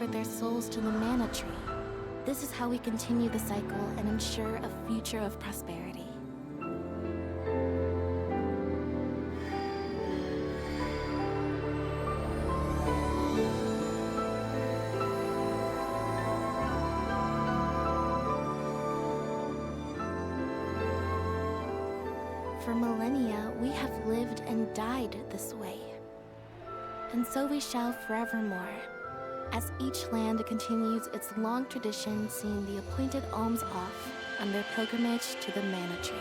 offer their souls to the Mana Tree. This is how we continue the cycle and ensure a future of prosperity. For millennia, we have lived and died this way. And so we shall forevermore, as each land continues its long tradition seeing the appointed alms off on their pilgrimage to the Mana Tree.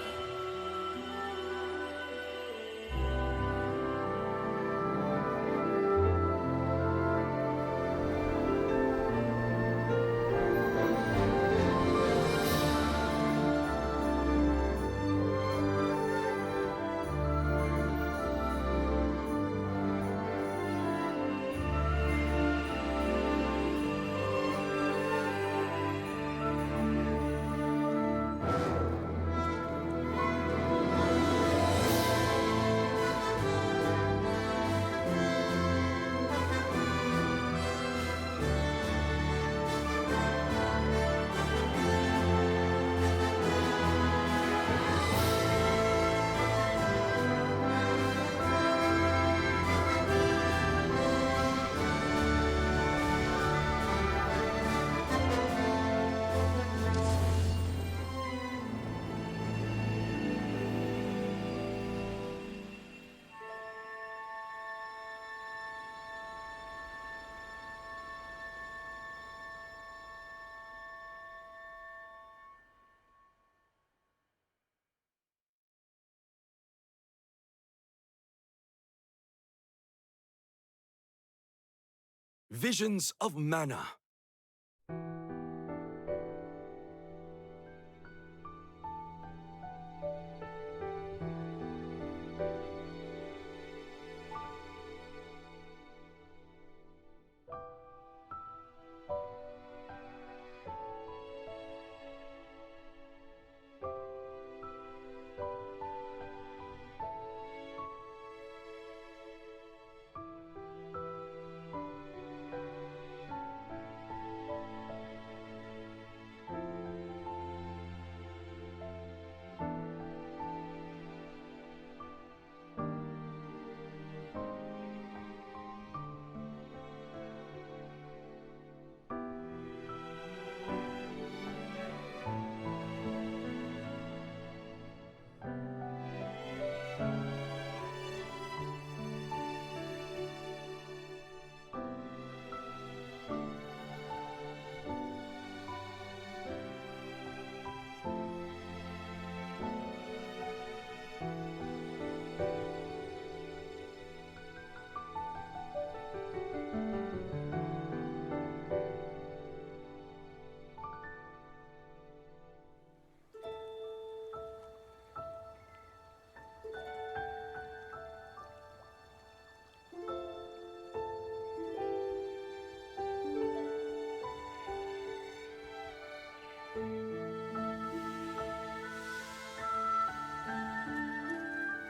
Visions of Mana.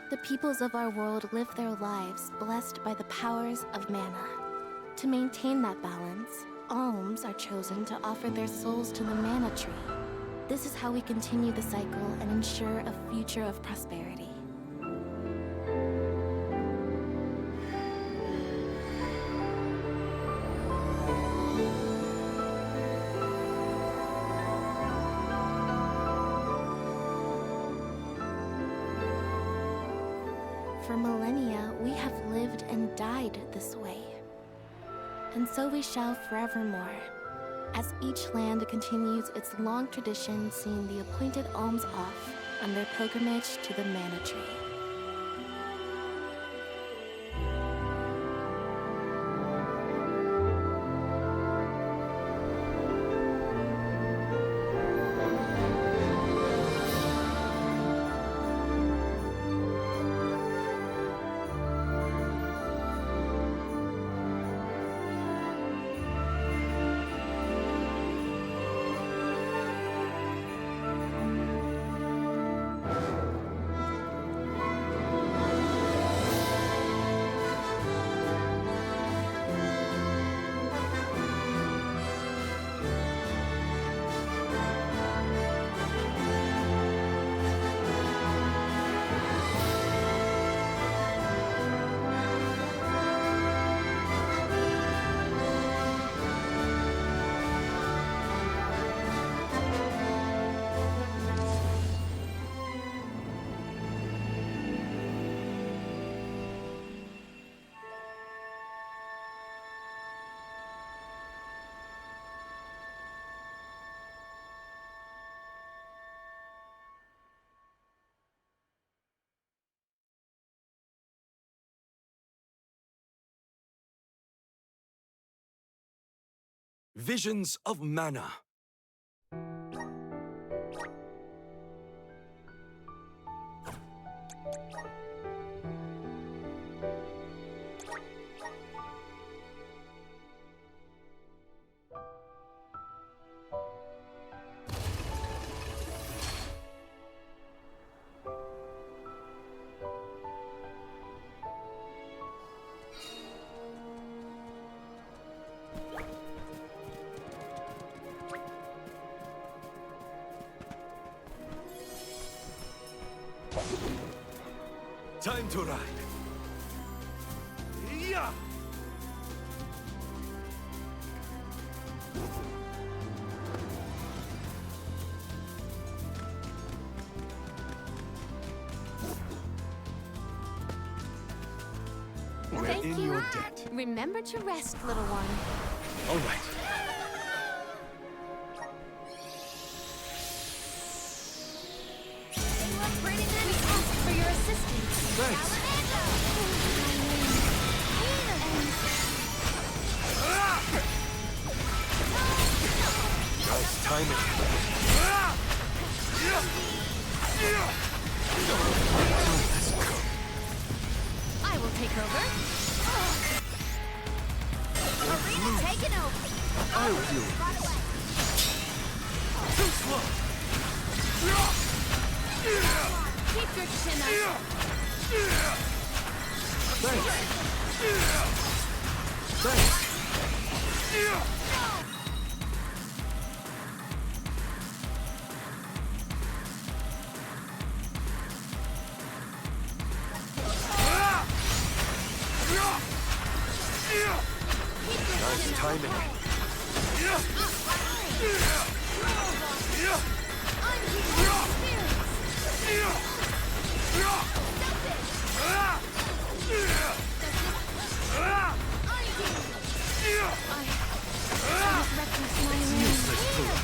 The peoples of our world live their lives blessed by the powers of mana. To maintain that balance, alms are chosen to offer their souls to the Mana Tree. This is how we continue the cycle and ensure a future of prosperity. For millennia, we have lived and died this way. And so we shall forevermore, as each land continues its long tradition seeing the appointed alms off on their pilgrimage to the Mana Tree. Visions of Mana. Time to ride. Yeah! We're Thank in you. your debt. Remember to rest, little one. All right. We ask for your assistance. Thanks. Nice timing. Let's go. I will take over. Arena taken over. I'll deal with Right away. Too slow. Keep your chin up. Thanks. Thanks. Nice timing. Useless fool.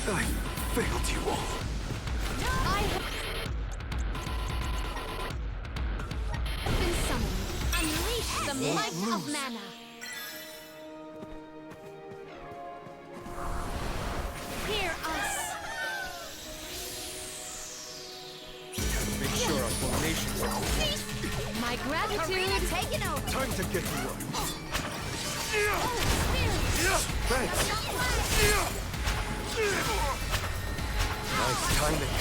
I failed you all. I have been summoned. Unleash the might of mana. Hear us. Make sure our formations are My gratitude taken over. time to get to work. Thanks. Nice timing.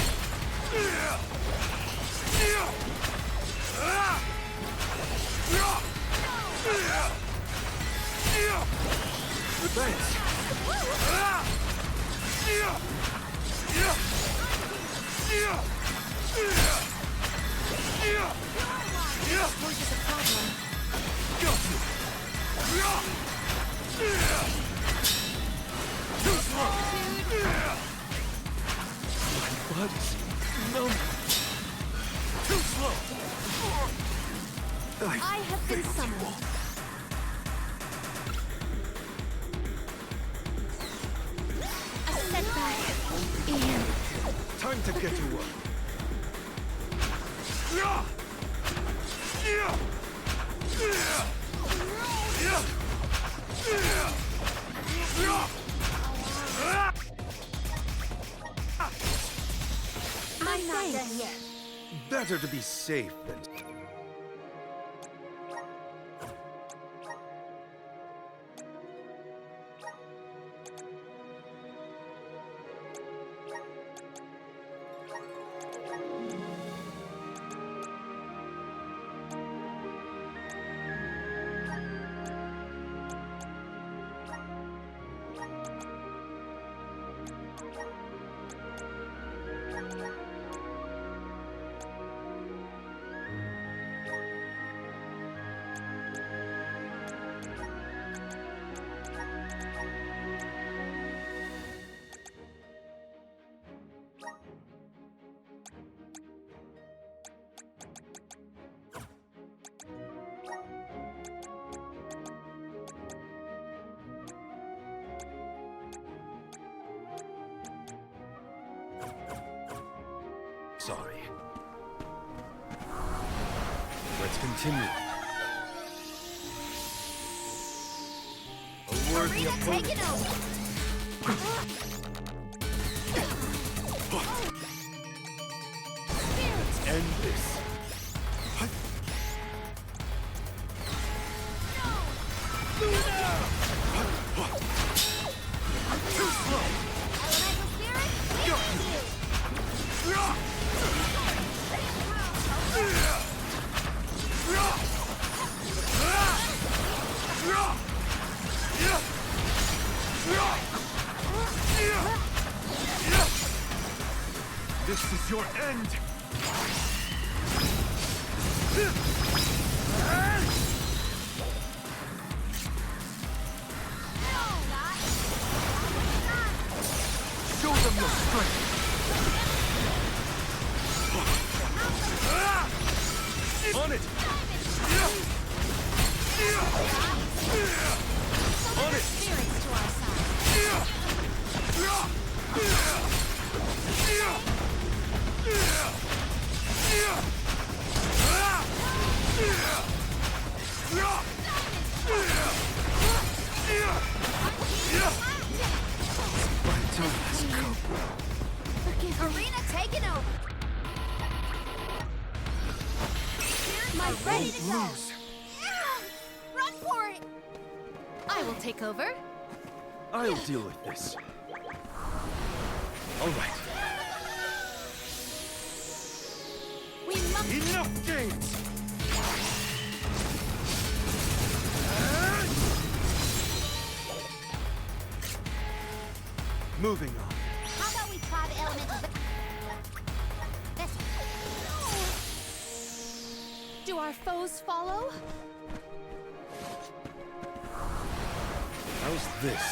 Thanks. Voice is a problem. Got you. Too slow. My body's numb. Too slow. I have been failed you summoned. all. A setback. And Time to get to work. I'm not done yet. Better to be safe than... sorry. Let's continue. A worthy Arena opponent. taken over. Let's end this. Too slow. Elemental spirit, we you. This is your end. Show them your strength. On it. On it. Spirits to our side. My time has come. Forgive me. Arena taken over. Spirits are ready to go. Lose. Run for it. I will take over. I'll deal with this. All right. We must. Enough games. Moving on. How about we try the elemental? This. Do our foes follow? How's this?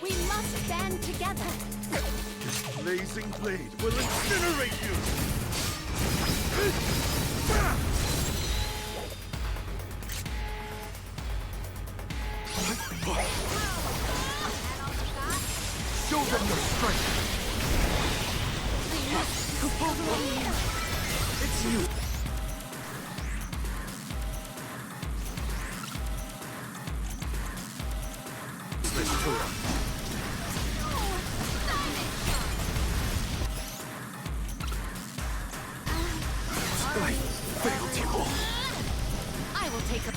We must band together. This blazing blade will incinerate you! Show them your strength! It's you! Let's go. I failed you all. I will take a...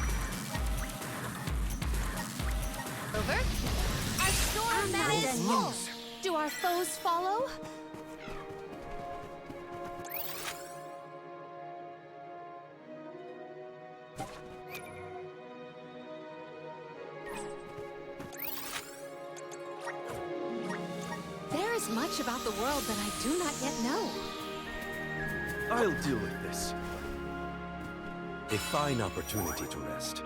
Over. Our storm mana is full. Lose. Do our foes follow? There is much about the world that I do not yet know. I'll deal with this. A fine opportunity to rest.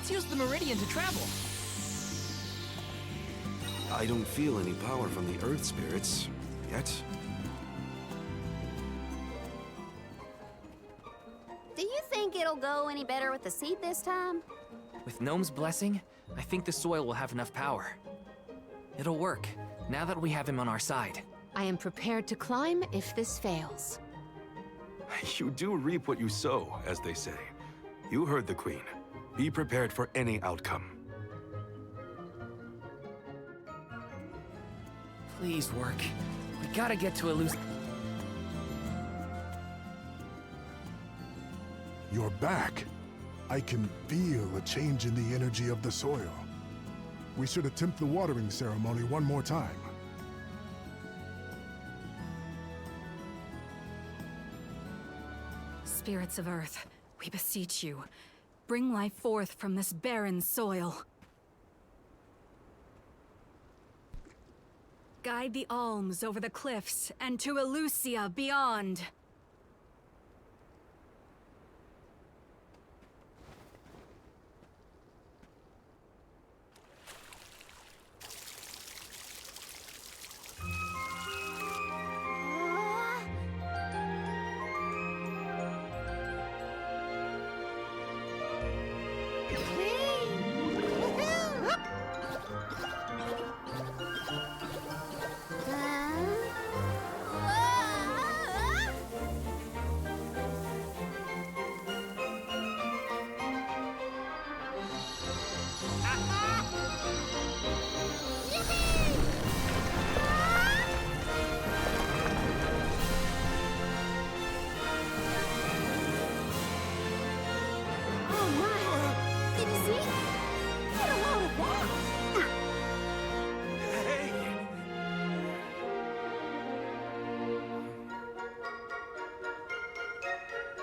Let's use the Meridian to travel. I don't feel any power from the Earth spirits yet. Do you think it'll go any better with the seed this time? With Gnome's blessing, I think the soil will have enough power. It'll work, now that we have him on our side. I am prepared to climb if this fails. You do reap what you sow, as they say. You heard the Queen. Be prepared for any outcome. Please work. We gotta get to Eleusis. You're back. I can feel a change in the energy of the soil. We should attempt the watering ceremony one more time. Spirits of Earth, we beseech you. Bring life forth from this barren soil. Guide the alms over the cliffs and to Eleusia beyond.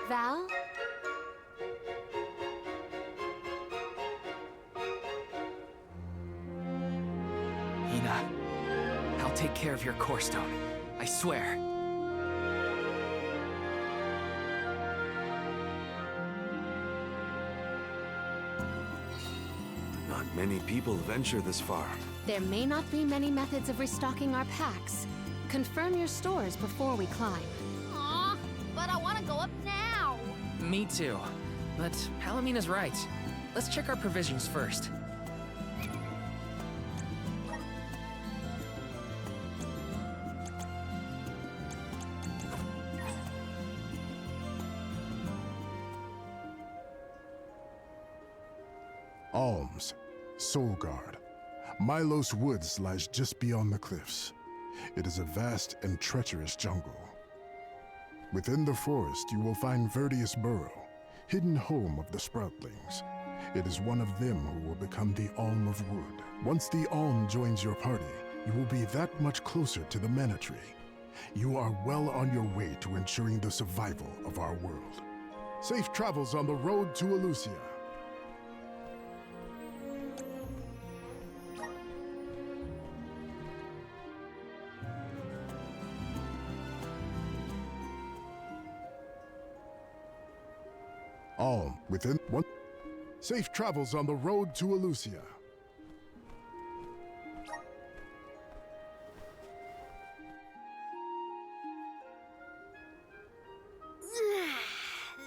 Val? Hina, I'll take care of your core stone. I swear. Not many people venture this far. There may not be many methods of restocking our packs. Confirm your stores before we climb. Aw, but I want to go up now. Me too. But Palamina's right. Let's check our provisions first. Alms, Soulguard. Milos Woods lies just beyond the cliffs. It is a vast and treacherous jungle. Within the forest, you will find Verdius Burrow, hidden home of the Sproutlings. It is one of them who will become the Alm of Wood. Once the Alm joins your party, you will be that much closer to the Mana Tree. You are well on your way to ensuring the survival of our world. Safe travels on the road to Eleusia. Alm, within one. Safe travels on the road to Eleusia.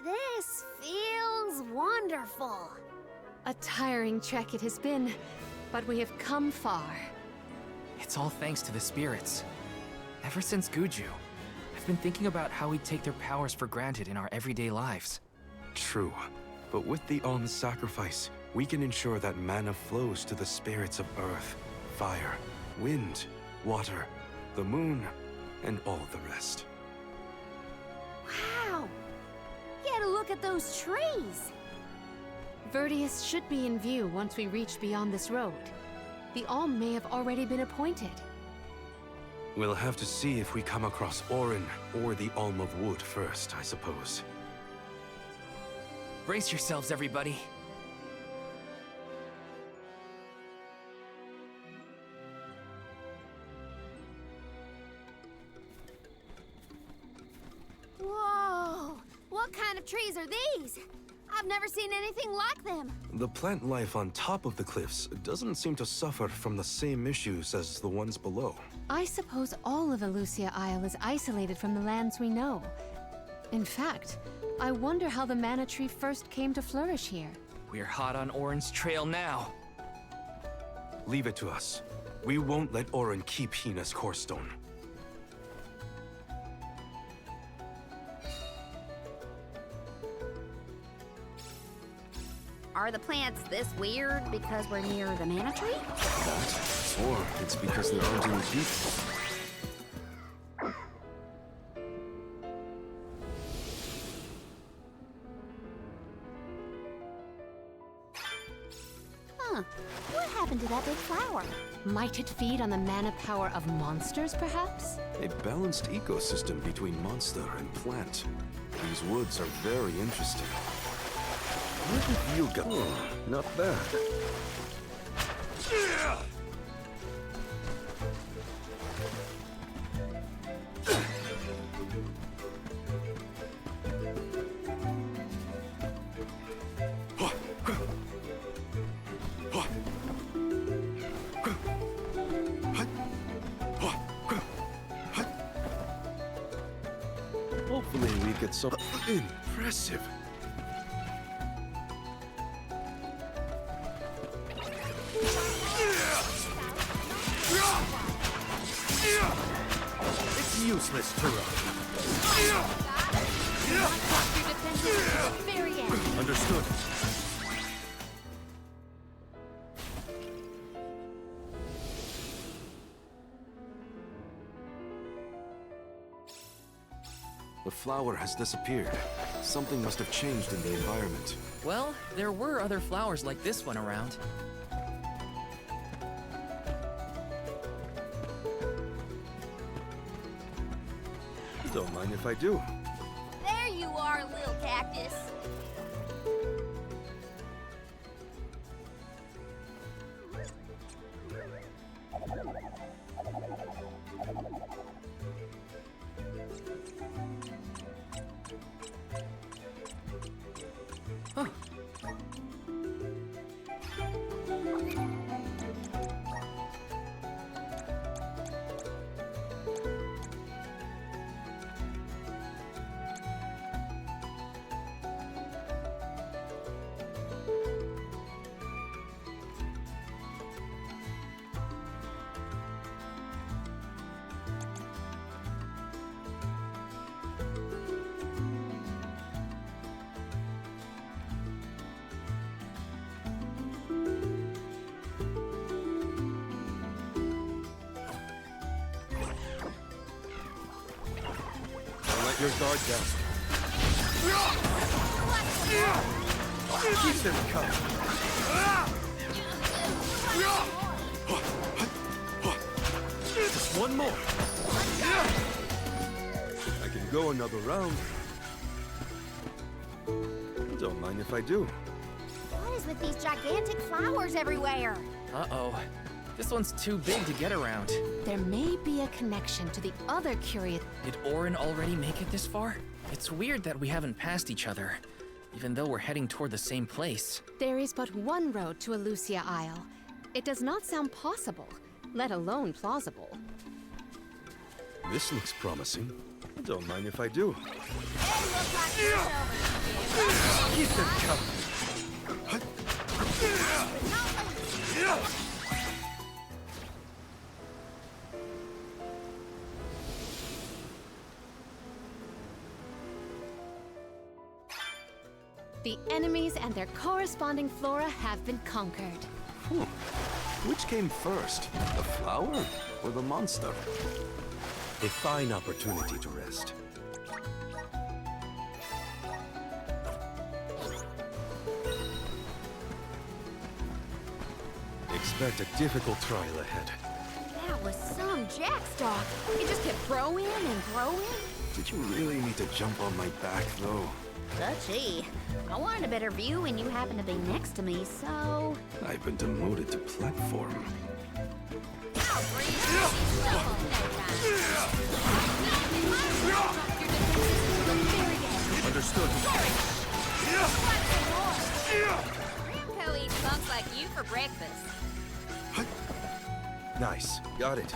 This feels wonderful. A tiring trek it has been, but we have come far. It's all thanks to the spirits. Ever since Guju, I've been thinking about how we take their powers for granted in our everyday lives. True. But with the Alm's sacrifice, we can ensure that mana flows to the spirits of earth, fire, wind, water, the moon, and all the rest. Wow! Get a look at those trees! Verdius should be in view once we reach beyond this road. The Alm may have already been appointed. We'll have to see if we come across Orin or the Alm of Wood first, I suppose. Brace yourselves, everybody. Whoa! What kind of trees are these? I've never seen anything like them. The plant life on top of the cliffs doesn't seem to suffer from the same issues as the ones below. I suppose all of Elucia Isle is isolated from the lands we know. In fact, I wonder how the mana tree first came to flourish here. We're hot on Orin's trail now. Leave it to us. We won't let Orin keep Hina's core stone. Are the plants this weird because we're near the mana tree? Or it's because there aren't any people. Huh. What happened to that big flower? Might it feed on the mana power of monsters, perhaps? A balanced ecosystem between monster and plant. These woods are very interesting. Where did you go? Not bad. Hopefully we get some impressive. It's useless to run. Very end. Understood. The flower has disappeared. Something must have changed in the environment. Well, there were other flowers like this one around. Don't mind if I do. There you are, little cactus. Huh. Let your guard down. Keep them coming. Just one more. I can go another round. Don't mind if I do. What is with these gigantic flowers everywhere? Uh-oh. This one's too big to get around. There may be a connection to the other curious... Did Orin already make it this far? It's weird that we haven't passed each other, even though we're heading toward the same place. There is but one road to Elucia Isle. It does not sound possible, let alone plausible. This looks promising. Don't mind if I do. Keep them coming. The enemies and their corresponding flora have been conquered. Which came first, the flower or the monster? A fine opportunity to rest. Expect a difficult trial ahead. That was some jackstock. It just kept growing and growing. Did you really need to jump on my back, though? Gee, I wanted a better view when you happened to be next to me, so... I've been demoted to platform. Understood. you for breakfast. Nice. Got it.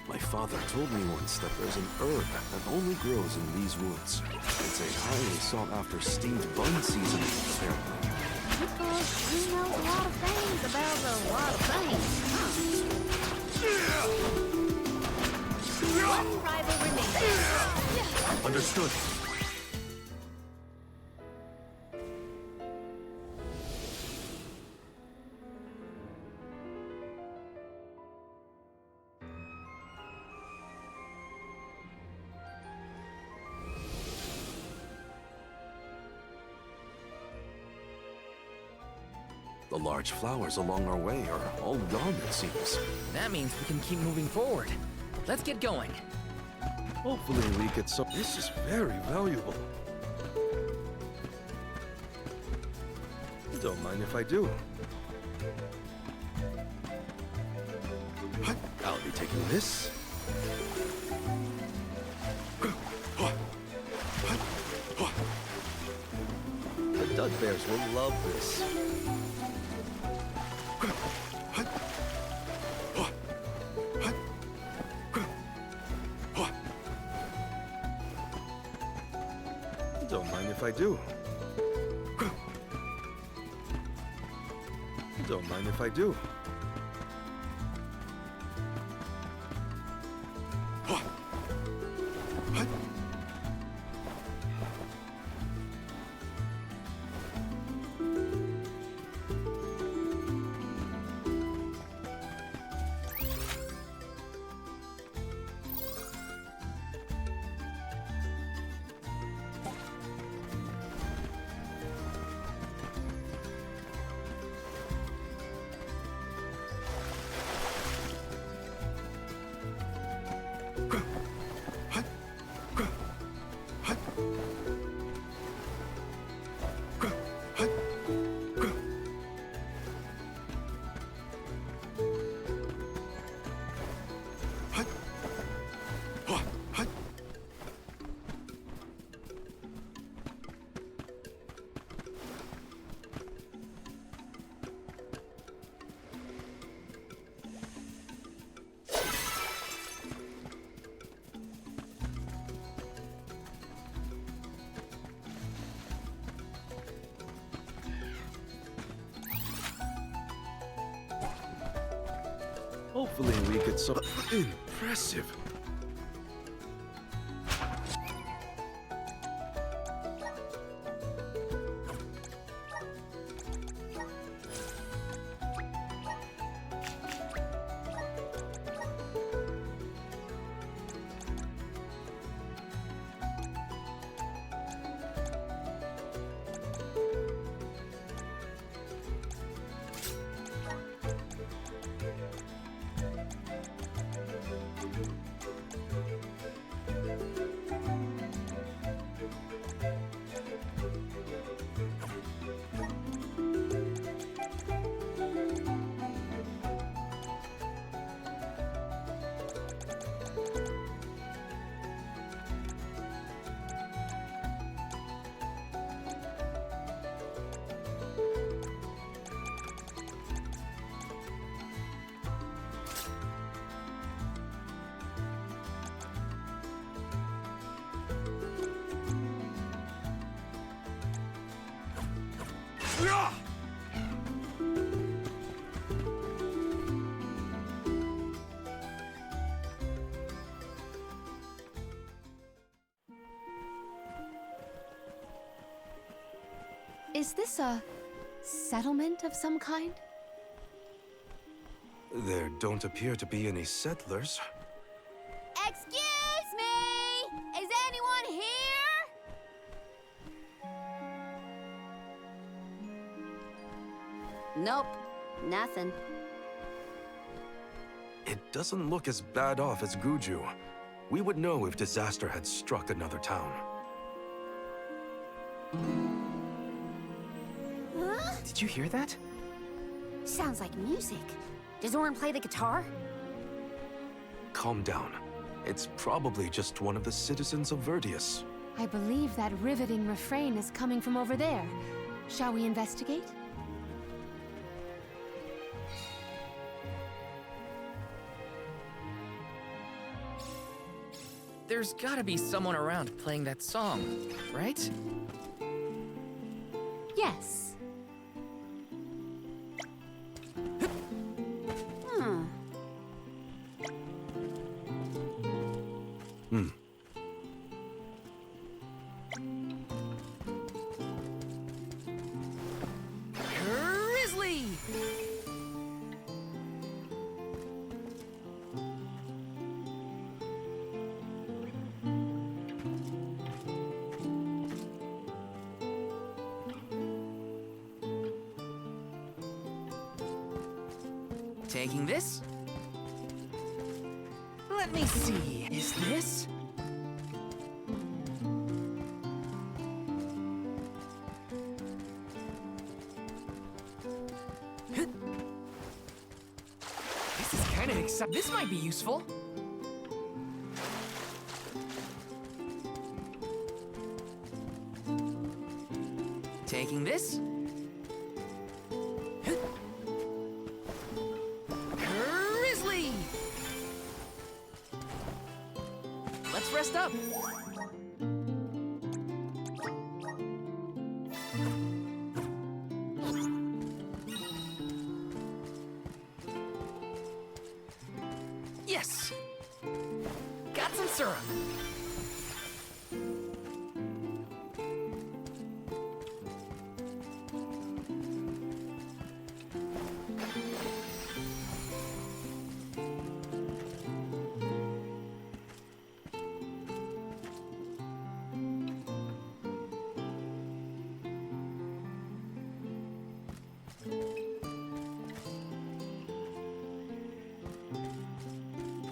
My father told me once that there's an herb that only grows in these woods. It's a highly sought-after steamed bun seasoning, apparently. Because he knows a lot of things about a lot of things. One rival remains. Understood. The large flowers along our way are all gone, it seems. That means we can keep moving forward. Let's get going. Hopefully we get some. This is very valuable. Don't mind if I do. I'll be taking this. The Dud Bears will love this. Don't mind if I do. Don't mind if I do. Hopefully we get some. Impressive. Is this a settlement of some kind? There don't appear to be any settlers. Excuse me! Is anyone here? Nope, nothing. It doesn't look as bad off as Guju. We would know if disaster had struck another town. Huh? Did you hear that? Sounds like music. Does Orin play the guitar? Calm down. It's probably just one of the citizens of Vertius. I believe that riveting refrain is coming from over there. Shall we investigate? There's gotta be someone around playing that song, right? Yes. Grizzly! Taking this? Let me see. Is this? This is kind of exciting. This might be useful. Taking this? Grizzly! Let's rest up. Yes! Got some syrup.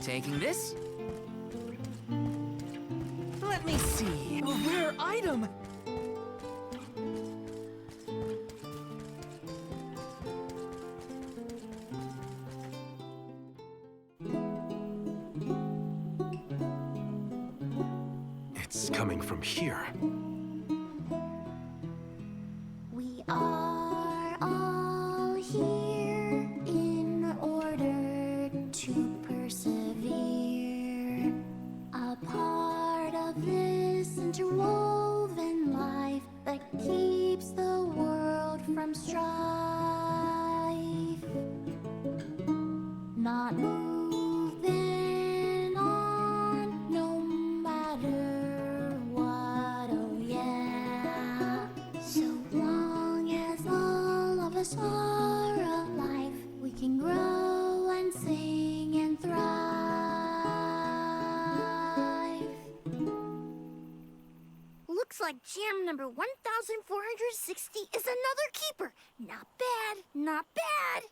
Taking this? Let me see. A rare item! It's coming from here. We are all here in order to persevere. A part of this interwoven life that keeps the world from strife. Not moving on, no matter what, oh yeah. So long as all of us are alive, we can grow and sing and thrive. Looks like jam number 1460 is another keeper. Not bad, not bad.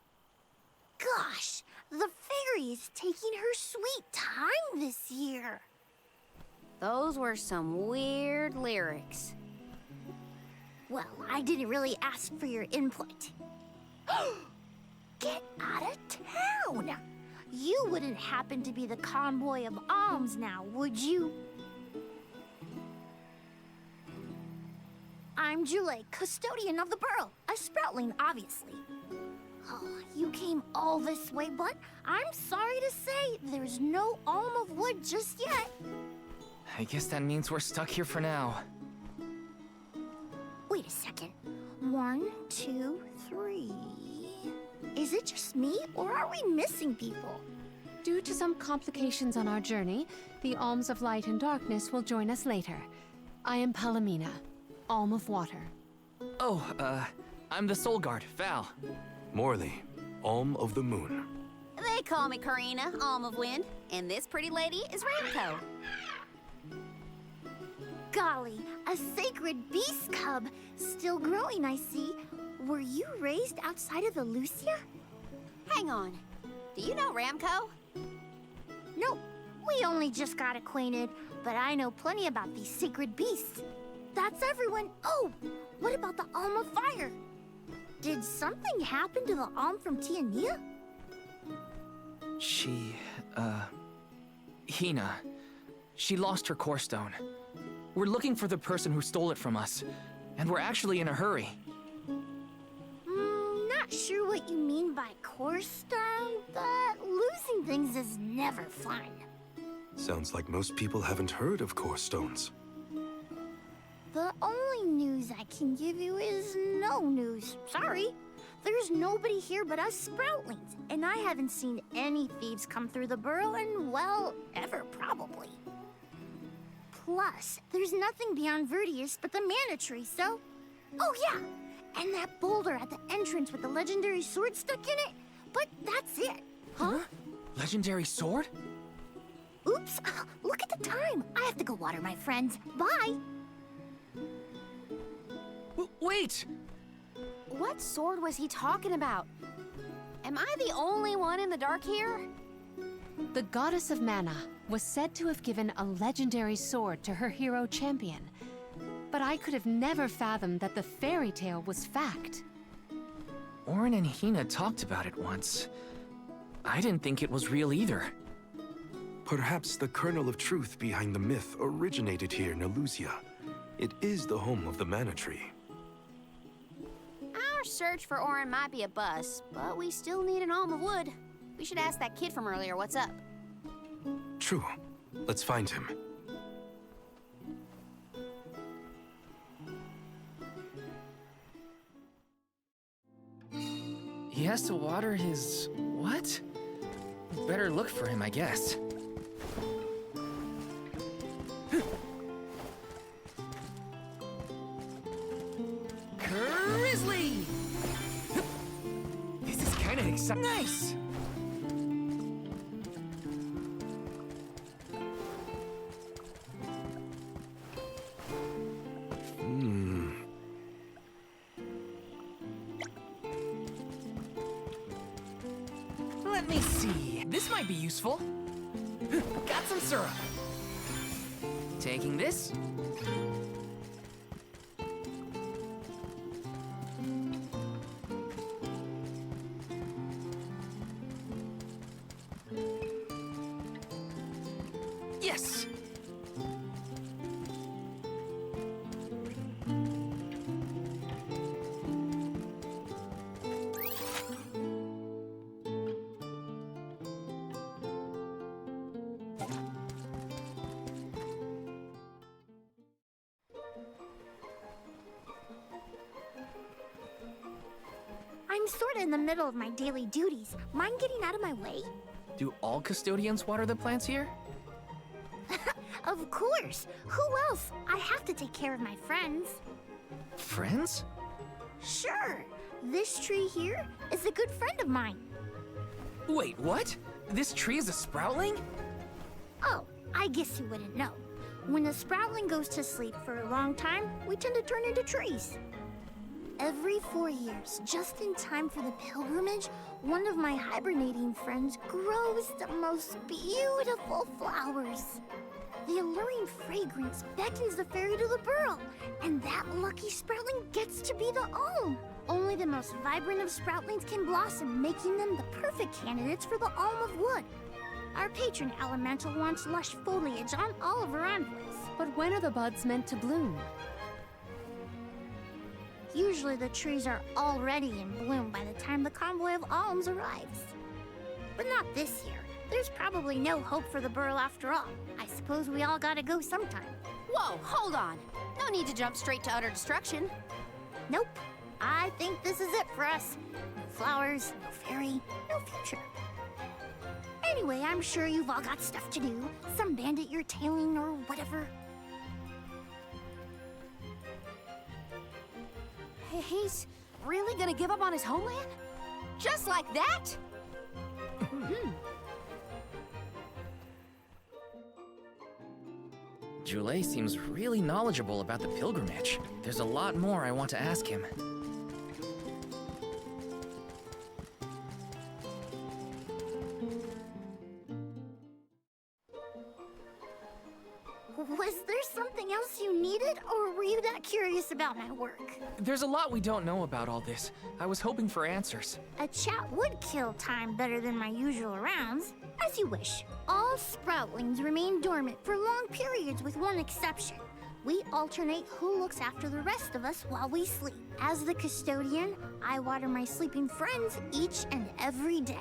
Gosh, the fairy is taking her sweet time this year. Those were some weird lyrics. Well, I didn't really ask for your input. Get out of town! You wouldn't happen to be the convoy of alms now, would you? I'm Jule, custodian of the burrow, a sproutling, obviously. Oh, you came all this way, but I'm sorry to say there's no alm of wood just yet. I guess that means we're stuck here for now. Wait a second. 1, 2, 3. Is it just me, or are we missing people? Due to some complications on our journey, the Alms of Light and Darkness will join us later. I am Palomina, Alm of Water. Oh, I'm the Soul Guard, Val. Morley, Alm of the Moon. They call me Karina, Alm of Wind, and this pretty lady is Ramco. Golly, a sacred beast cub. Still growing, I see. Were you raised outside of Elusia? Hang on. Do you know Ramco? Nope, we only just got acquainted, but I know plenty about these sacred beasts. That's everyone. Oh, what about the Alm of Fire? Did something happen to the Alm from Tiania? She, Hina. She lost her core stone. We're looking for the person who stole it from us, and we're actually in a hurry. Not sure what you mean by core stone, but losing things is never fun. Sounds like most people haven't heard of core stones. The only news I can give you is no news. Sorry. There's nobody here but us Sproutlings, and I haven't seen any thieves come through the burrow in, well, ever probably. Plus, there's nothing beyond Vertius but the Mana Tree, so... Oh yeah! And that boulder at the entrance with the legendary sword stuck in it, but that's it. Huh? Legendary sword? Oops! Look at the time! I have to go water my friends. Bye! Wait! What sword was he talking about? Am I the only one in the dark here? The goddess of mana was said to have given a legendary sword to her hero champion. But I could have never fathomed that the fairy tale was fact. Orin and Hina talked about it once. I didn't think it was real either. Perhaps the kernel of truth behind the myth originated here in Elusia. It is the home of the Mana Tree. Our search for Orin might be a bust, but we still need an alm of wood. We should ask that kid from earlier what's up. True. Let's find him. He has to water his... what? Better look for him, I guess. Grizzly! This is kind of exciting. Nice! Let me see. This might be useful. Got some syrup. Taking this. Yes. I'm sorta in the middle of my daily duties. Mind getting out of my way? Do all custodians water the plants here? Of course! Who else? I have to take care of my friends. Friends? Sure! This tree here is a good friend of mine. Wait, what? This tree is a sproutling? Oh, I guess you wouldn't know. When a sproutling goes to sleep for a long time, we tend to turn into trees. Every 4 years, just in time for the pilgrimage, one of my hibernating friends grows the most beautiful flowers. The alluring fragrance beckons the fairy to the burrow, and that lucky sproutling gets to be the alm. Only the most vibrant of sproutlings can blossom, making them the perfect candidates for the alm of wood. Our patron elemental wants lush foliage on all of her envoys. But when are the buds meant to bloom? Usually the trees are already in bloom by the time the convoy of alms arrives. But not this year. There's probably no hope for the burrow after all. I suppose we all gotta go sometime. Whoa, hold on. No need to jump straight to utter destruction. Nope. I think this is it for us. No flowers, no fairy, no future. Anyway, I'm sure you've all got stuff to do. Some bandit you're tailing or whatever. He's really gonna give up on his homeland? Just like that? Jule seems really knowledgeable about the pilgrimage. There's a lot more I want to ask him. Was there something else you needed, or were you that curious about my work? There's a lot we don't know about all this. I was hoping for answers. A chat would kill time better than my usual rounds. As you wish. All sproutlings remain dormant for long periods with one exception. We alternate who looks after the rest of us while we sleep. As the custodian, I water my sleeping friends each and every day.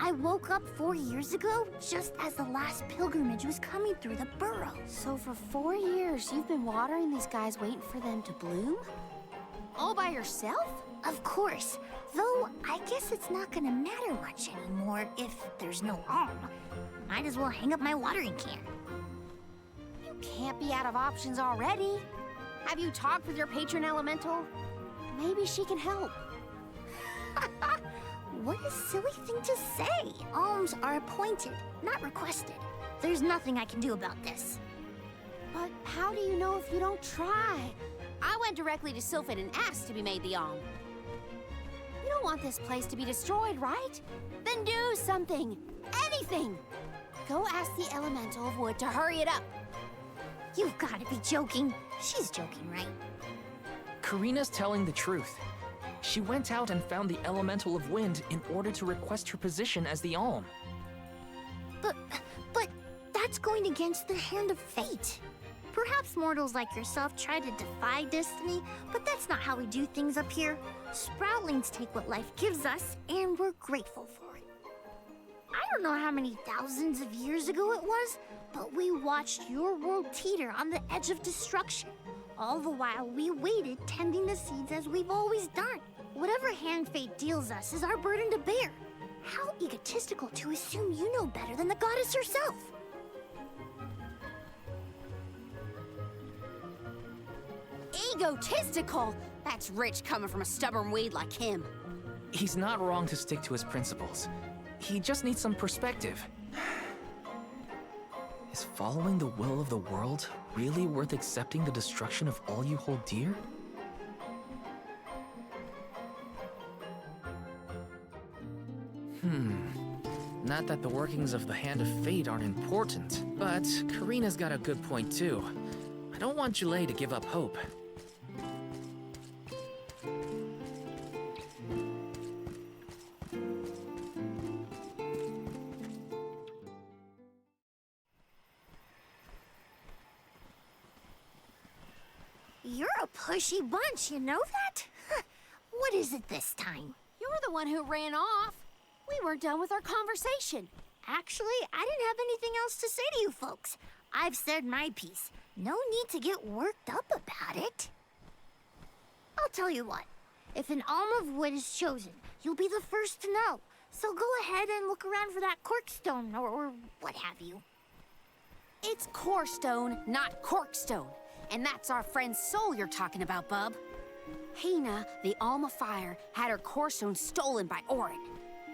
I woke up 4 years ago, just as the last pilgrimage was coming through the burrow. So for 4 years, you've been watering these guys waiting for them to bloom? All by yourself? Of course. Though, I guess it's not gonna matter much anymore if there's no alm. Might as well hang up my watering can. You can't be out of options already. Have you talked with your patron elemental? Maybe she can help. What a silly thing to say. Alms are appointed, not requested. There's nothing I can do about this. But how do you know if you don't try? I went directly to Sylphin and asked to be made the alm. You don't want this place to be destroyed, right? Then do something. Anything. Go ask the Elemental of Wood to hurry it up. You've got to be joking. She's joking, right? Karina's telling the truth. She went out and found the Elemental of Wind in order to request her position as the Alm. But that's going against the hand of fate. Perhaps mortals like yourself try to defy destiny, but that's not how we do things up here. Sproutlings take what life gives us, and we're grateful for it. I don't know how many thousands of years ago it was, but we watched your world teeter on the edge of destruction. All the while we waited, tending the seeds as we've always done. Whatever hand fate deals us is our burden to bear. How egotistical to assume you know better than the goddess herself. Egotistical? That's rich coming from a stubborn weed like him. He's not wrong to stick to his principles. He just needs some perspective. Is following the will of the world really worth accepting the destruction of all you hold dear? Not that the workings of the Hand of Fate aren't important, but Karina's got a good point too. I don't want Julei to give up hope. You're a pushy bunch, you know that? What is it this time? You're the one who ran off. We weren't done with our conversation. Actually, I didn't have anything else to say to you folks. I've said my piece. No need to get worked up about it. I'll tell you what. If an alm of wood is chosen, you'll be the first to know. So go ahead and look around for that corkstone or what have you. It's corestone, not corkstone. And that's our friend Soul you're talking about, bub. Hina, the Alm of Fire, had her corestone stolen by Orin.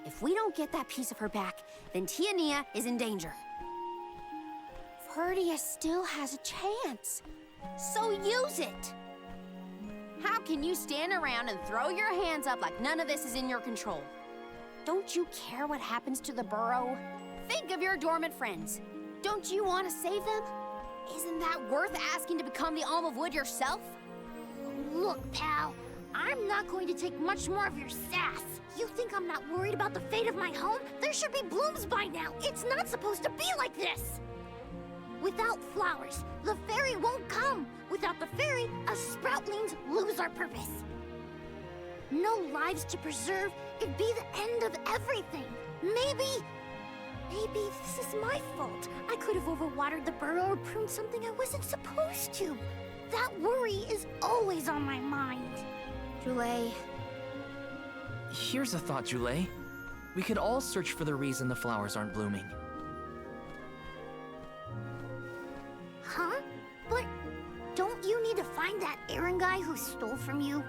If we don't get that piece of her back, then Tiania is in danger. Verdia still has a chance, so use it. How can you stand around and throw your hands up like none of this is in your control? Don't you care what happens to the burrow? Think of your dormant friends. Don't you want to save them? Isn't that worth asking to become the Alm of Wood yourself? Look, pal, I'm not going to take much more of your sass. You think I'm not worried about the fate of my home? There should be blooms by now. It's not supposed to be like this. Without flowers, the fairy won't come. Without the fairy, us sproutlings lose our purpose. No lives to preserve, it'd be the end of everything. Maybe this is my fault. I could have overwatered the burrow or pruned something I wasn't supposed to. That worry is always on my mind. Julei. Here's a thought, Julei. We could all search for the reason the flowers aren't blooming. Huh? But don't you need to find that Aaron guy who stole from you?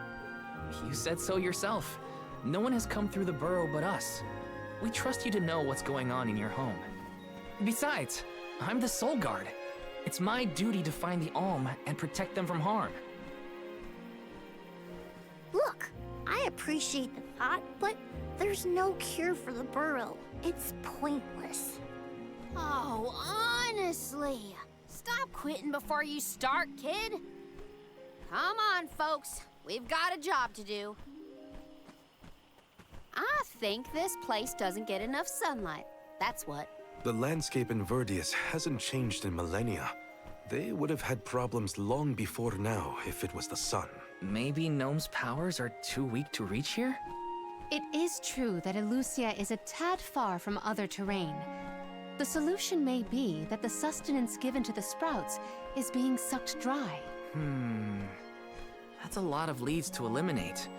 You said so yourself. No one has come through the burrow but us. We trust you to know what's going on in your home. Besides, I'm the Soul Guard. It's my duty to find the Alm and protect them from harm. Look, I appreciate the thought, but there's no cure for the burrow. It's pointless. Oh, honestly. Stop quitting before you start, kid. Come on, folks. We've got a job to do. I think this place doesn't get enough sunlight. That's what. The landscape in Verdius hasn't changed in millennia. They would have had problems long before now if it was the sun. Maybe Gnome's powers are too weak to reach here? It is true that Elusia is a tad far from other terrain. The solution may be that the sustenance given to the sprouts is being sucked dry. That's a lot of leads to eliminate.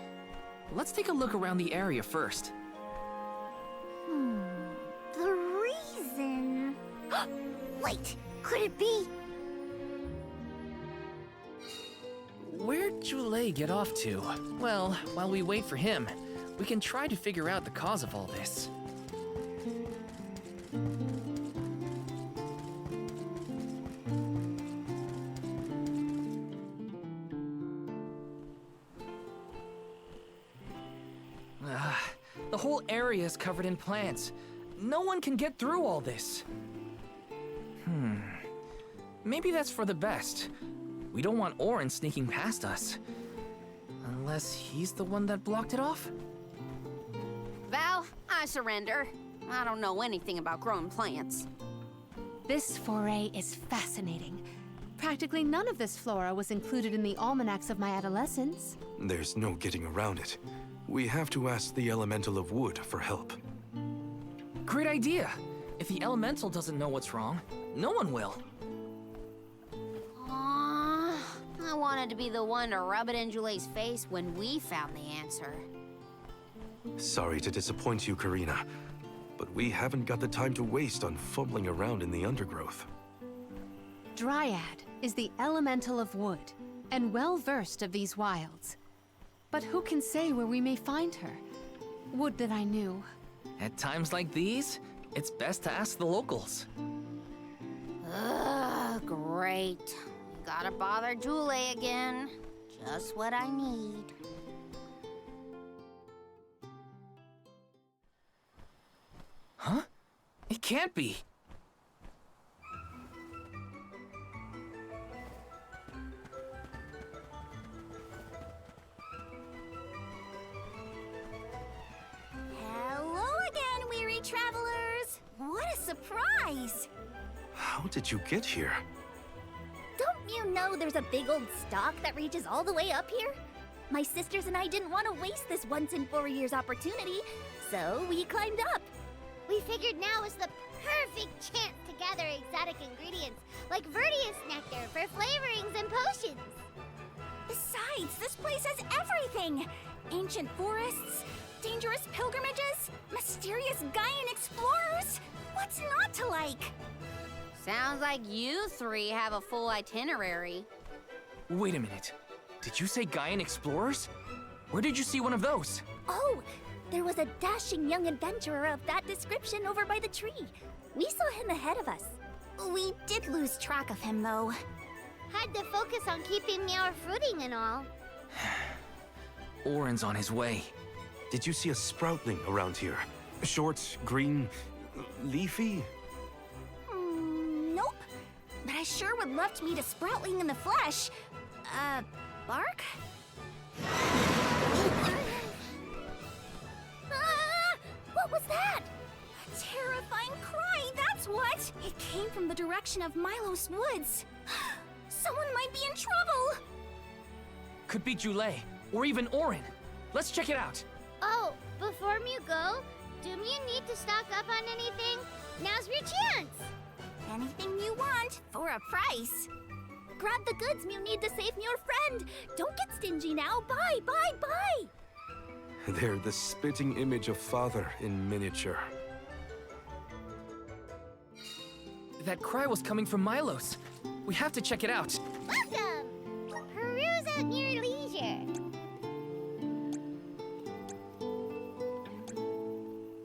Let's take a look around the area first. The reason... Wait, could it be? Where'd Jule get off to? Well, while we wait for him, we can try to figure out the cause of all this. The whole area is covered in plants. No one can get through all this. Maybe that's for the best. We don't want Auron sneaking past us. Unless he's the one that blocked it off? Val, I surrender. I don't know anything about growing plants. This foray is fascinating. Practically none of this flora was included in the almanacs of my adolescence. There's no getting around it. We have to ask the Elemental of Wood for help. Great idea! If the Elemental doesn't know what's wrong, no one will. I wanted to be the one to rub it in Jule's face when we found the answer. Sorry to disappoint you, Karina, but we haven't got the time to waste on fumbling around in the undergrowth. Dryad is the Elemental of Wood, and well-versed of these wilds. But who can say where we may find her? Would that I knew. At times like these, it's best to ask the locals. Ugh, great. Gotta bother Jule again. Just what I need. Huh? It can't be. Hello again, weary travelers! What a surprise! How did you get here? Don't you know there's a big old stalk that reaches all the way up here? My sisters and I didn't want to waste this once in 4 years opportunity, so we climbed up. We figured now was the perfect chance to gather exotic ingredients like Verdius nectar for flavorings and potions. Besides, this place has everything! Ancient forests, dangerous pilgrimages, mysterious Gaian explorers! What's not to like? Sounds like you three have a full itinerary. Wait a minute. Did you say Gaian explorers? Where did you see one of those? Oh, there was a dashing young adventurer of that description over by the tree. We saw him ahead of us. We did lose track of him, though. Had to focus on keeping Meow fruiting and all. Auron's on his way. Did you see a sproutling around here? Short, green, leafy? Nope. But I sure would love to meet a sproutling in the flesh. Bark? What was that? A terrifying cry, that's what! It came from the direction of Milos Woods. Someone might be in trouble! Could be Jule, or even Auron. Let's check it out. Oh, before you go, do you need to stock up on anything? Now's your chance! Anything you want, for a price. Grab the goods you need to save your friend. Don't get stingy now. Buy, buy, buy! They're the spitting image of Father in miniature. That cry was coming from Milos. We have to check it out. Welcome! Peruse at your leisure.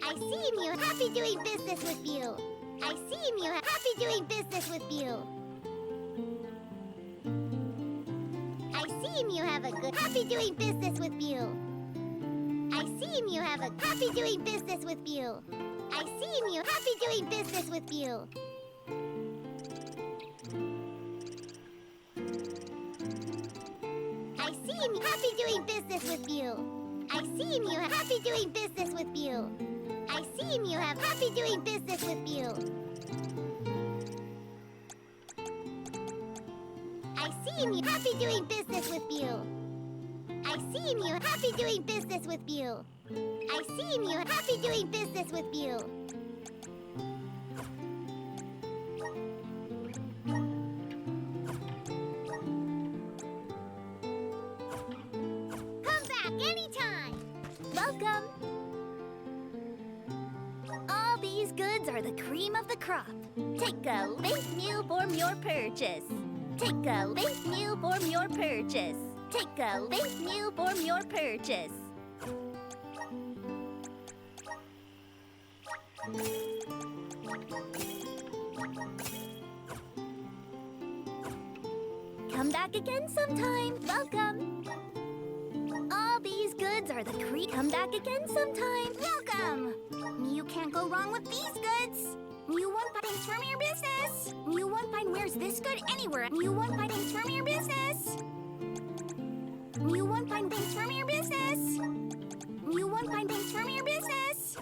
I see you happy doing business with you. I see you happy doing business with you. I see you have a good happy doing business with you. I see you have a happy doing business with you. I see you happy doing business with you. I see you happy doing business with you. I see you happy doing business with you. I see you have happy doing business with you. I see you. Happy doing business with you. I see you. Happy doing business with you. I see you. Happy doing business with you. Come back anytime. Welcome. All these goods are the cream of the crop. Take a link new form your purchase. Take a link new form your purchase. Take a link new form your purchase. Come back again sometime. Welcome. All these goods are the cream. Come back again sometime. Welcome. You can't go wrong with these goods. You won't find things from your business. You won't find where's this good anywhere. You won't find things from your business. You won't find things from your business. You won't find things from your business.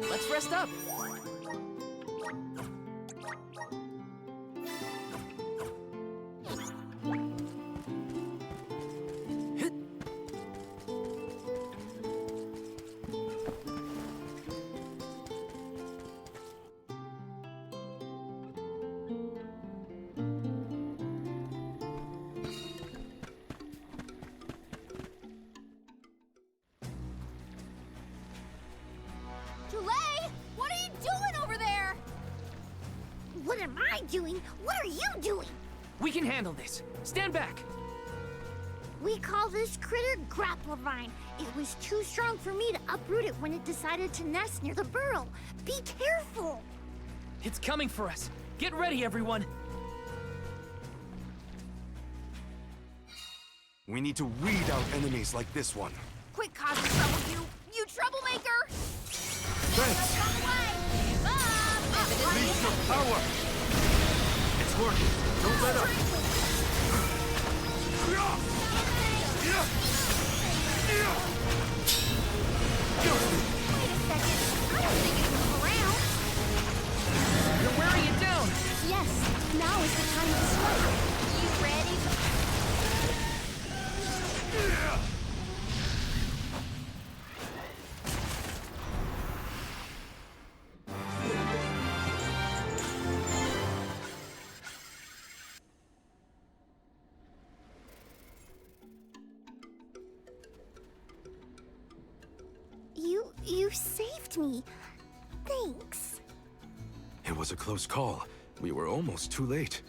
let's rest up. Julay, what are you doing over there? What am I doing? What are you doing? We can handle this. Stand back. We call this critter Grapplevine. It was too strong for me to uproot it when it decided to nest near the burrow. Be careful! It's coming for us. Get ready, everyone. We need to weed out enemies like this one. Quit causing trouble, you troublemaker! Thanks! Release your power! It's working. Don't let up! Wait a second. I don't think it's around. You're wearing it down. Yes, now is the time to strike. You ready? You saved me. Thanks. It was a close call. We were almost too late.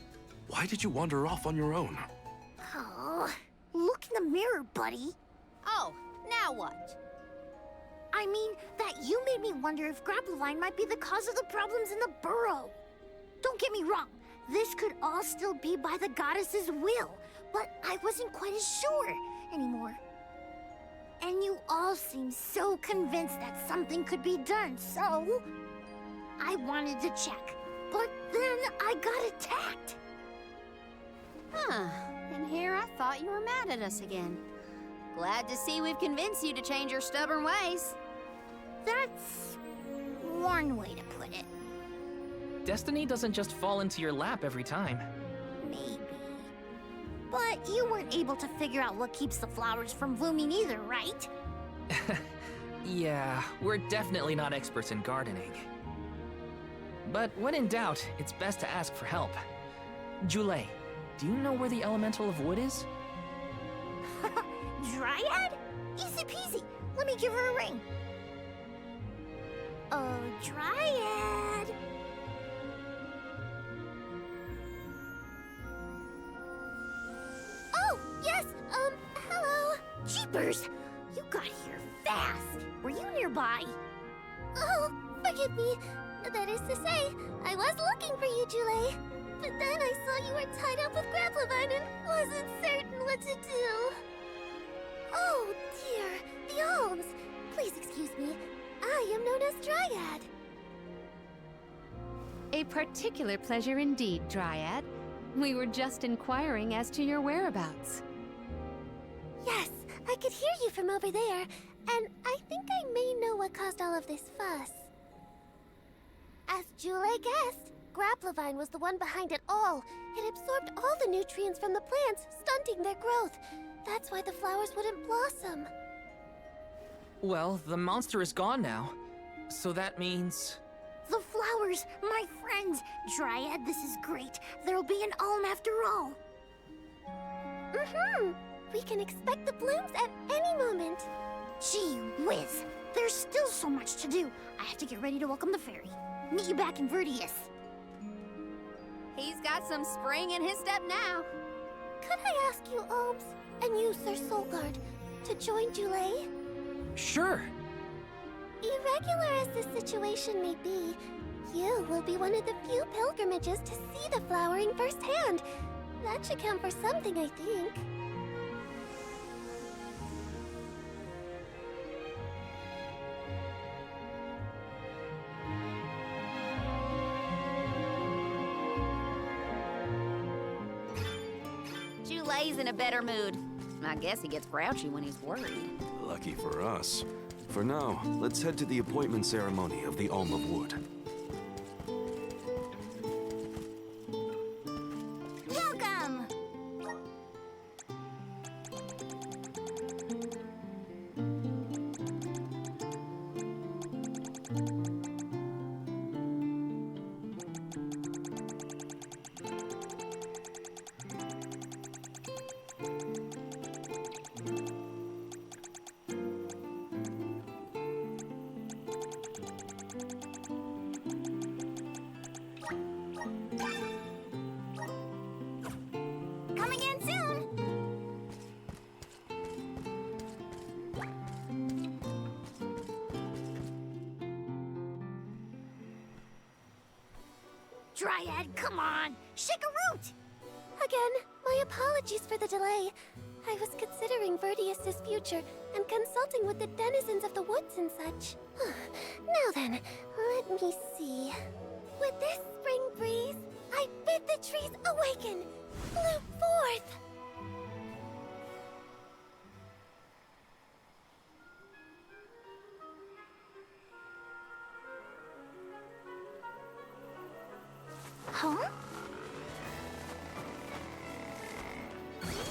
Why did you wander off on your own? Oh, look in the mirror, buddy. Oh, now what? I mean, that you made me wonder if Grapplevine might be the cause of the problems in the burrow. Don't get me wrong, this could all still be by the goddess's will, but I wasn't quite as sure anymore. And you all seem so convinced that something could be done, so I wanted to check. But then I got attacked. Huh. And here I thought you were mad at us again. Glad to see we've convinced you to change your stubborn ways. That's one way to put it. Destiny doesn't just fall into your lap every time. Maybe. But you weren't able to figure out what keeps the flowers from blooming either, right? Yeah, we're definitely not experts in gardening. But when in doubt, it's best to ask for help. Julay, do you know where the elemental of wood is? Dryad? Easy peasy. Let me give her a ring. Oh, Dryad. Oh, yes, hello. Jeepers, you got here fast. Were you nearby? Oh, forgive me. That is to say, I was looking for you, Julay. But then I saw you were tied up with Grapplevine and wasn't certain what to do. Oh, dear. The Alms. Please excuse me. I am known as Dryad. A particular pleasure indeed, Dryad. We were just inquiring as to your whereabouts. Yes, I could hear you from over there, and I think I may know what caused all of this fuss. As Julay guessed, Grapplevine was the one behind it all. It absorbed all the nutrients from the plants, stunting their growth. That's why the flowers wouldn't blossom. Well, the monster is gone now. So that means... The flowers, my friends. Dryad, this is great. There'll be an alm after all. We can expect the blooms at any moment. Gee whiz. There's still so much to do. I have to get ready to welcome the fairy. Meet you back in Vertius. He's got some spring in his step now. Could I ask you, Alms, and you, Sir Solgard, to join Julay? Sure. Irregular as this situation may be, you will be one of the few pilgrimages to see the flowering firsthand. That should count for something, I think. Julay's in a better mood. I guess he gets grouchy when he's worried. Lucky for us. For now, let's head to the appointment ceremony of the Alm of Wood. Welcome! Coming in soon! Dryad, come on! Shake a root! Again, my apologies for the delay. I was considering Vertius's future and consulting with the denizens of the woods and such. Now then, let me see. With this spring breeze, I bid the trees awaken, bloom forth! Huh?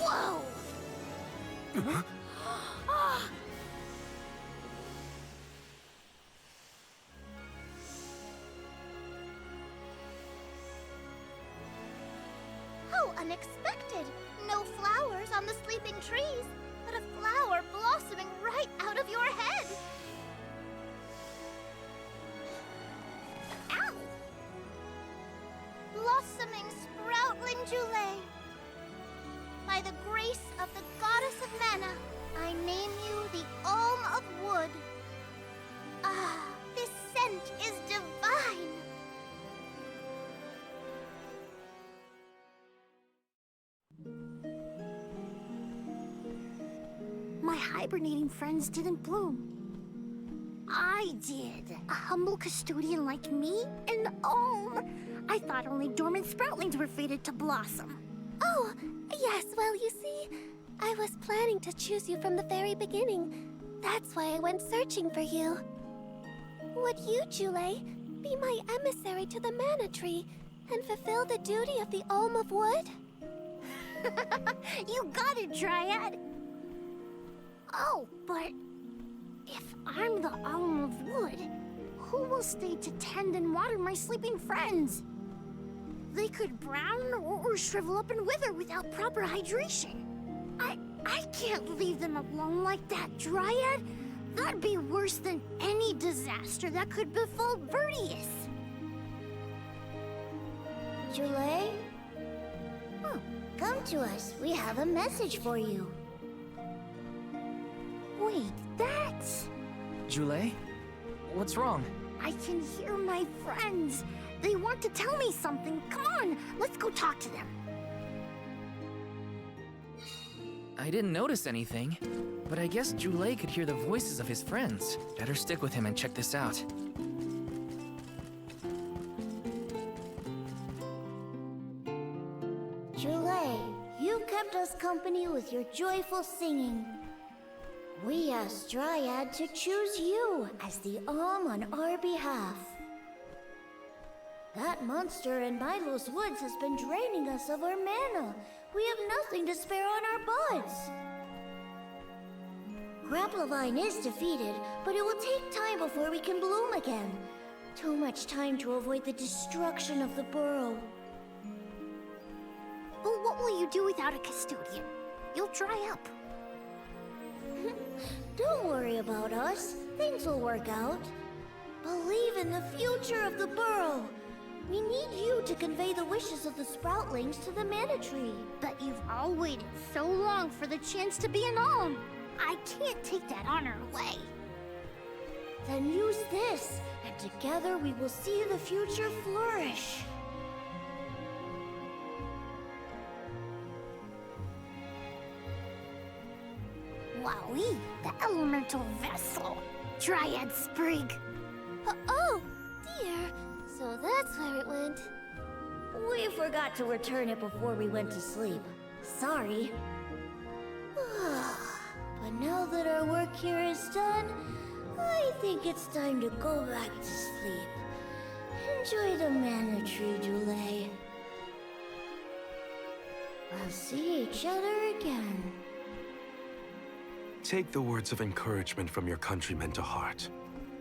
Whoa! How unexpected! No flowers on the sleeping trees, but a flower blossoming right out of your head! Ow! Blossoming Sproutling Joulet! By the grace of the goddess of mana, I name you the Alm of Wood. Ah, this scent is divine! My hibernating friends didn't bloom. I did. A humble custodian like me? An alm? I thought only dormant sproutlings were fated to blossom. Oh, yes, well, you see, I was planning to choose you from the very beginning. That's why I went searching for you. Would you, Joulet, be my emissary to the Mana Tree and fulfill the duty of the Alm of Wood? You got it, Dryad! Oh, but if I'm the Alm of Wood, who will stay to tend and water my sleeping friends? They could brown or shrivel up and wither without proper hydration. I can't leave them alone like that, Dryad. That'd be worse than any disaster that could befall Vertius. Joulet? Oh, come to us. We have a message for you. Wait, that's... Joulet? What's wrong? I can hear my friends. They want to tell me something. Come on, let's go talk to them. I didn't notice anything, but I guess Joulet could hear the voices of his friends. Better stick with him and check this out. Joulet, you kept us company with your joyful singing. We asked Dryad to choose you as the Alm on our behalf. That monster in Milo's woods has been draining us of our mana. We have nothing to spare on our buds. Grapplavine is defeated, but it will take time before we can bloom again. Too much time to avoid the destruction of the burrow. Well, what will you do without a custodian? You'll dry up. Don't worry about us. Things will work out. Believe in the future of the burrow. We need you to convey the wishes of the Sproutlings to the Mana Tree. But you've all waited so long for the chance to be an alm. I can't take that honor away. Then use this, and together we will see the future flourish. Wowie, the elemental vessel. Dryad Sprig. Oh, dear. So that's where it went. We forgot to return it before we went to sleep. Sorry. But now that our work here is done, I think it's time to go back to sleep. Enjoy the mana tree, Dule. We'll see each other again. Take the words of encouragement from your countrymen to heart.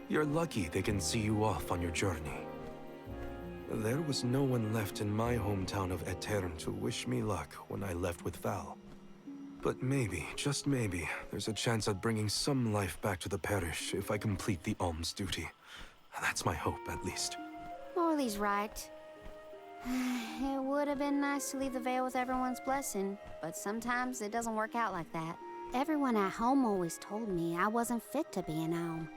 You're lucky they can see you off on your journey. There was no one left in my hometown of Aetern to wish me luck when I left with Val. But maybe, just maybe, there's a chance at bringing some life back to the parish if I complete the alms duty. That's my hope, at least. Morley's right. It would have been nice to leave the Vale with everyone's blessing, but sometimes it doesn't work out like that. Everyone at home always told me I wasn't fit to be an Alm.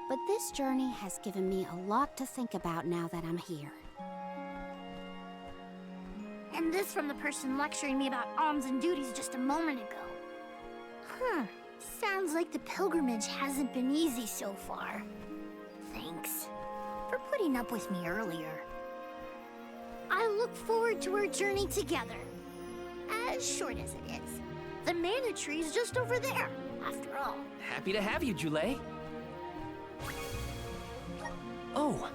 But this journey has given me a lot to think about now that I'm here. And this from the person lecturing me about alms and duties just a moment ago. Sounds like the pilgrimage hasn't been easy so far. Thanks for putting up with me earlier. I look forward to our journey together. As short as it is. The mana tree's just over there, after all. Happy to have you, Jule. Oh,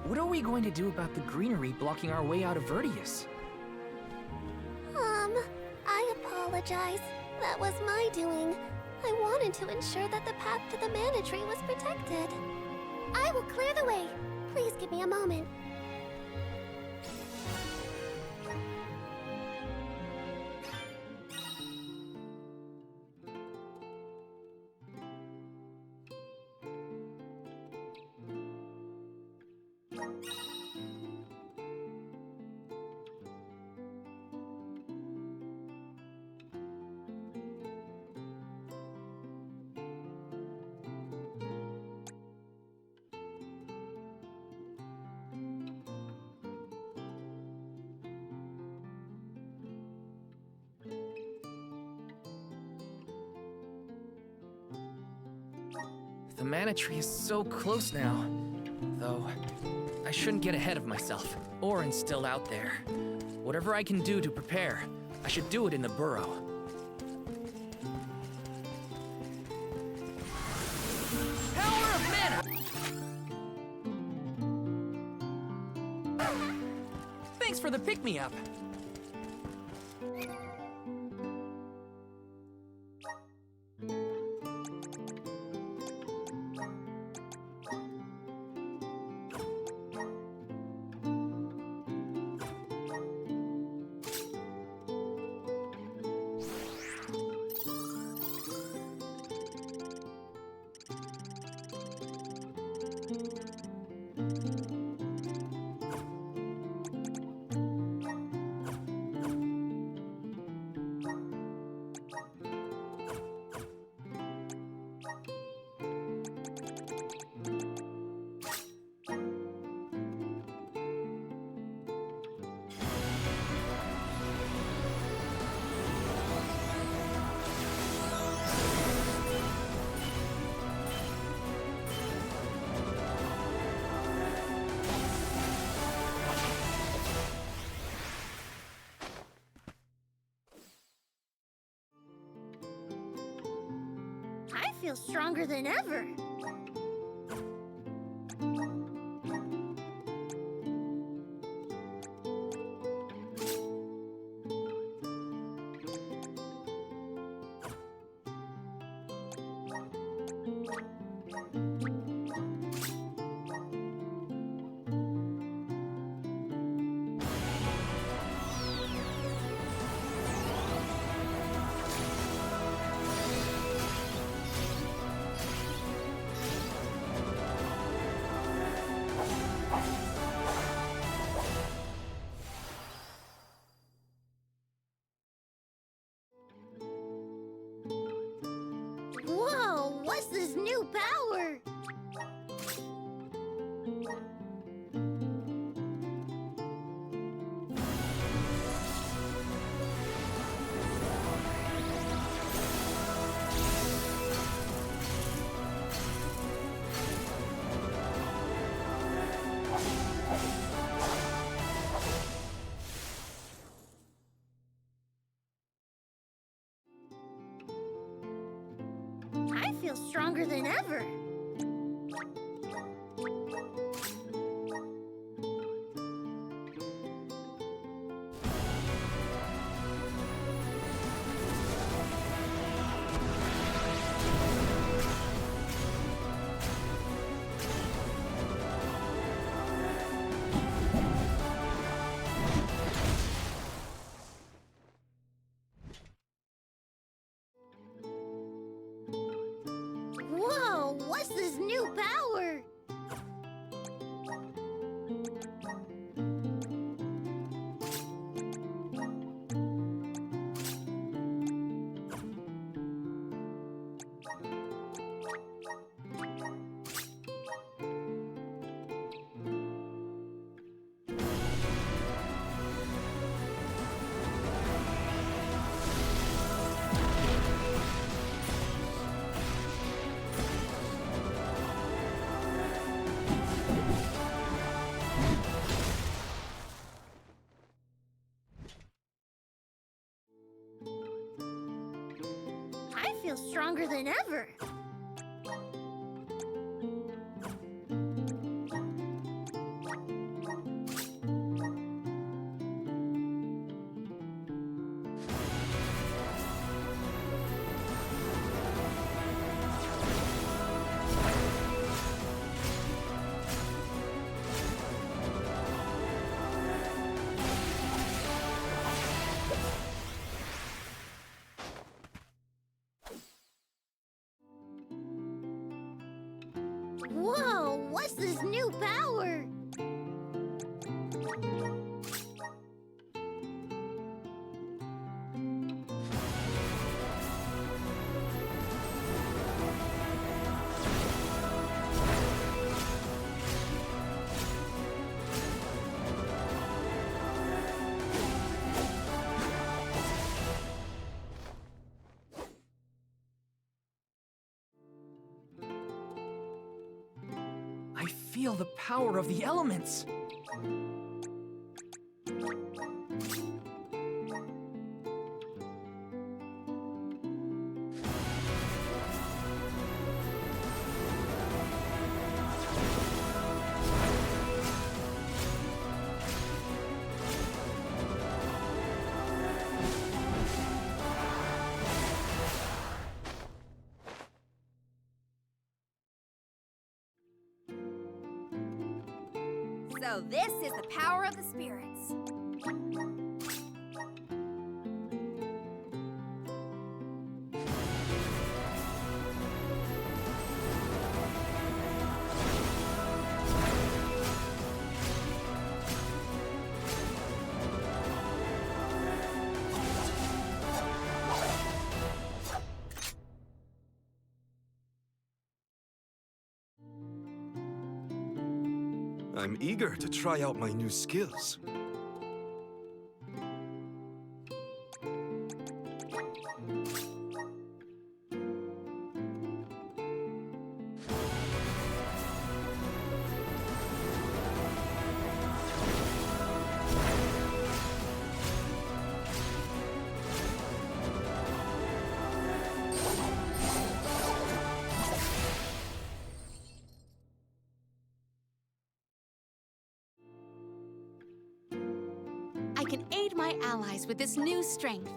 what are we going to do about the greenery blocking our way out of Vertius? I apologize. That was my doing. I wanted to ensure that the path to the mana tree was protected. I will clear the way. Please give me a moment. The mana tree is so close now. Though, I shouldn't get ahead of myself, or instill out there. Whatever I can do to prepare, I should do it in the burrow. Power of mana! Thanks for the pick-me-up. I feel stronger than ever. Whoa, what's this new power? I feel stronger than ever. feel stronger than ever. Whoa, what's this new power? I feel the power of the elements. So this is the power of the spirits. I'm eager to try out my new skills. I can aid my allies with this new strength.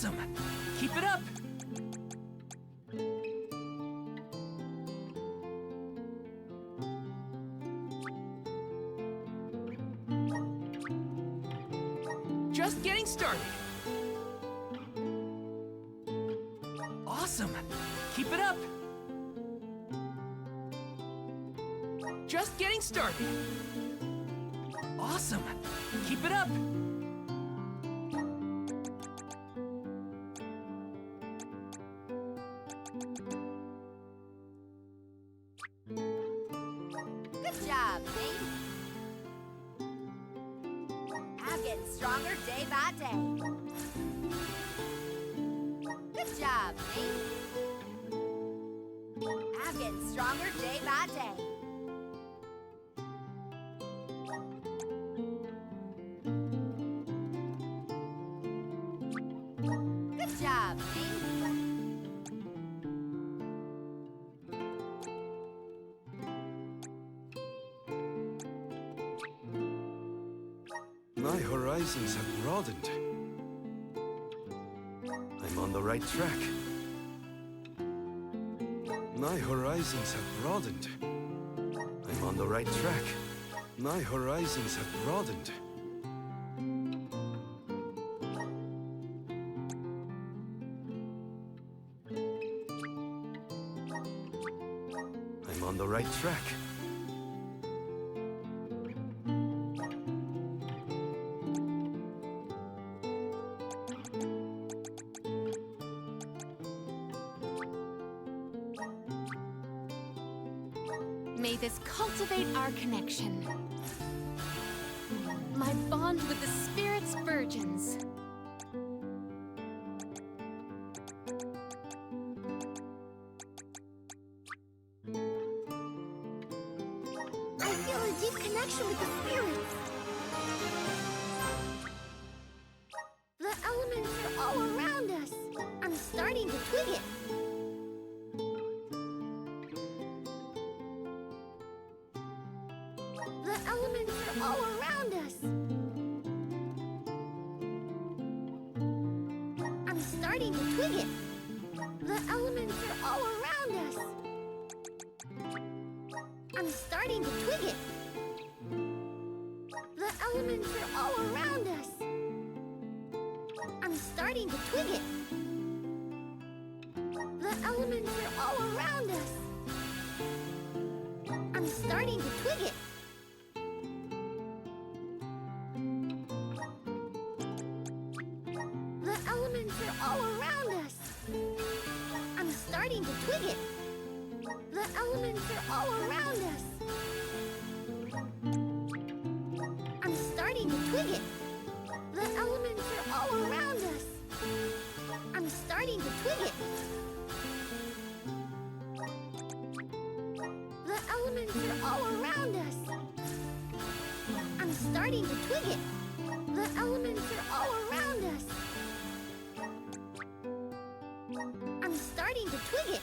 Awesome! Keep it up! Just getting started! Awesome! Keep it up! Just getting started! Awesome! Keep it up! Good job, Nate. I'm getting stronger day by day. Good job, Nate. I'm getting stronger day by day. Good job, Nate. My horizons have broadened. I'm on the right track. My horizons have broadened. I'm on the right track. My horizons have broadened. I'm on the right track. May this cultivate our connection. My bond with the Spirit's virgins. I feel a deep connection with the spirits. The elements are all around us. I'm starting to twig it. The elements are all around us. I'm starting to twig it. The elements are all around us. I'm starting to twig it. The elements are all around us. I'm starting to twig it. The elements are all around us. I'm starting to twig it. The elements are all around us. I'm starting to twig it. The elements are all around us. I'm starting to twig it. The elements are all around us. I'm starting to twig it. The elements are all around us. I'm starting to twig it. The elements are all around us. I'm starting to twig it.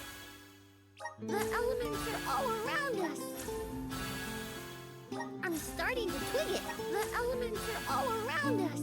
The elements are all around us. I'm starting to twig it. The elements are all around us.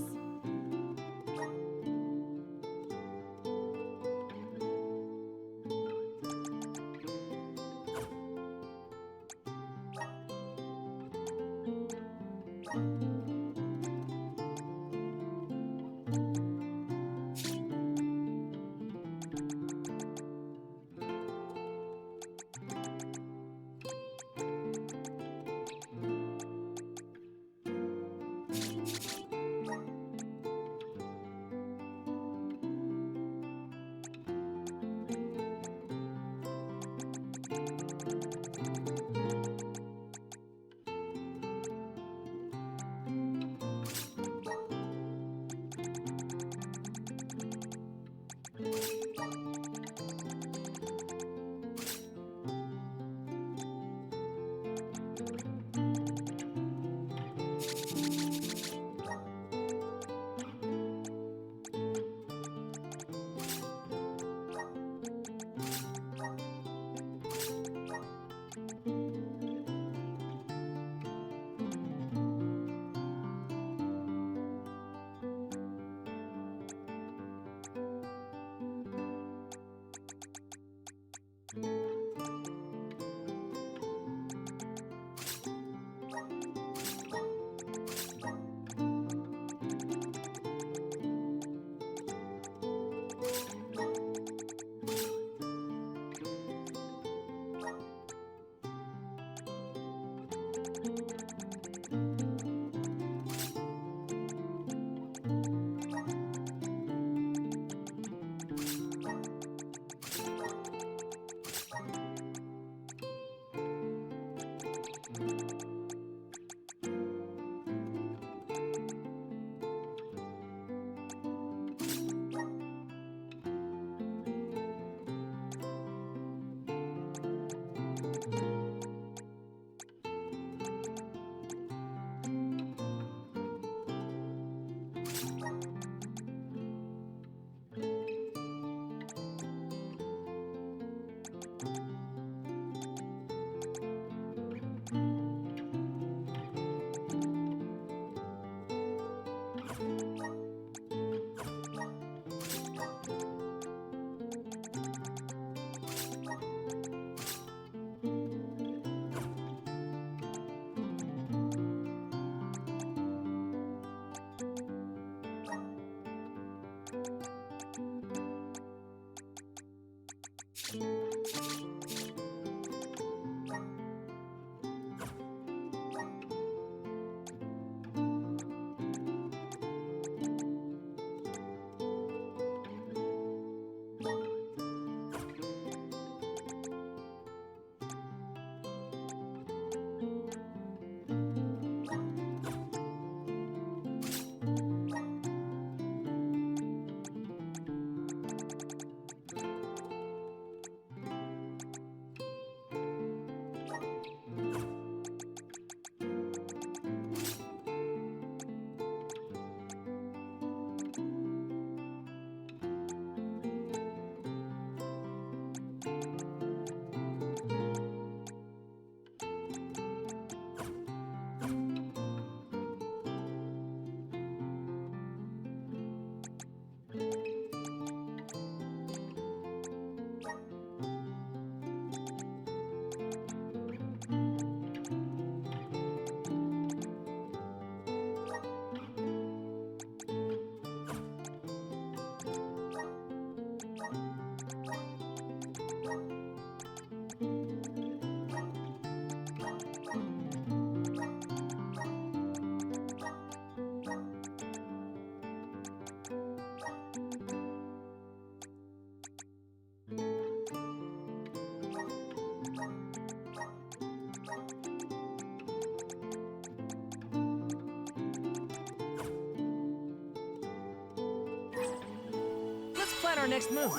Let's plan our next move.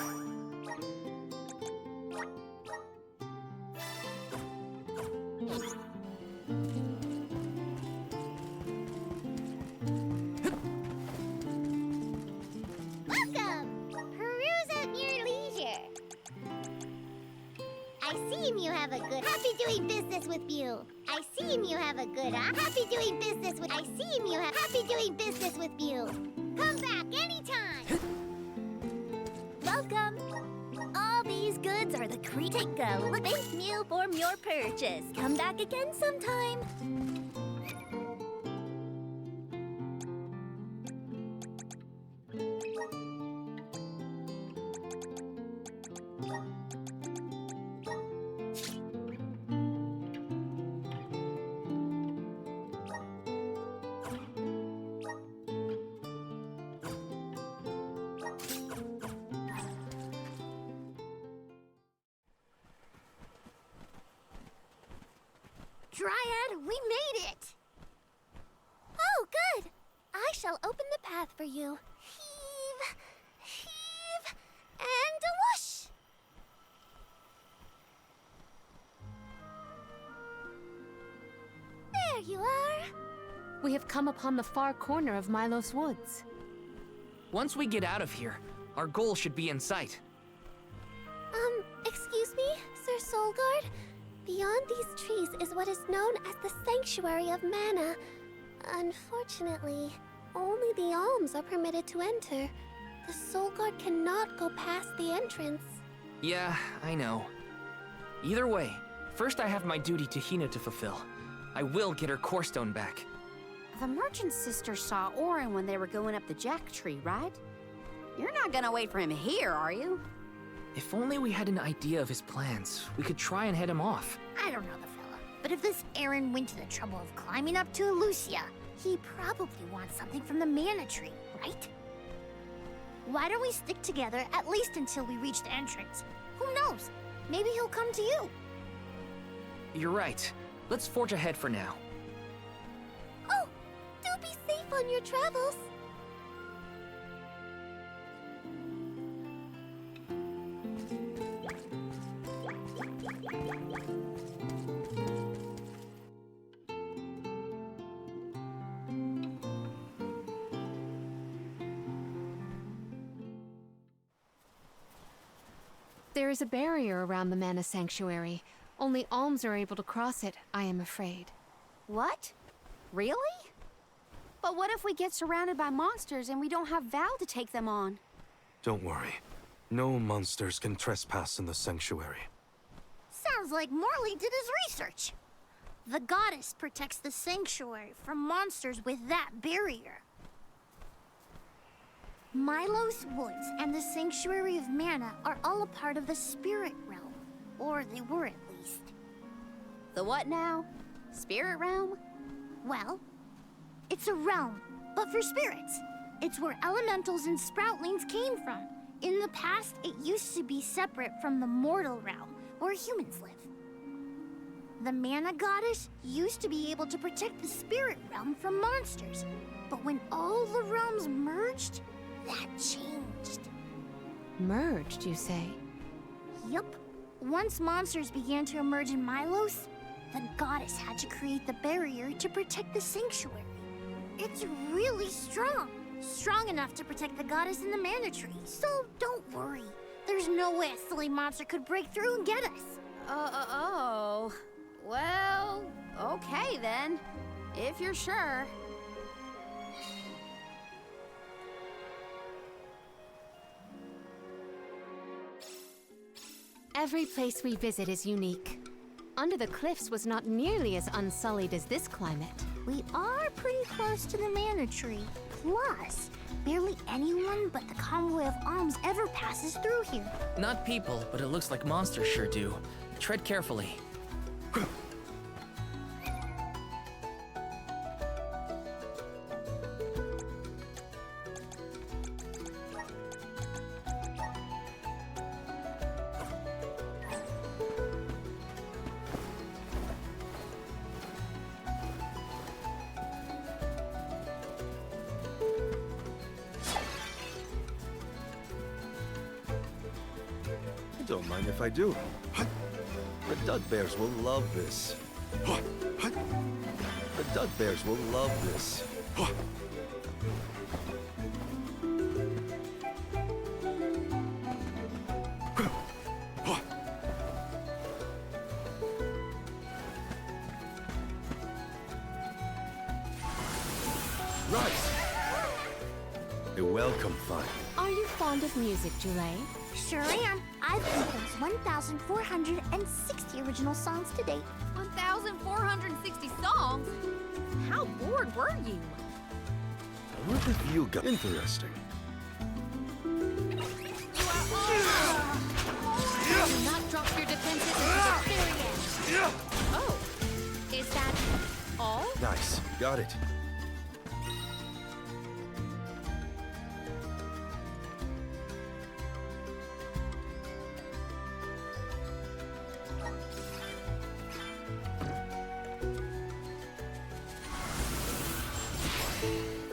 Welcome! Peruse at your leisure. I seem you have a good happy doing business with you. I seem you have a good happy doing business with I seem you have happy doing business with you. Come back anytime. Welcome! All these goods are the Take a bank meal for your purchase. Come back again sometime. Dryad, we made it! Oh, good! I shall open the path for you. Heave, heave, and whoosh! There you are! We have come upon the far corner of Milos Woods. Once we get out of here, our goal should be in sight. Excuse me, Sir Solgard? Beyond these trees is what is known as the Sanctuary of Mana. Unfortunately, only the alms are permitted to enter. The Solgard cannot go past the entrance. Yeah, I know. Either way, first I have my duty to Hina to fulfill. I will get her core stone back. The merchant sister saw Orin when they were going up the jack tree, right? You're not gonna wait for him here, are you? If only we had an idea of his plans, we could try and head him off. I don't know the fella, but But if this Aaron went to the trouble of climbing up to Elusia, he probably wants something from the mana tree, right? Why don't we stick together at least until we reach the entrance? Who knows? Maybe he'll come to you. You're right. Let's forge ahead for now. Oh, do be safe on your travels. There is a barrier around the Mana Sanctuary. Only Alms are able to cross it, I am afraid. What? Really? But what if we get surrounded by monsters and we don't have Val to take them on? Don't worry. No monsters can trespass in the sanctuary. Sounds like Morley did his research. The goddess protects the sanctuary from monsters with that barrier. Milos Woods and the Sanctuary of Mana are all a part of the spirit realm. Or they were at least. The what now? Spirit realm? Well, it's a realm, but for spirits. It's where elementals and sproutlings came from. In the past, it used to be separate from the mortal realm, where humans live. The Mana Goddess used to be able to protect the spirit realm from monsters. But when all the realms merged, that changed. Merged, you say? Yup. Once monsters began to emerge in Milos, the goddess had to create the barrier to protect the sanctuary. It's really strong. Strong enough to protect the goddess and the mana tree. So don't worry. There's no way a silly monster could break through and get us. Oh. Well, okay then. If you're sure. Every place we visit is unique. Under the Cliffs was not nearly as unsullied as this climate. We are pretty close to the mana tree. Plus, barely anyone but the convoy of Alms ever passes through here. Not people, but it looks like monsters sure do. Tread carefully. Don't mind if I do. The Dugbears will love this. The Dugbears will love this. Rise! You're welcome, Fine. Are you fond of music, Julay? Sure am. I've composed 1,460 original songs to date. 1,460 songs? How bored were you? What have you got? Interesting. Do not drop your defenses until the very end. Oh, is that all? Nice. Got it.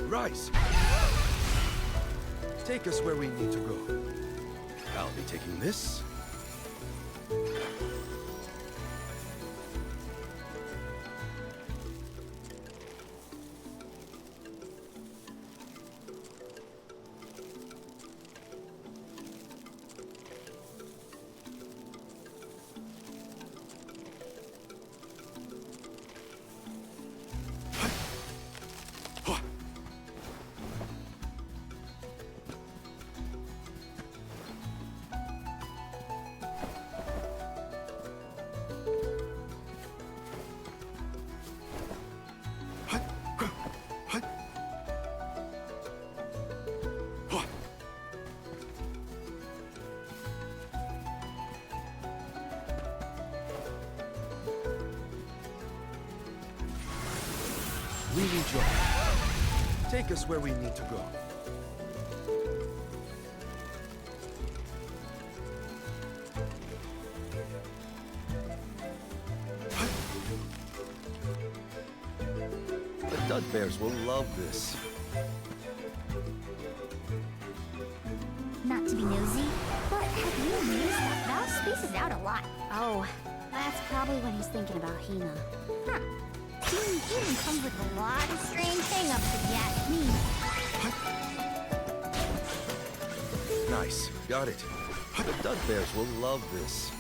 Rise! Take us where we need to go. I'll be taking this. We need your help. Take us where we need to go. The Dud Bears will love this. Not to be nosy, but have you noticed that Val spaces out a lot? Oh, that's probably when he's thinking about Hina. Huh. Being human comes with a lot of strange hang-ups if you ask me. Nice. Got it. The Dud Bears will love this.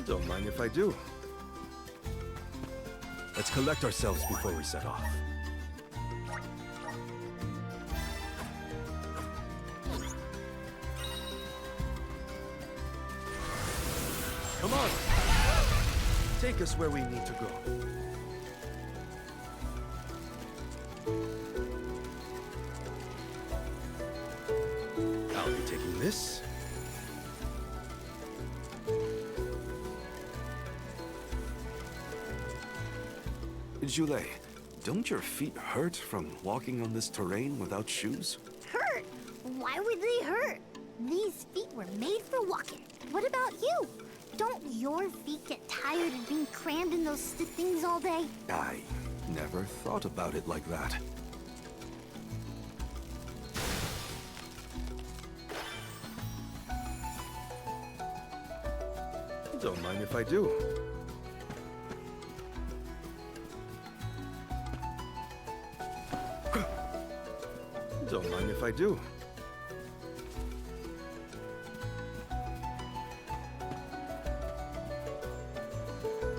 Don't mind if I do. Let's collect ourselves before we set off. Come on! Take us where we need to go. I'll be taking this. Jule, don't your feet hurt from walking on this terrain without shoes? Hurt? Why would they hurt? These feet were made for walking. What about you? Don't your feet get tired of being crammed in those stiff things all day? I never thought about it like that. Don't mind if I do. Don't mind if I do.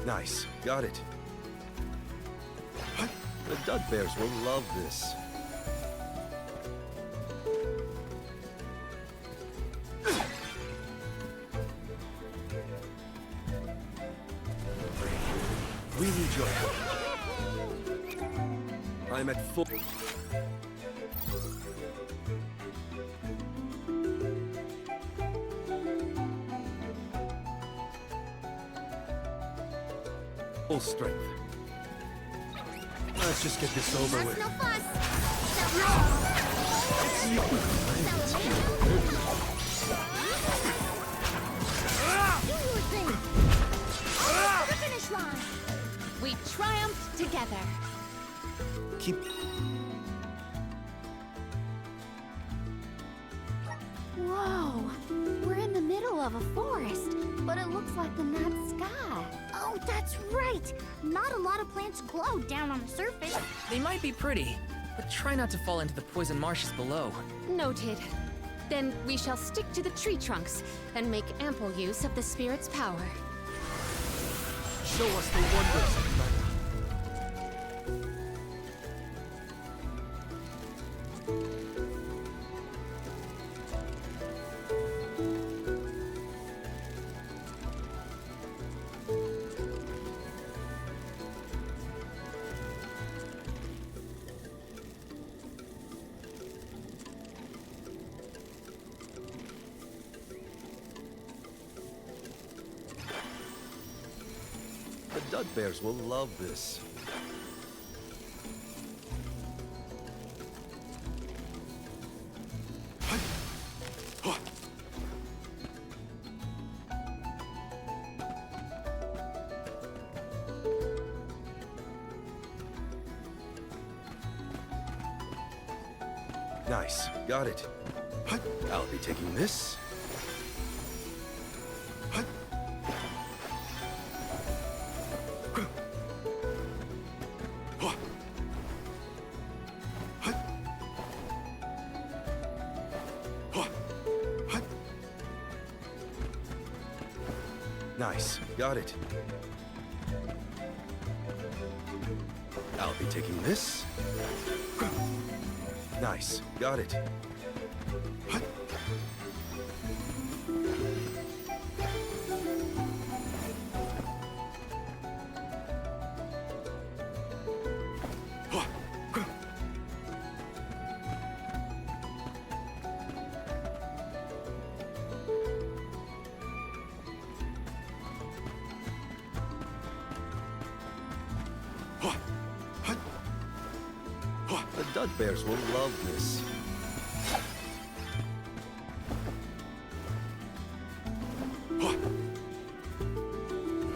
Nice. Got it. The Dud Bears will love this. We need your help. I'm at full... full strength. Let's just get this over with. No fuss! Do your thing! To the finish line! We triumphed together. Keep... Whoa! We're in the middle of a forest, but it looks like the night sky. Oh, that's right! Not a lot of plants glow down on the surface. They might be pretty, but try not to fall into the poison marshes below. Noted. Then we shall stick to the tree trunks and make ample use of the spirit's power. Show us the wonders of Mana. The Dud Bears will love this. Nice. Got it. I'll be taking this. Nice. Got it. I'll be taking this. Nice. Got it. Dud Bears will love this.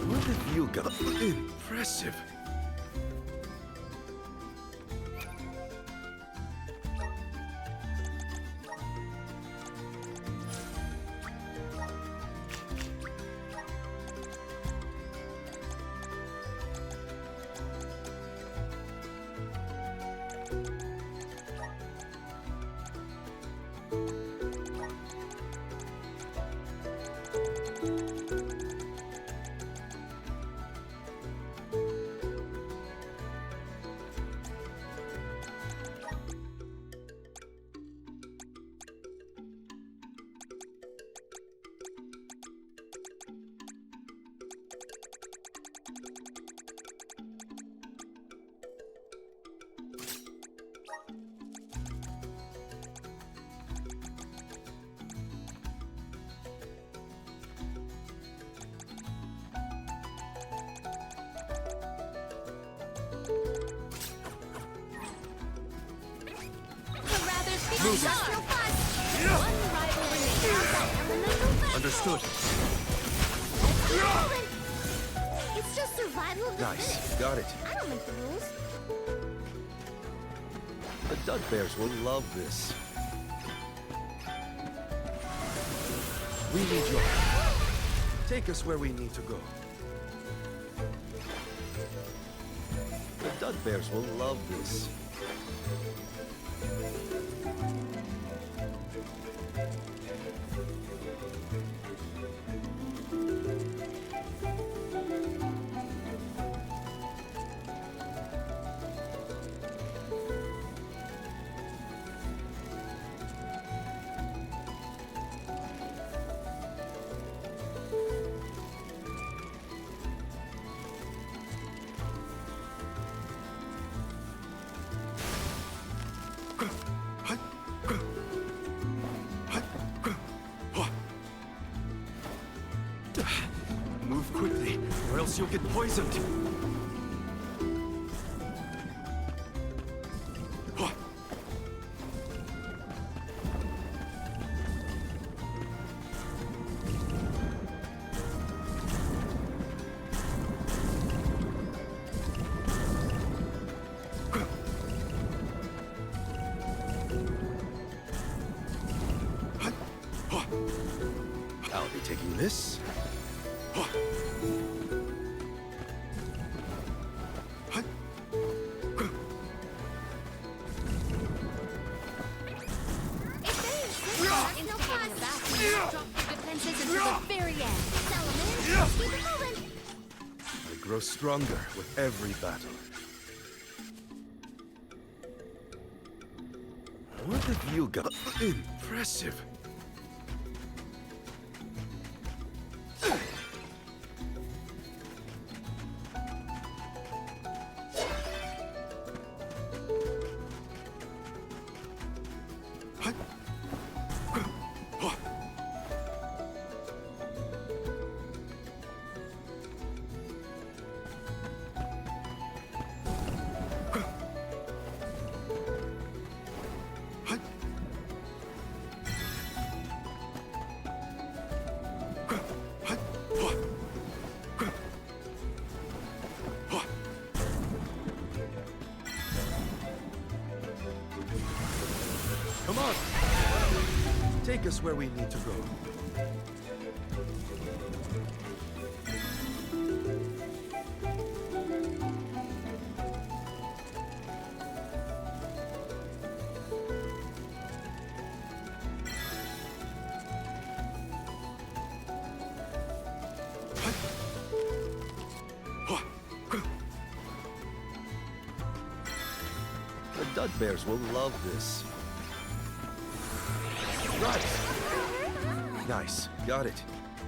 What have you got? Impressive. Understood. It's just survival of the Nice. fittest. Got it. I don't make the rules. The Dud Bears will love this. We need your help. Take us where we need to go. The Dud Bears will love this. Move quickly, or else you'll get poisoned. I'll be taking this. I grow stronger with every battle. What have you got? Impressive. Come on! Take us where we need to go. The Dud Bears will love this. Right. Nice. Got it.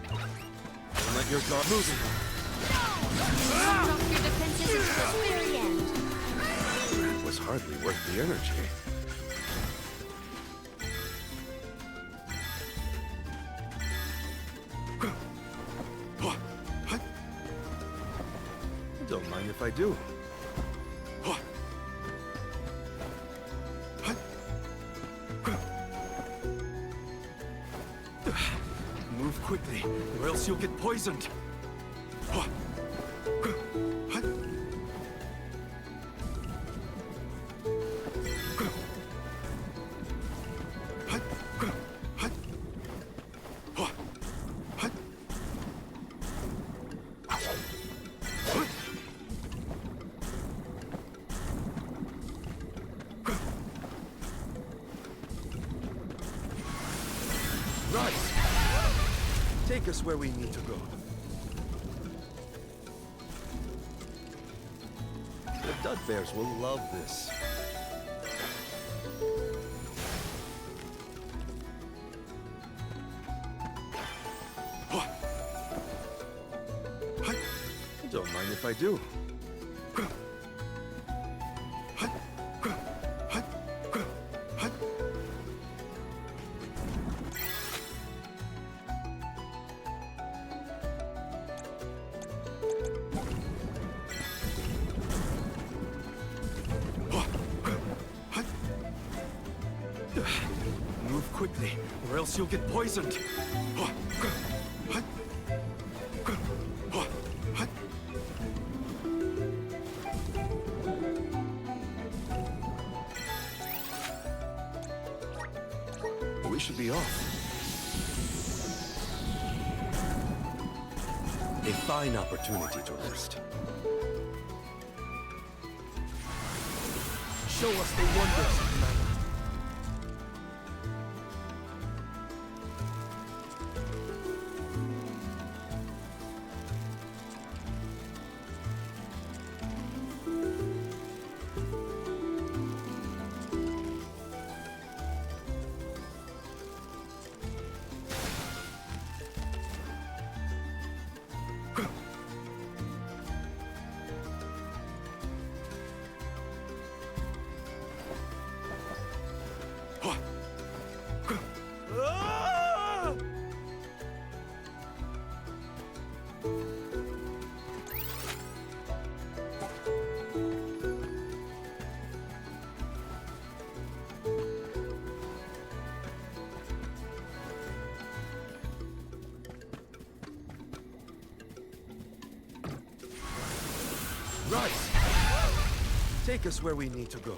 Don't let your guard move. Drop your defenses until the very end. That was hardly worth the energy. Don't mind if I do. or else you'll get poisoned. Rise! Take us where we need to go. The Dud Bears will love this. Don't mind if I do. Move quickly, or else you'll get poisoned. We should be off. A fine opportunity to rest. Show us the wonders of Mana. Rise! Take us where we need to go.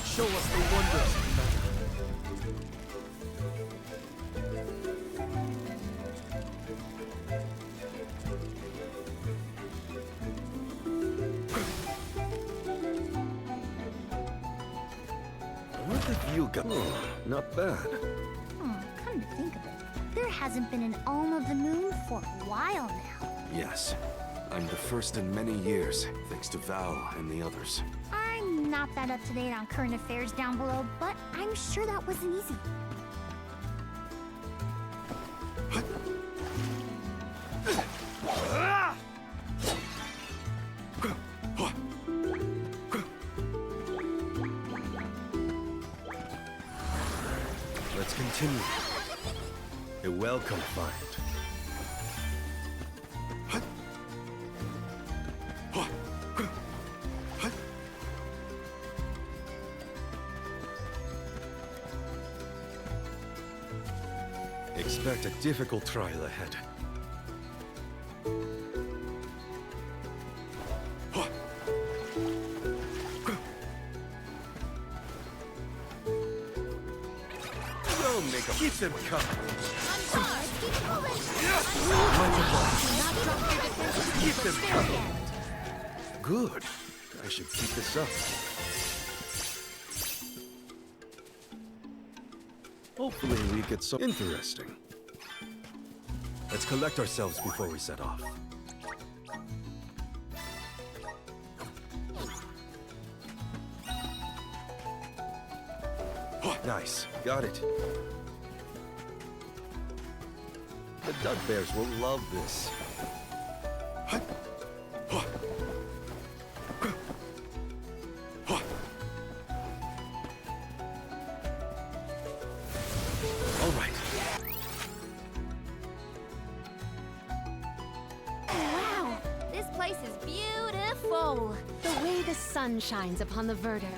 Show us the wonders of Mana. What have you got? Oh, not bad. Come to think of it, there hasn't been an Alm of the Moon for a while now. Yes, I'm the first in many years, thanks to Val and the others. I'm not that up to date on current affairs down below, but I'm sure that wasn't easy. Let's continue. A welcome find. Expect a difficult trial ahead. Don't make them. Keep them coming. Keep them coming. Good. I should keep this up. Hopefully we get some interesting. Let's collect ourselves before we set off. Nice. Got it. The Dud Bears will love this. All right. Wow, this place is beautiful. The way the sun shines upon the verdure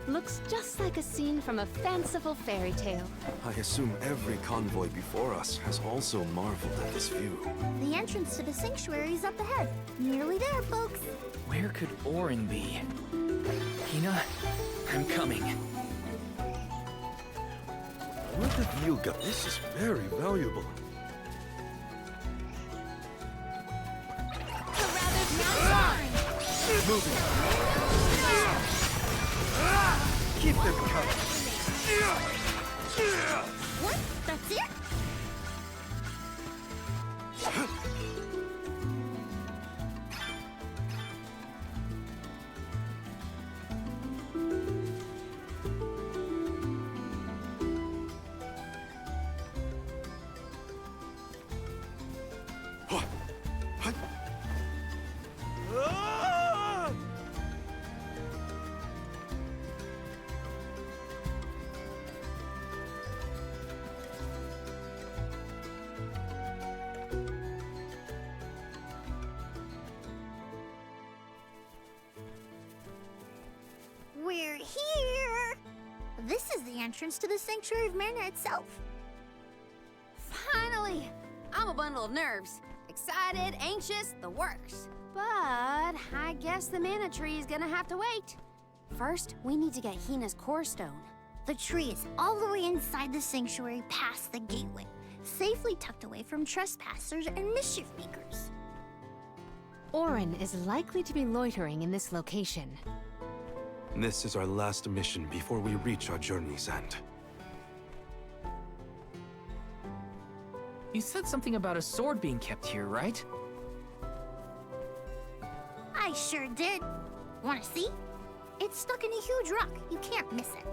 looks just like a scene from a fanciful fairy tale. I assume every convoy before us has also marveled at this view. The entrance to the sanctuary is up ahead. Nearly there, folks. Where could Orin be? Hina, I'm coming. Where the view go? This is very valuable. Keep them coming. What? That's it? We're here! This is the entrance to the Sanctuary of Mana itself. Finally! I'm a bundle of nerves. Excited, anxious, the works. But I guess the mana tree is gonna have to wait. First, we need to get Hina's core stone. The tree is all the way inside the sanctuary past the gateway, safely tucked away from trespassers and mischief makers. Orin is likely to be loitering in this location. This is our last mission before we reach our journey's end. You said something about a sword being kept here, right? I sure did. Wanna see? It's stuck in a huge rock. You can't miss it.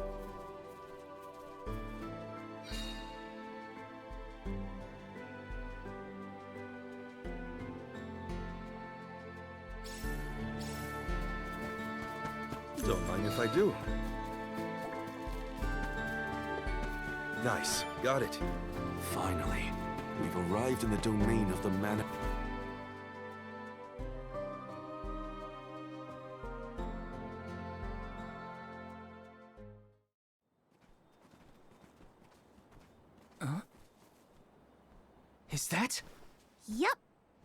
Don't mind if I do. Nice. Got it. Finally, we've arrived in the domain of the mana. Is that? Yep.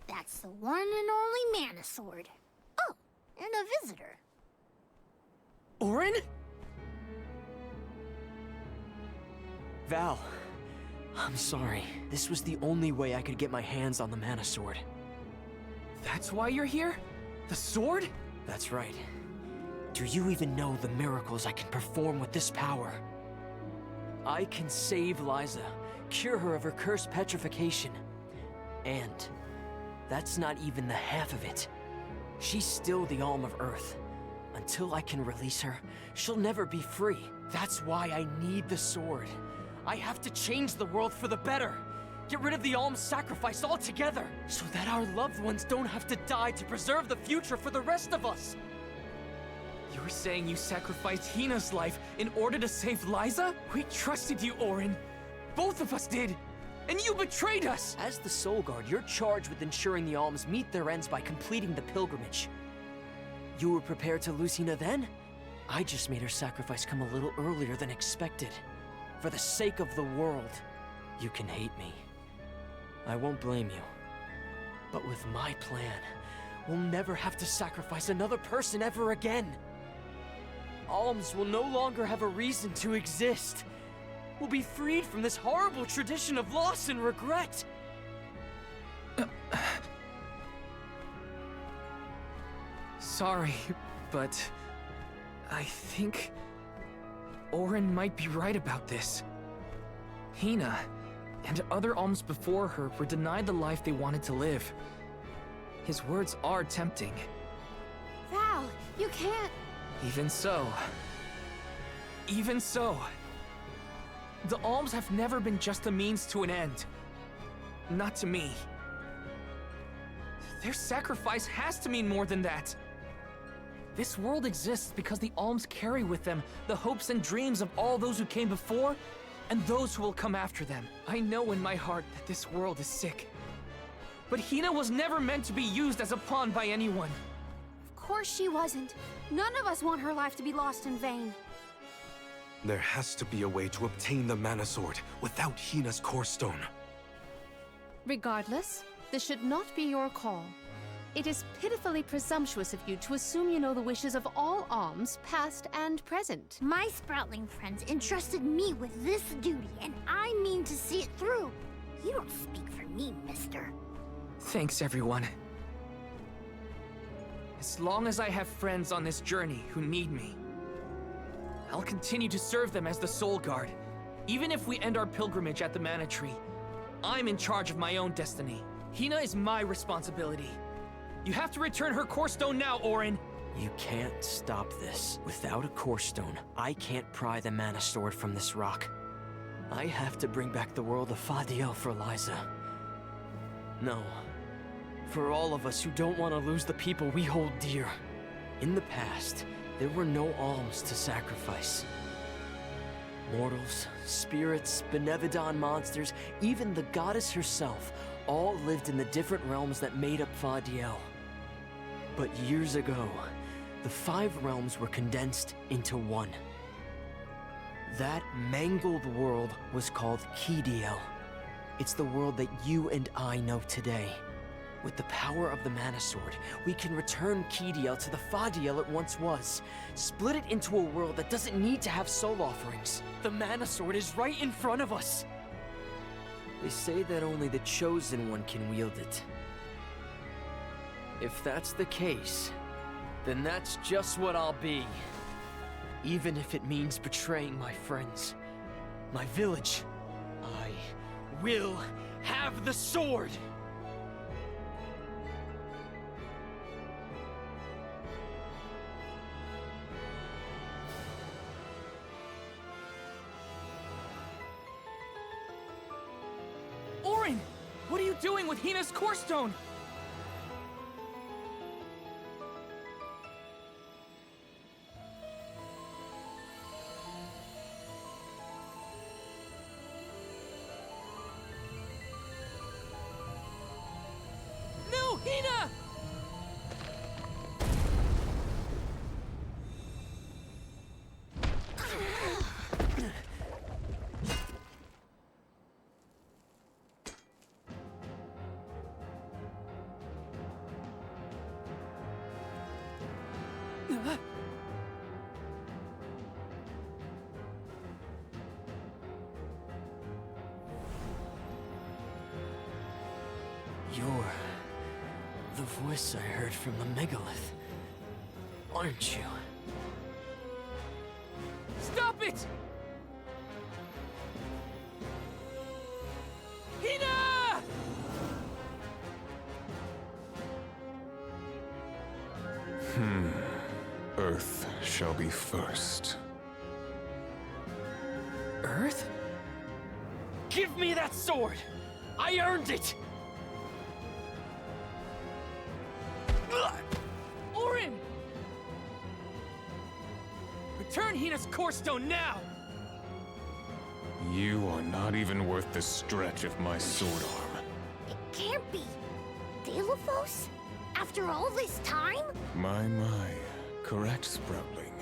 That's the one and only mana sword. Oh, and a visitor. Orin? Val, I'm sorry. This was the only way I could get my hands on the mana sword. That's why you're here? The sword? That's right. Do you even know the miracles I can perform with this power? I can save Liza, cure her of her cursed petrification. And that's not even the half of it. She's still the Alm of Earth. Until I can release her, she'll never be free. That's why I need the sword. I have to change the world for the better. Get rid of the Alm's sacrifice altogether, so that our loved ones don't have to die to preserve the future for the rest of us. You're saying you sacrificed Hina's life in order to save Liza? We trusted you, Orin. Both of us did. And you betrayed us! As the Soul Guard, you're charged with ensuring the Alms meet their ends by completing the pilgrimage. You were prepared to lose Hina then? I just made her sacrifice come a little earlier than expected. For the sake of the world, you can hate me. I won't blame you. But with my plan, we'll never have to sacrifice another person ever again. Alms will no longer have a reason to exist. We'll be freed from this horrible tradition of loss and regret. Sorry, but I think Orin might be right about this. Hina, And other alms before her were denied the life they wanted to live. His words are tempting. Val, you can't... Even so... The alms have never been just a means to an end. Not to me. Their sacrifice has to mean more than that. This world exists because the alms carry with them the hopes and dreams of all those who came before and those who will come after them. I know in my heart that this world is sick. But Hina was never meant to be used as a pawn by anyone. Of course she wasn't. None of us want her life to be lost in vain. There has to be a way to obtain the Mana Sword without Hina's Core Stone. Regardless, this should not be your call. It is pitifully presumptuous of you to assume you know the wishes of all alms, past and present. My Sproutling friends entrusted me with this duty, and I mean to see it through. You don't speak for me, mister. Thanks, everyone. As long as I have friends on this journey who need me, I'll continue to serve them as the Soul Guard. Even if we end our pilgrimage at the Mana Tree, I'm in charge of my own destiny. Hina is my responsibility. You have to return her Core Stone now, Auron! You can't stop this. Without a Core Stone, I can't pry the Mana Sword from this rock. I have to bring back the world of Fadiel for Liza. No. For all of us who don't want to lose the people we hold dear. In the past, there were no alms to sacrifice. Mortals, spirits, Benevodon monsters, even the goddess herself, all lived in the different realms that made up Fadiel. But years ago, the 5 realms were condensed into one. That mangled world was called Kidiel. It's the world that you and I know today. With the power of the Mana Sword, we can return Kidiel to the Fadiel it once was. Split it into a world that doesn't need to have soul offerings. The Mana Sword is right in front of us! They say that only the Chosen One can wield it. If that's the case, then that's just what I'll be. Even if it means betraying my friends, my village, I will have the sword! Auron! What are you doing with Hina's Core Stone? No, Hina! You're the voice I heard from the megalith, aren't you? Stop it! Hina! Earth shall be first. Earth? Give me that sword! I earned it! Auron! Return Hina's Core Stone now! You are not even worth the stretch of my sword arm. It can't be. Delophos? After all this time? My. Correct, Sproutling.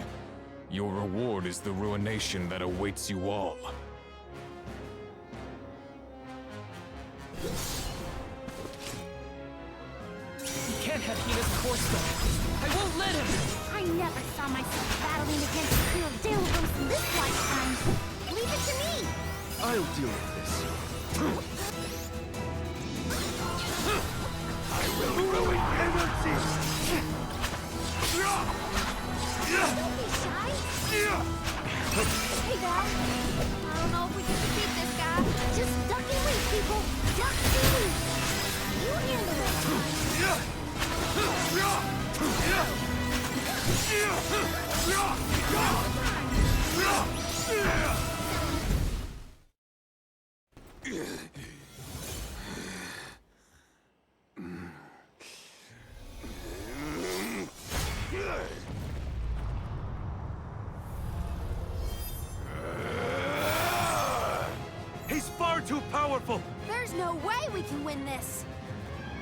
Your reward is the ruination that awaits you all. He can't have Hina's Core Stone. I won't let him! I never saw myself battling against the crew of Delophos in this lifetime. Leave it to me! I'll deal with this. I will ruin everything! Don't be shy! Hey, Val. I don't know if we can defeat this guy. Just duck and weave. He's far too powerful! There's no way we can win this!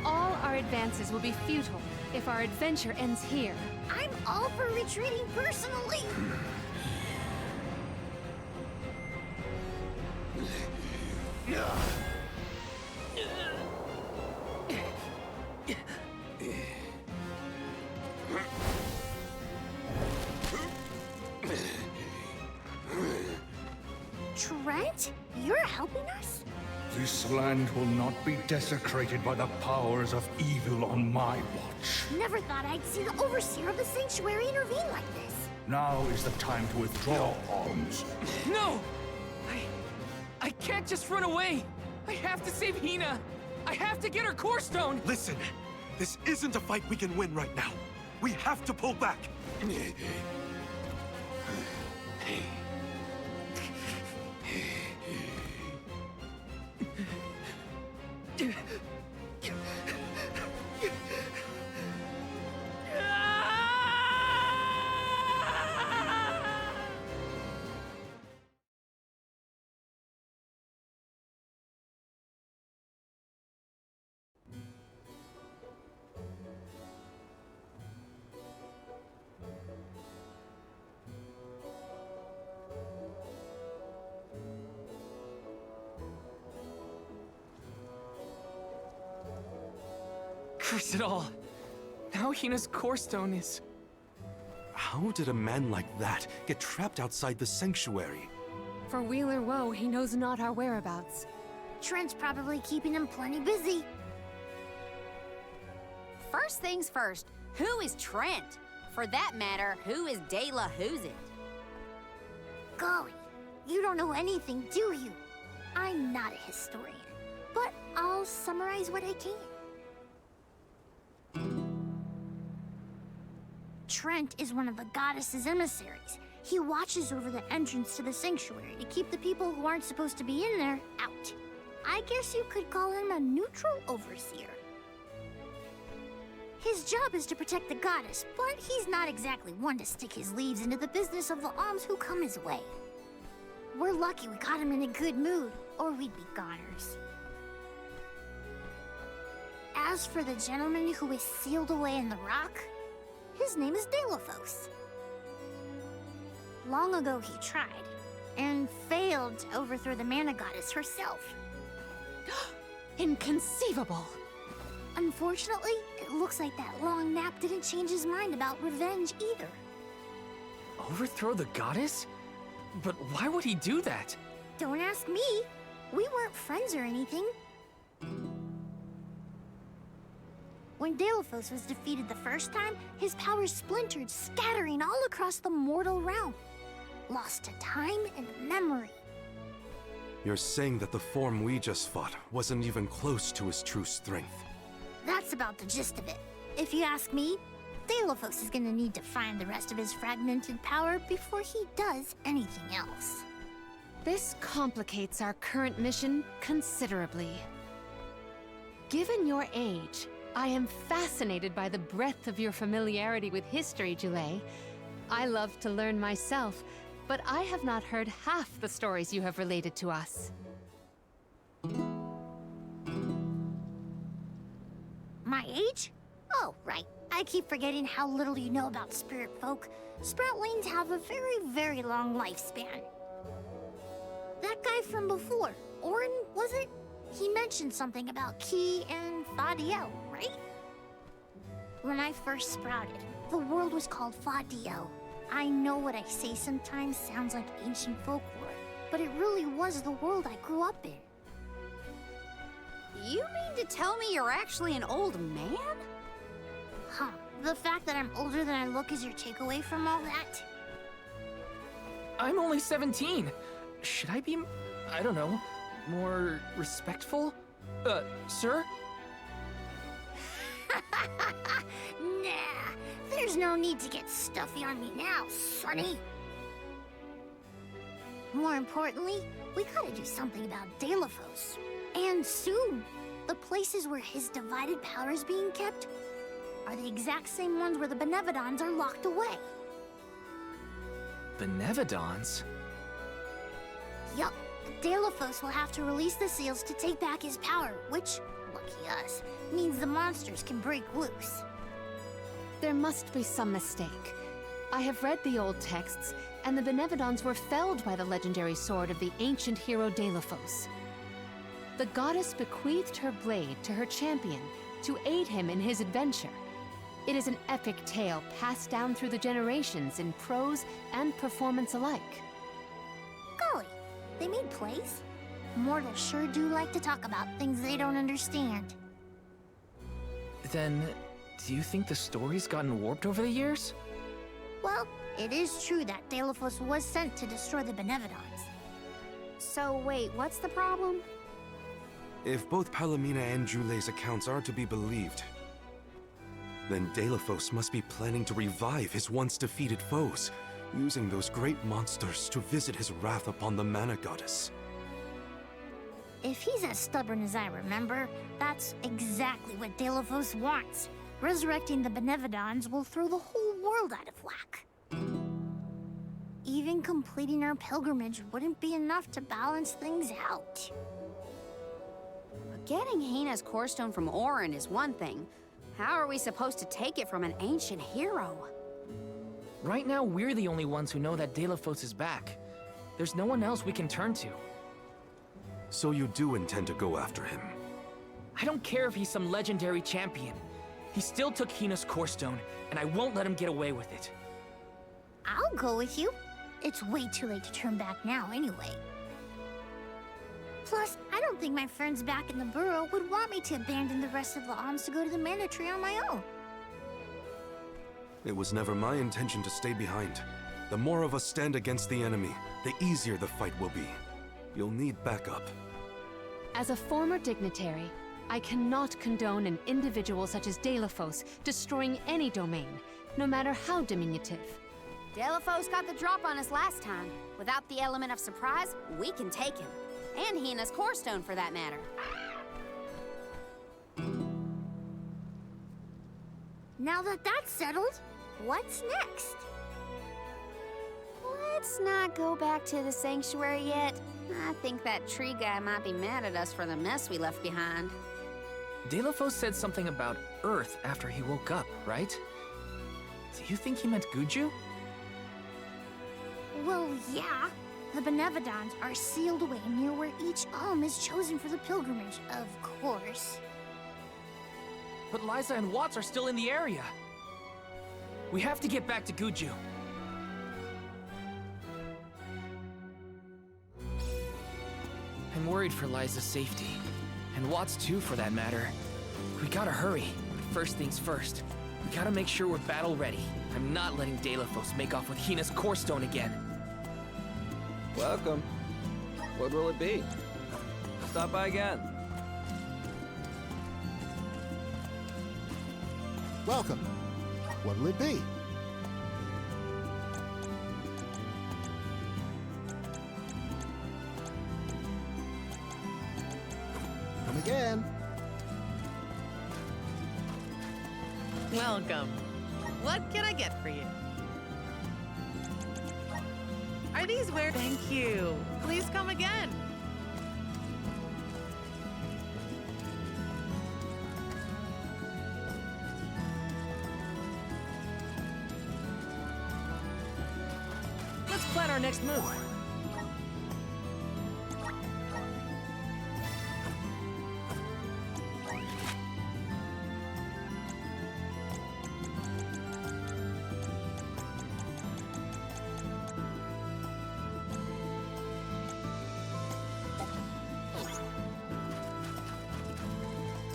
All our advances will be futile if our adventure ends here. I'm all for retreating personally. Trent, you're helping us? This land will not be desecrated by the powers of evil on my watch. Never thought I'd see the Overseer of the Sanctuary intervene like this. Now is the time to withdraw arms. No! I can't just run away! I have to save Hina! I have to get her core stone! Listen, this isn't a fight we can win right now. We have to pull back. Curse it all! Now Hina's core stone is... How did a man like that get trapped outside the sanctuary? For Wheeler Woe, he knows not our whereabouts. Trent's probably keeping him plenty busy. First things first, who is Trent? For that matter, who is De La Who's It? Golly, you don't know anything, do you? I'm not a historian, but I'll summarize what I can. Trent is one of the goddess's emissaries. He watches over the entrance to the sanctuary to keep the people who aren't supposed to be in there out. I guess you could call him a neutral overseer. His job is to protect the goddess, but he's not exactly one to stick his leaves into the business of the alms who come his way. We're lucky we got him in a good mood, or we'd be goners. As for the gentleman who is sealed away in the rock, his name is Delophos. Long ago he tried, and failed to overthrow the mana goddess herself. Inconceivable! Unfortunately, it looks like that long nap didn't change his mind about revenge either. Overthrow the goddess? But why would he do that? Don't ask me. We weren't friends or anything. When Delophos was defeated the first time, his powers splintered, scattering all across the mortal realm. Lost to time and memory. You're saying that the form we just fought wasn't even close to his true strength. That's about the gist of it. If you ask me, Delophos is gonna need to find the rest of his fragmented power before he does anything else. This complicates our current mission considerably. Given your age, I am fascinated by the breadth of your familiarity with history, Jule. I love to learn myself, but I have not heard half the stories you have related to us. My age? Oh, right. I keep forgetting how little you know about spirit folk. Sproutlings have a very, very long lifespan. That guy from before, Orin, was it? He mentioned something about Ki and Fadiel, right? When I first sprouted, the world was called Fadiel. I know what I say sometimes sounds like ancient folklore, but it really was the world I grew up in. You mean to tell me you're actually an old man? Huh. The fact that I'm older than I look is your takeaway from all that? I'm only 17. Should I be, I don't know, more respectful? Sir? Nah, There's no need to get stuffy on me now, Sonny. More importantly, we gotta do something about Delaphos. And soon. The places where his divided power is being kept are the exact same ones where the Benevodons are locked away. Benevodons? Yup. Delaphos will have to release the seals to take back his power, which, lucky us, means the monsters can break loose. There must be some mistake. I have read the old texts, and the Benevodons were felled by the legendary sword of the ancient hero Delaphos. The goddess bequeathed her blade to her champion to aid him in his adventure. It is an epic tale passed down through the generations in prose and performance alike. Golly, they made plays? Mortals sure do like to talk about things they don't understand. Then, do you think the story's gotten warped over the years? Well, it is true that Delaphos was sent to destroy the Benevodons. So wait, what's the problem? If both Palomina and Jule's accounts are to be believed, then Delaphos must be planning to revive his once defeated foes, using those great monsters to visit his wrath upon the Mana Goddess. If he's as stubborn as I remember, that's exactly what Delaphos wants. Resurrecting the Benevodons will throw the whole world out of whack. Even completing our pilgrimage wouldn't be enough to balance things out. Getting Hina's core stone from Orin is one thing. How are we supposed to take it from an ancient hero? Right now, we're the only ones who know that Delaphos is back. There's no one else we can turn to. So you do intend to go after him? I don't care if he's some legendary champion. He still took Hina's core stone, and I won't let him get away with it. I'll go with you. It's way too late to turn back now anyway. Plus, I don't think my friends back in the burrow would want me to abandon the rest of the alms to go to the Mana Tree on my own. It was never my intention to stay behind. The more of us stand against the enemy, the easier the fight will be. You'll need backup. As a former dignitary, I cannot condone an individual such as Delaphos destroying any domain, no matter how diminutive. Delaphos got the drop on us last time. Without the element of surprise, we can take him. And Hina's core stone, for that matter. Now that that's settled, what's next? Let's not go back to the sanctuary yet. I think that tree guy might be mad at us for the mess we left behind. Delaphos said something about Earth after he woke up, right? Do you think he meant Guju? Well, yeah. The Benevodons are sealed away near where each alm is chosen for the pilgrimage, of course. But Liza and Watts are still in the area. We have to get back to Guju. I'm worried for Liza's safety. And Watts too, for that matter. We gotta hurry. But first things first. We gotta make sure we're battle ready. I'm not letting Delaphos make off with Hina's core stone again. Welcome. What will it be? Stop by again. Welcome. What'll it be? Come again. Welcome. What can I get for you? Are these where? Thank you. Please come again. Let's plan our next move.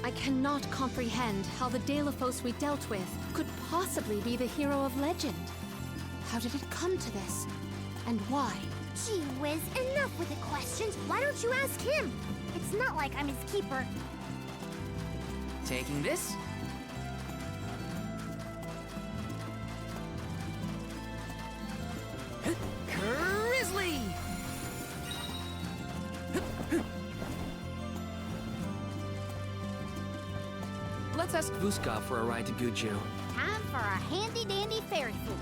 I cannot comprehend how the Delaphos we dealt with could possibly be the hero of legend. How did it come to this? And why? Gee whiz, enough with the questions. Why don't you ask him? It's not like I'm his keeper. Taking this? Let's ask Vuskov for a ride to Guju. Time for a handy-dandy fairy food.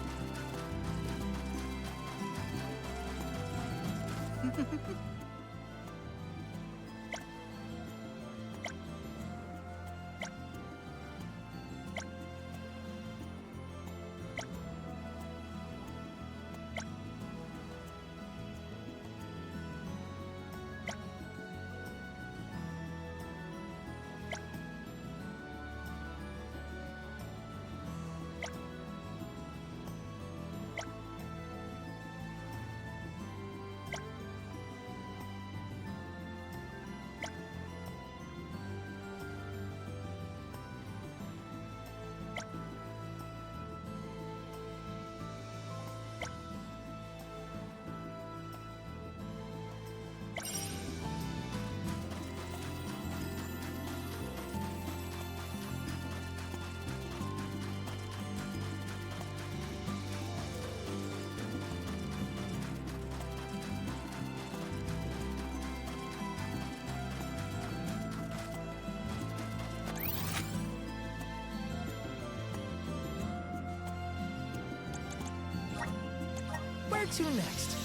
Where to next?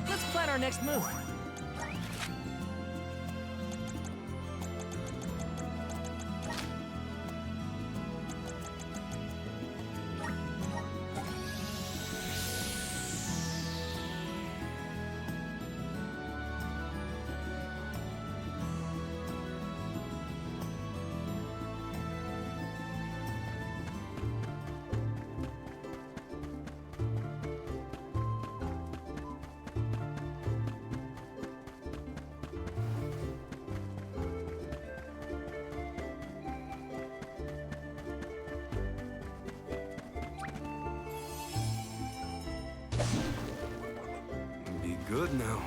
Let's plan our next move. Be good now.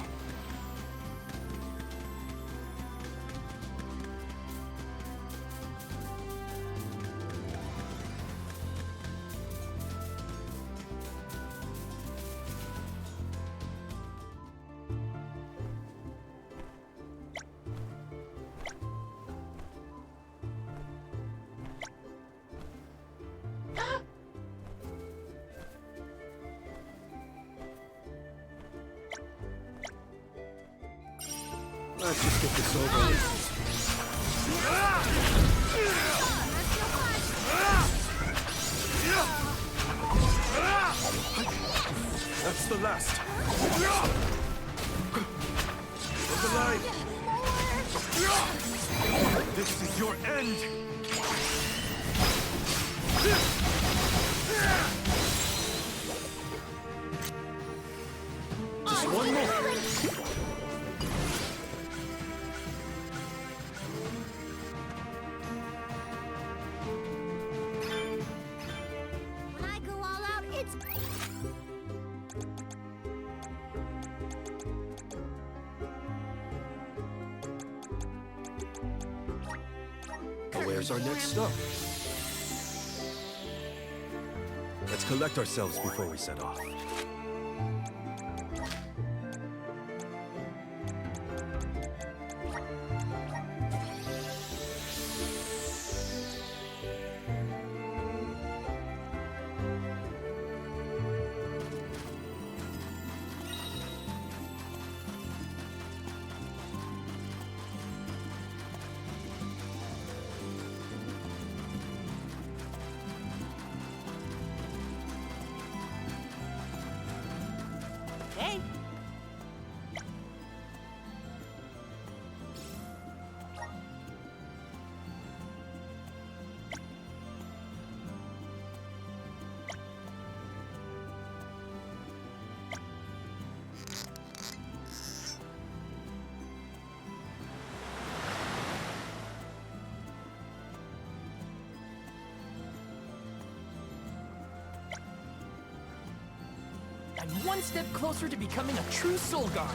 Let's just get this over with. That's the last. Look alive. This is your end. Just one more. When I go all out, it's... Where's our next stop? Let's collect ourselves before we set off. Hey. I'm one step closer to becoming a true Soul Guard.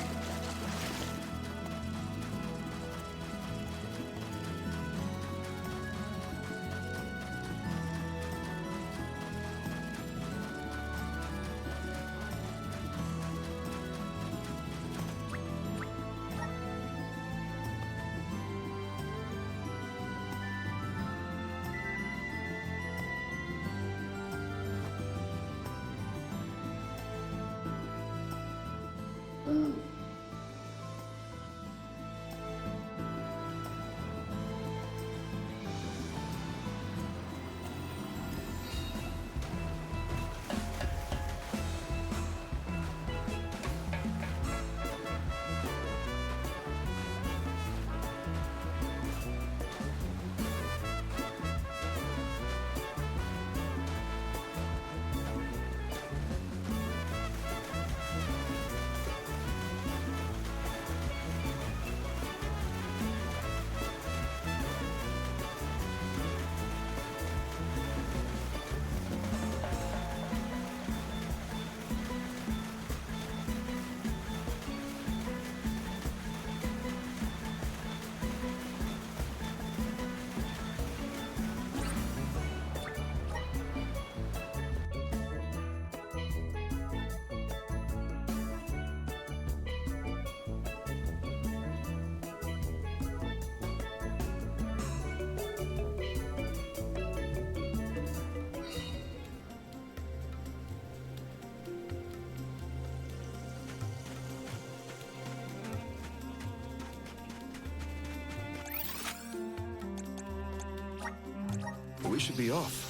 we should be off.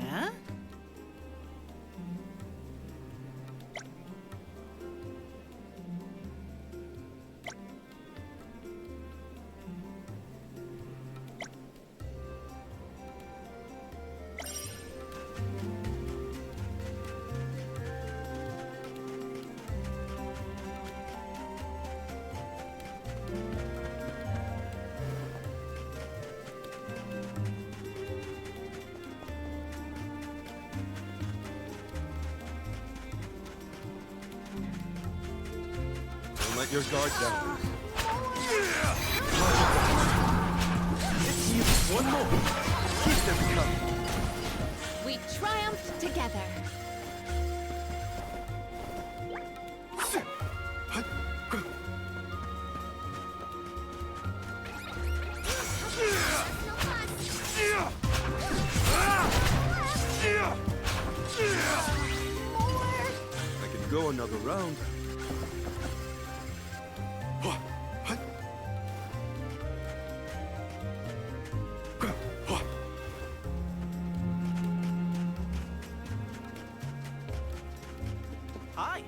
Huh? Don't let your guard down. It's you. One more. Keep them coming. We triumphed together. I can go another round. Hi.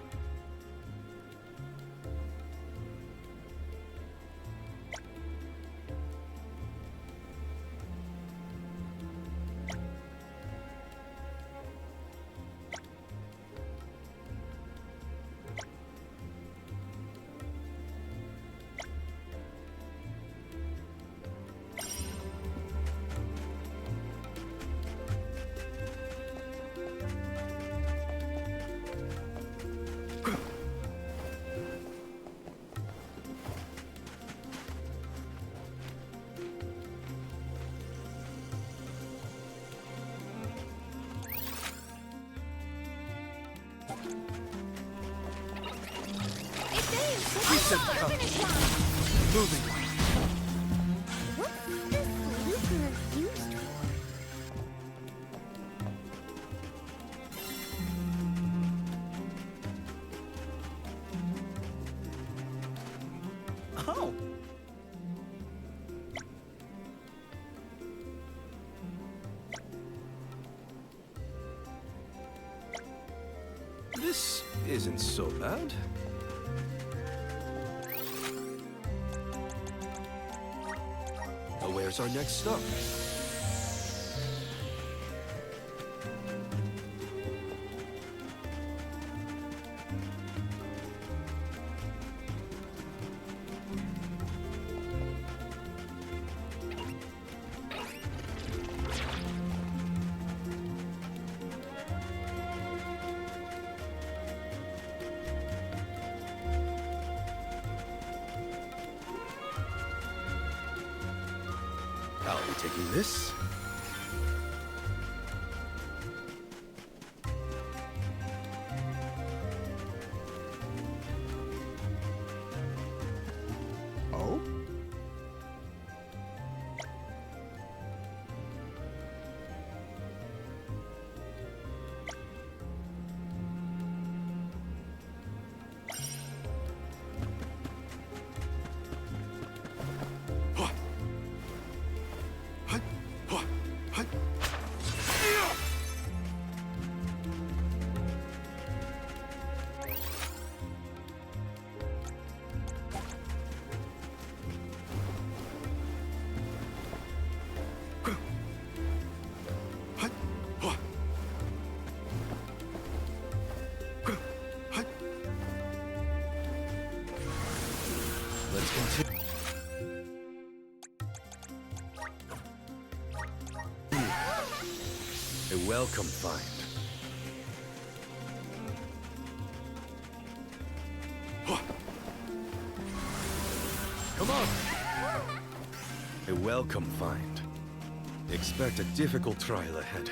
Moving. What's this lucre used for? Oh. This isn't so bad. Now where's our next stop? I'll be taking this. Oh? Let's continue. A welcome find. Come on! A welcome find. Expect a difficult trial ahead.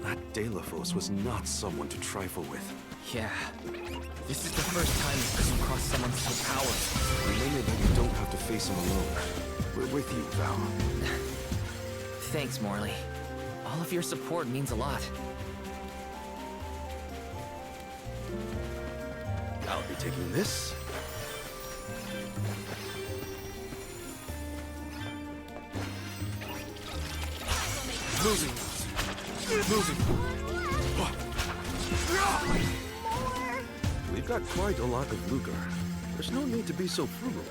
That Delafos was not someone to trifle with. Yeah. This is the first time I've come across someone so powerful. Remember that you don't have to face him alone. We're with you, Val. Thanks, Morley. All of your support means a lot. I'll be taking this. Moving. We've got quite a lot of lucre. There's no need to be so frugal.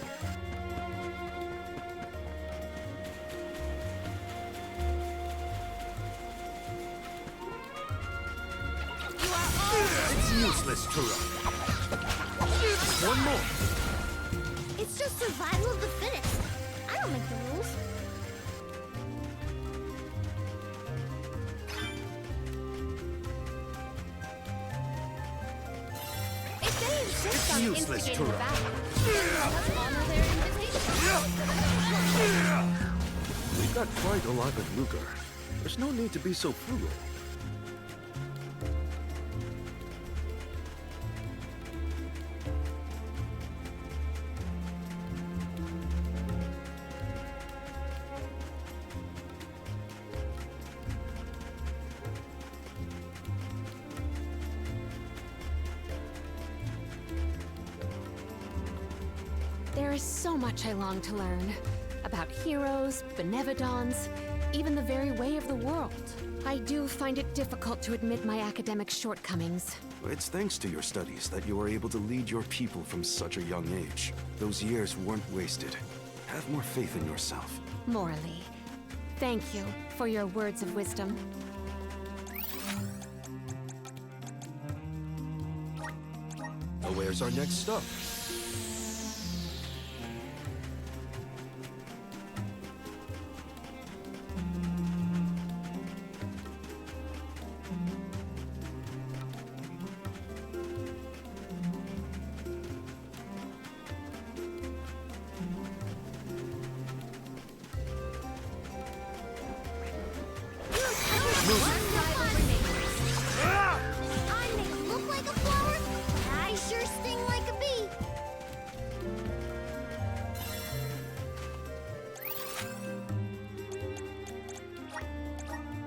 It's useless, Tura. One more. It's just survival of the fittest. I don't make the rules. If they insist on useless, instigating the Tura. battle, then let us honor their invitation. We've got quite a lot of lucre. There's no need to be so frugal. There is so much I long to learn. About heroes, benevodons, even the very way of the world. I do find it difficult to admit my academic shortcomings. It's thanks to your studies that you are able to lead your people from such a young age. Those years weren't wasted. Have more faith in yourself. Morley, thank you for your words of wisdom. Now where's our next stop? I may look like a flower, but I sure sting like a bee.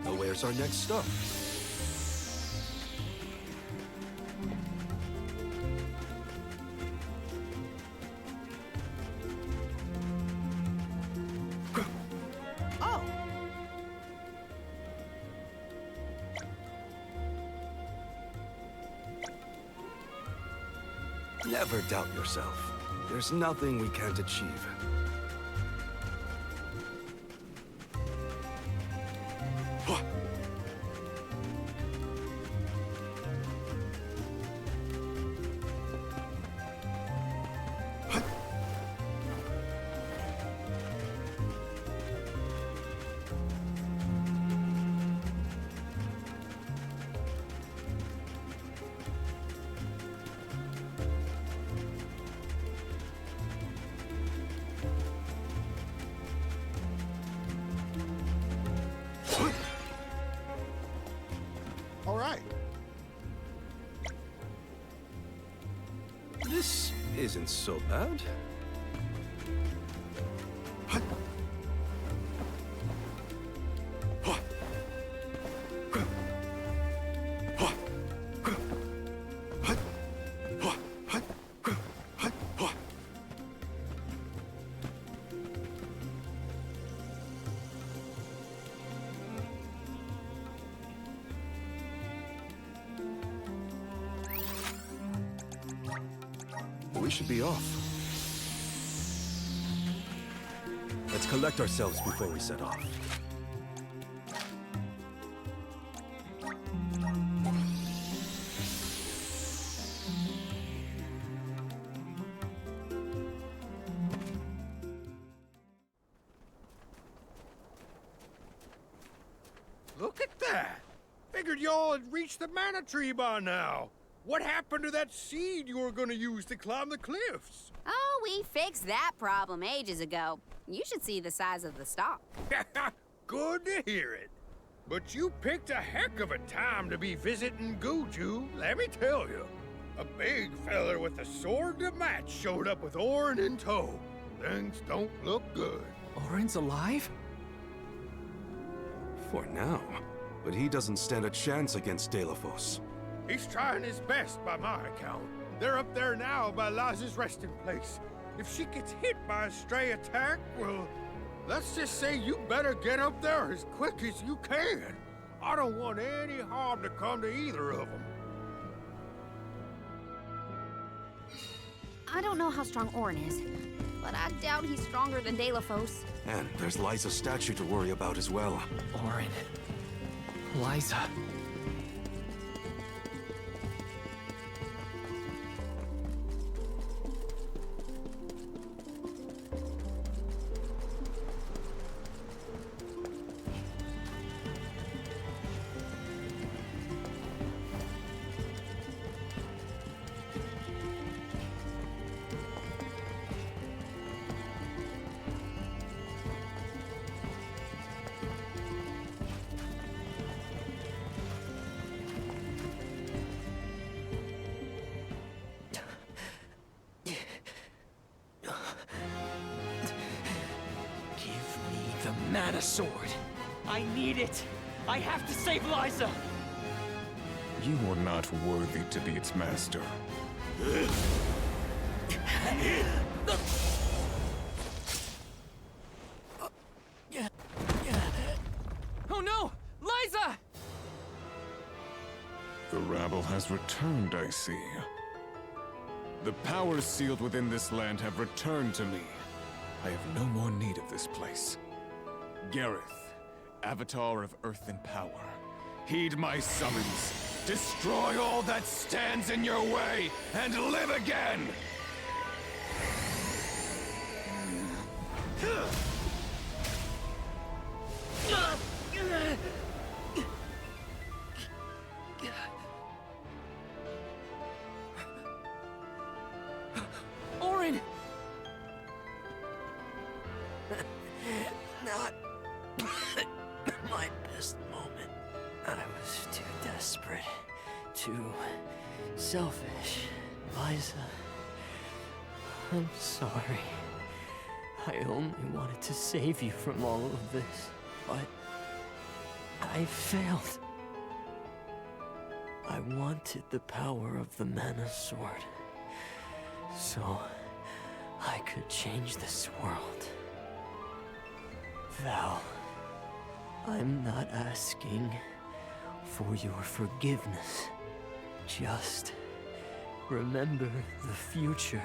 Now where's our next stop? Oh, Never doubt yourself. There's nothing we can't achieve. All right. This isn't so bad. We should be off. Let's collect ourselves before we set off. Look at that! Figured y'all had reached the mana tree by now. What happened to that seed you were gonna use to climb the cliffs? Oh, we fixed that problem ages ago. You should see the size of the stalk. Good to hear it. But you picked a heck of a time to be visiting Guju, let me tell you. A big feller with a sword to match showed up with Orin in tow. Things don't look good. Orin's alive? For now. But he doesn't stand a chance against Delafos. He's trying his best by my account. They're up there now by Liza's resting place. If she gets hit by a stray attack, well, let's just say you better get up there as quick as you can. I don't want any harm to come to either of them. I don't know how strong Orin is, but I doubt he's stronger than Delafos. And there's Liza's statue to worry about as well. Orin. Liza. Mana sword. I need it. I have to save Liza. You are not worthy to be its master. Oh no! Liza! The rabble has returned, I see. The powers sealed within this land have returned to me. I have no more need of this place. Gareth, Avatar of Earth and Power, heed my summons. Destroy all that stands in your way, and live again! Orin! Not my best moment. I was too desperate, too selfish. Liza, I'm sorry. I only wanted to save you from all of this, but I failed. I wanted the power of the Mana Sword, so I could change this world. Val, I'm not asking for your forgiveness. Just remember the future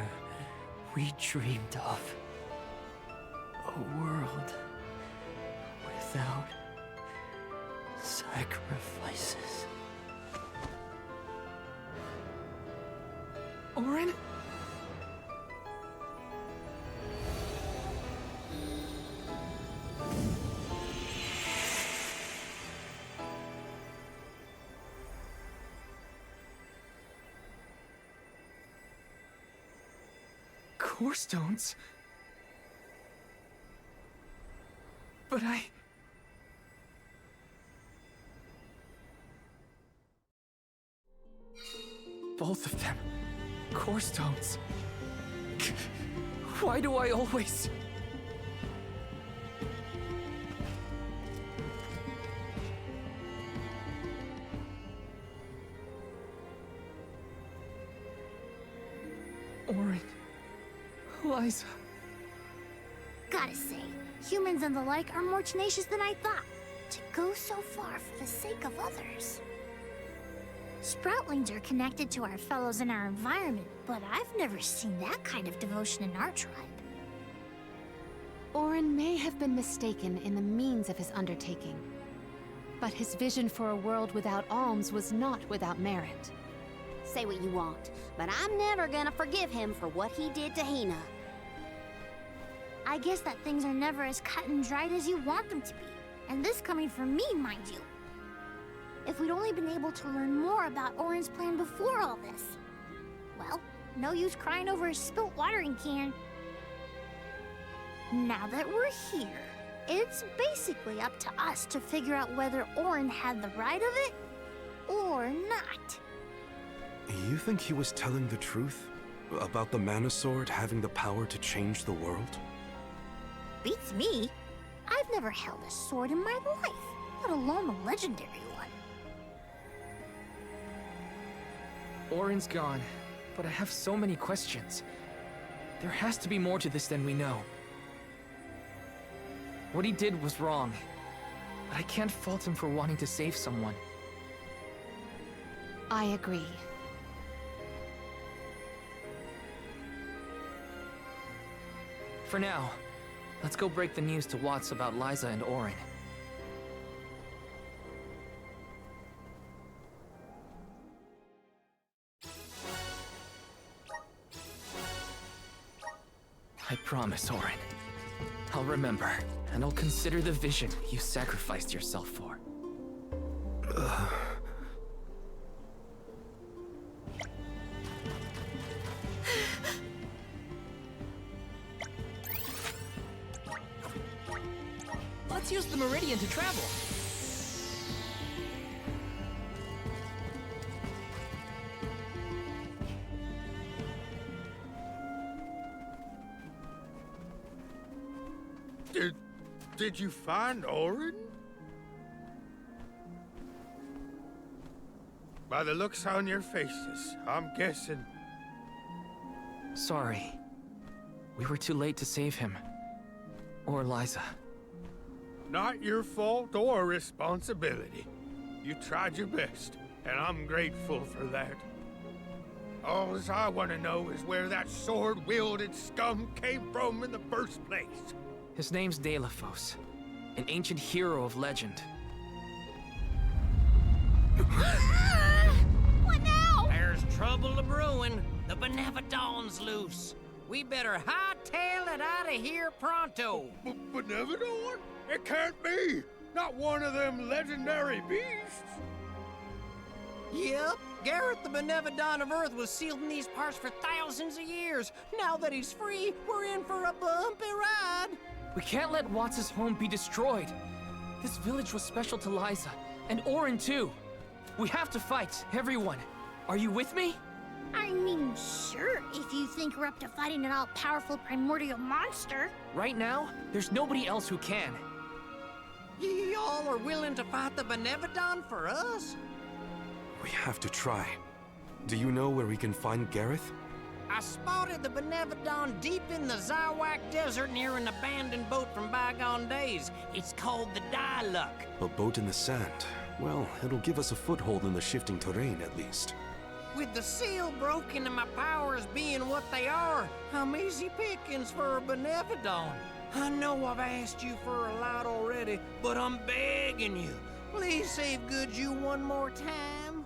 we dreamed of. A world without sacrifices. Orin? Core stones? But both of them. Core stones. Why do I always... Orin. Liza. Gotta say, humans and the like are more tenacious than I thought. To go so far for the sake of others. Sproutlings are connected to our fellows in our environment, but I've never seen that kind of devotion in our tribe. Orin may have been mistaken in the means of his undertaking, but his vision for a world without alms was not without merit. Say what you want, but I'm never gonna forgive him for what he did to Hina. I guess that things are never as cut and dried as you want them to be. And this coming from me, mind you. If we'd only been able to learn more about Orin's plan before all this. Well, no use crying over a spilt watering can. Now that we're here, It's basically up to us to figure out whether Orin had the right of it or not. You think he was telling the truth? About the Mana Sword having the power to change the world? Beats me. I've never held a sword in my life, let alone a legendary one. Orin's gone, but I have so many questions. There has to be more to this than we know. What he did was wrong, but I can't fault him for wanting to save someone. I agree. For now, let's go break the news to Watts about Liza and Orin. I promise, Orin. I'll remember, and I'll consider the vision you sacrificed yourself for. Let's use the Meridian to travel. Did you find Orin? By the looks on your faces, I'm guessing. Sorry. We were too late to save him. Or Liza. Not your fault or responsibility. You tried your best, and I'm grateful for that. All I want to know is where that sword-wielded scum came from in the first place. His name's Delafos, an ancient hero of legend. What now? There's trouble a-brewing. The Benevodon's loose. We better hightail it out of here pronto. Benevodon? It can't be! Not one of them legendary beasts! Yep, Gareth the Benevodon of Earth was sealed in these parts for thousands of years. Now that he's free, we're in for a bumpy ride. We can't let Watts' home be destroyed. This village was special to Liza, and Orin too. We have to fight, everyone. Are you with me? I mean, sure, if you think we're up to fighting an all-powerful primordial monster. Right now, there's nobody else who can. Y'all are willing to fight the Benevodon for us? We have to try. Do you know where we can find Gareth? I spotted the Benevodon deep in the Zawak Desert near an abandoned boat from bygone days. It's called the Diluc. A boat in the sand. Well, it'll give us a foothold in the shifting terrain, at least. With the seal broken and my powers being what they are, I'm easy pickings for a Benevodon. I know I've asked you for a lot already, but I'm begging you. Please save Goodju one more time.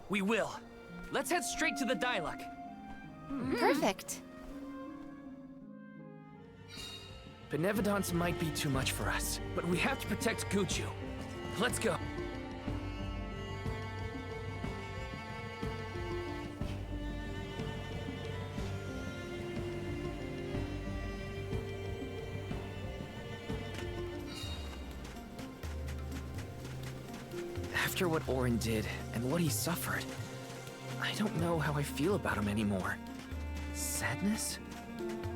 We will. Let's head straight to the Diluc. Perfect. Benevodons might be too much for us, but we have to protect Goodju. Let's go. After what Orin did and what he suffered, I don't know how I feel about him anymore. Sadness?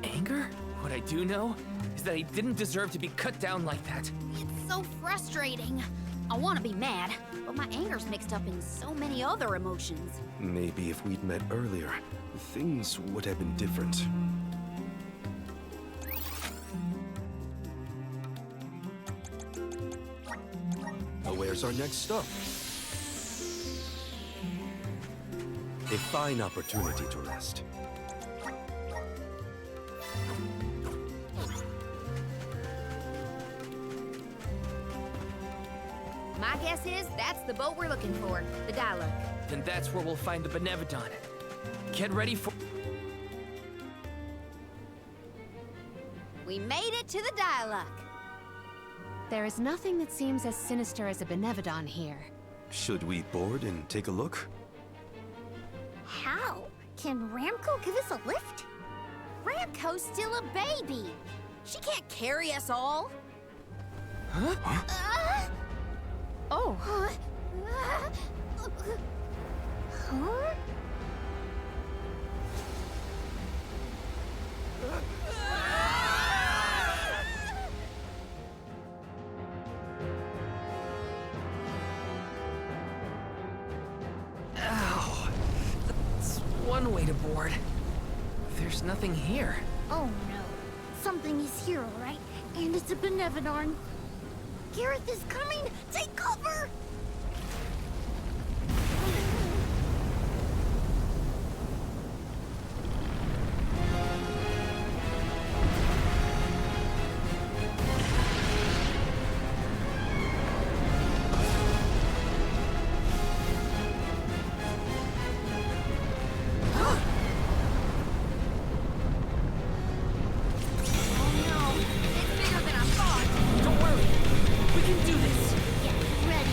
Anger? What I do know is that he didn't deserve to be cut down like that. It's so frustrating. I want to be mad, but my anger's mixed up in so many other emotions. Maybe if we'd met earlier, things would have been different. Now, where's our next stop? A fine opportunity to rest. My guess is that's the boat we're looking for, the Diluc. Then that's where we'll find the Benevodon. Get ready for... We made it to the Diluc. There is nothing that seems as sinister as a Benevodon here. Should we board and take a look? How? Can Ramco give us a lift? Ramco's still a baby. She can't carry us all. Huh? Oh. Huh? Ow. That's one way to board. There's nothing here. Oh no. Something is here, all right? And it's a Benevodon. Gareth is coming! Take cover! Don't worry. We can do this. Get ready,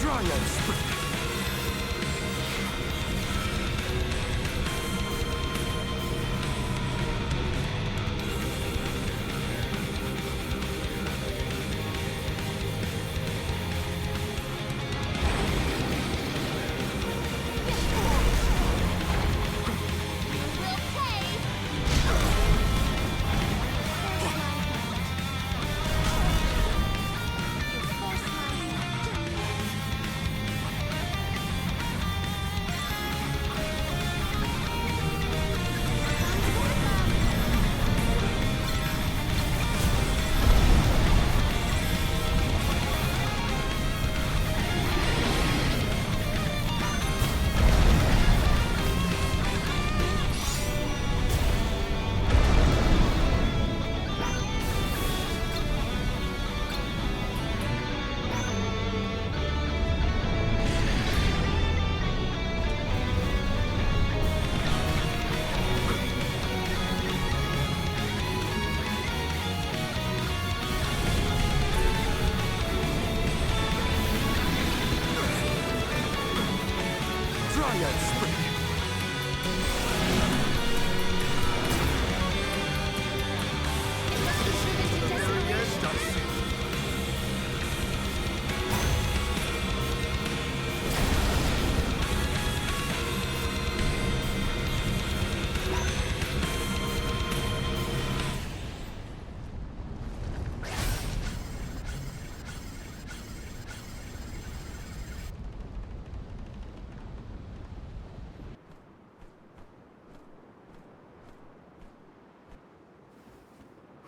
Dryad Spring!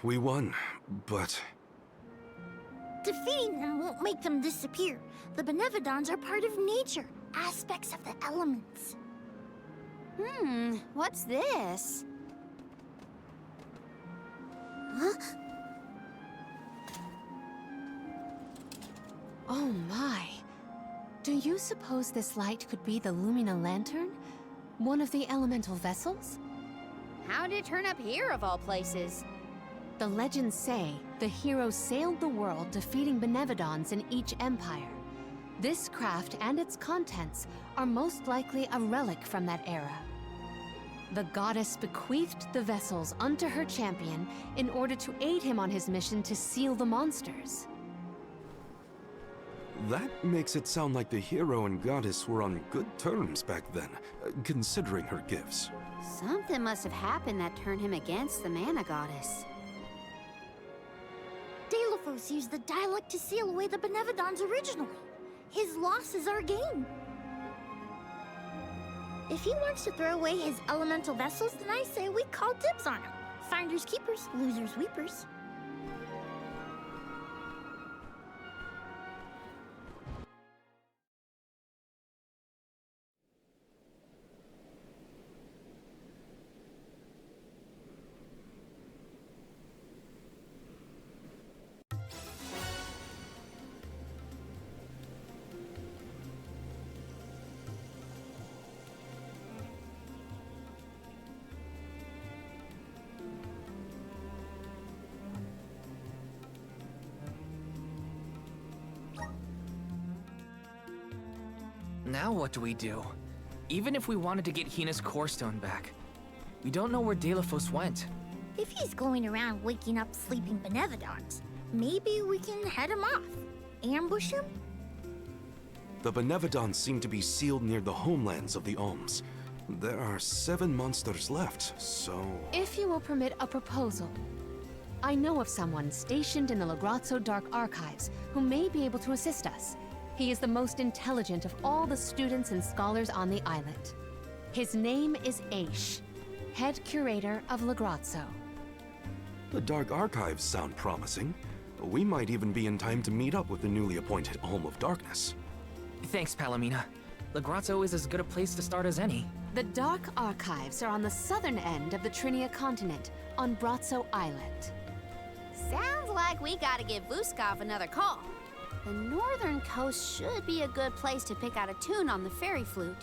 We won, but... Defeating them won't make them disappear. The Benevodons are part of nature, aspects of the elements. What's this? Huh? Oh my. Do you suppose this light could be the Lumina Lantern? One of the elemental vessels? How did it turn up here, of all places? The legends say the heroes sailed the world defeating Benevodons in each empire. This craft and its contents are most likely a relic from that era. The goddess bequeathed the vessels unto her champion in order to aid him on his mission to seal the monsters. That makes it sound like the hero and goddess were on good terms back then, considering her gifts. Something must have happened that turned him against the Mana Goddess. Deilophos used the dialect to seal away the Benevodons originally. His loss is our gain. If he wants to throw away his elemental vessels, then I say we call dibs on him. Finders keepers, losers weepers. Now what do we do? Even if we wanted to get Hina's core stone back, we don't know where Deilophos went. If he's going around waking up sleeping Benevodons, maybe we can head him off. Ambush him? The Benevodons seem to be sealed near the homelands of the Alms. There are 7 monsters left, so... If you will permit a proposal. I know of someone stationed in the Lagrazzo Dark Archives who may be able to assist us. He is the most intelligent of all the students and scholars on the islet. His name is Aish, head curator of Lagrazzo. The Dark Archives sound promising. We might even be in time to meet up with the newly appointed Alm of Darkness. Thanks, Palomina. Lagrazzo is as good a place to start as any. The Dark Archives are on the southern end of the Trinia continent, on Brazzo Islet. Sounds like we gotta give Vuskov another call. The northern coast should be a good place to pick out a tune on the fairy flute.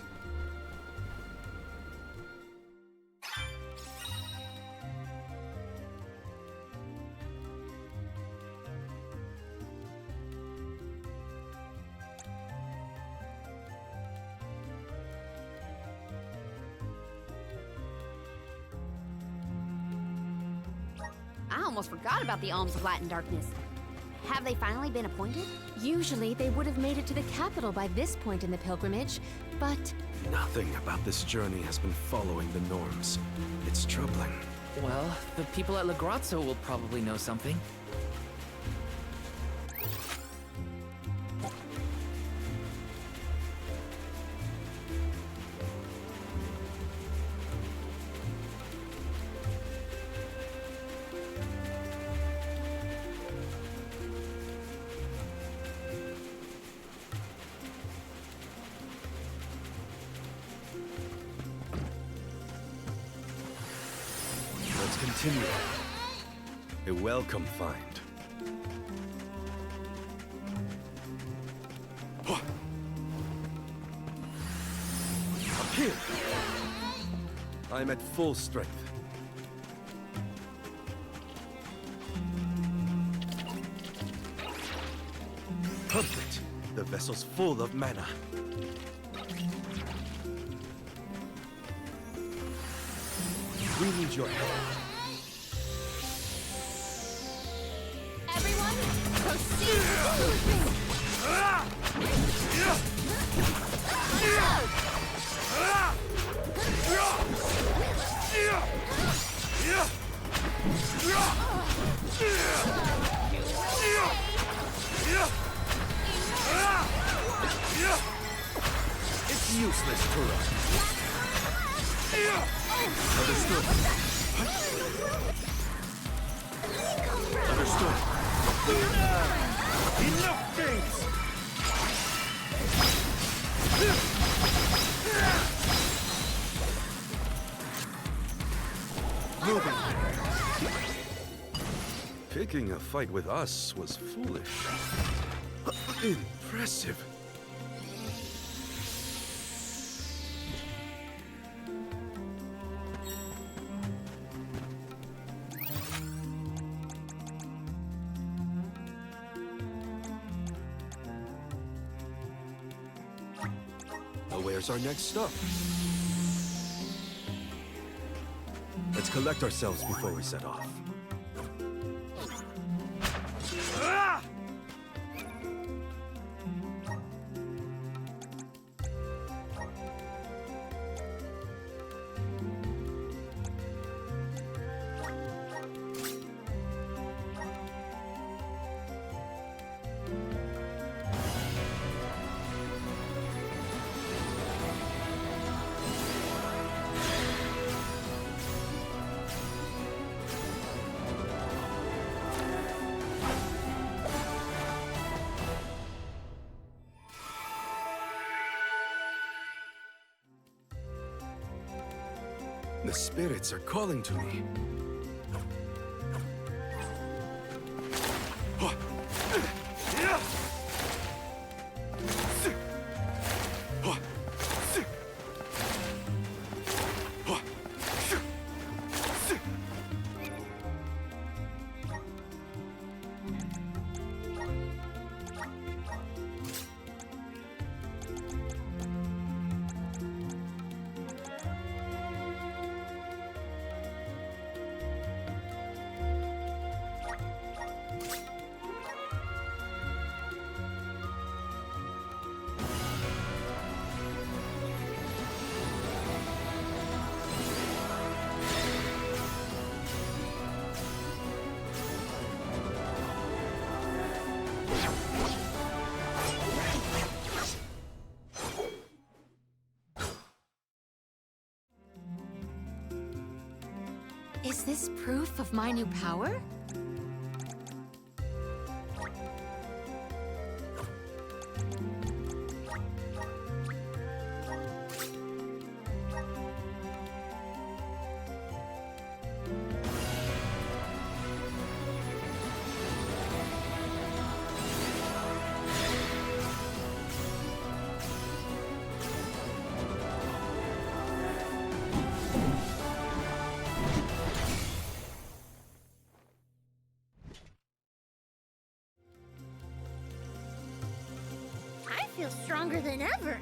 almost forgot about the Alms of Light and Darkness. Have they finally been appointed? Usually they would have made it to the capital by this point in the pilgrimage, but Nothing about this journey has been following the norms. It's troubling. Well, the people at La Grazzo will probably know something. Let's continue. A welcome find. Up here! I'm at full strength. Perfect! The vessel's full of mana. We need your help. Everyone, proceed with It's useless to run. Understood. Understood. Enough games! Moving. Picking a fight with us was foolish. Impressive. Where's our next stop? Let's collect ourselves before we set off. The spirits are calling to me. is this proof of my new power? I feel stronger than ever.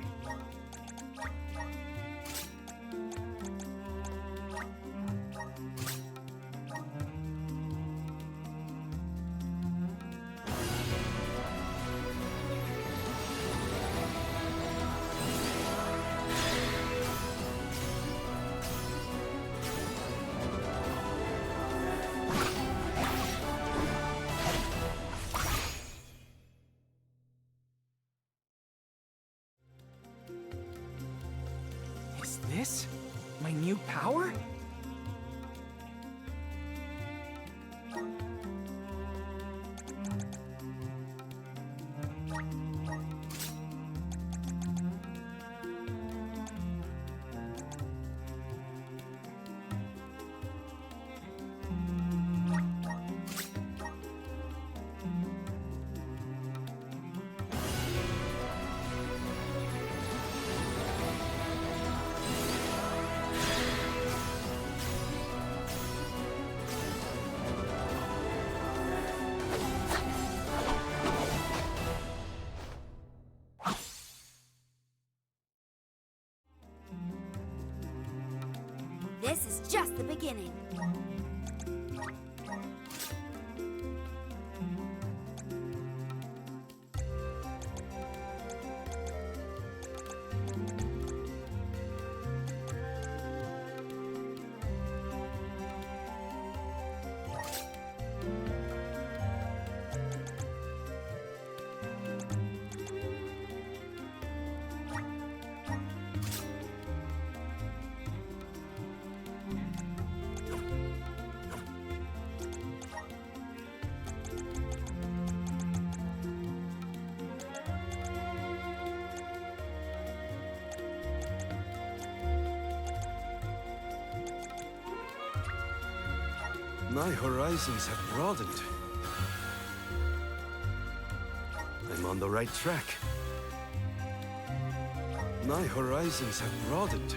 this? My new power? This is just the beginning. My horizons have broadened. I'm on the right track. My horizons have broadened.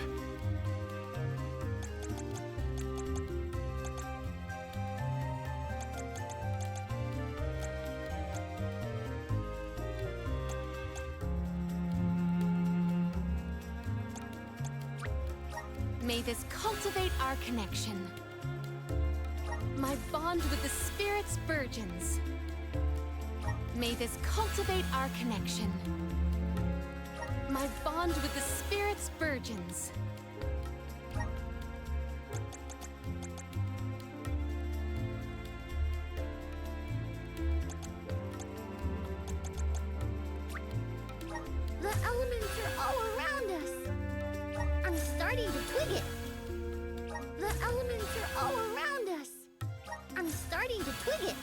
May this cultivate our connection. My bond with the Spirit's virgins. May this cultivate our connection. My bond with the Spirit's virgins. The elements are all around us. I'm starting to twig it. The elements are all around us. I'm starting to twig it.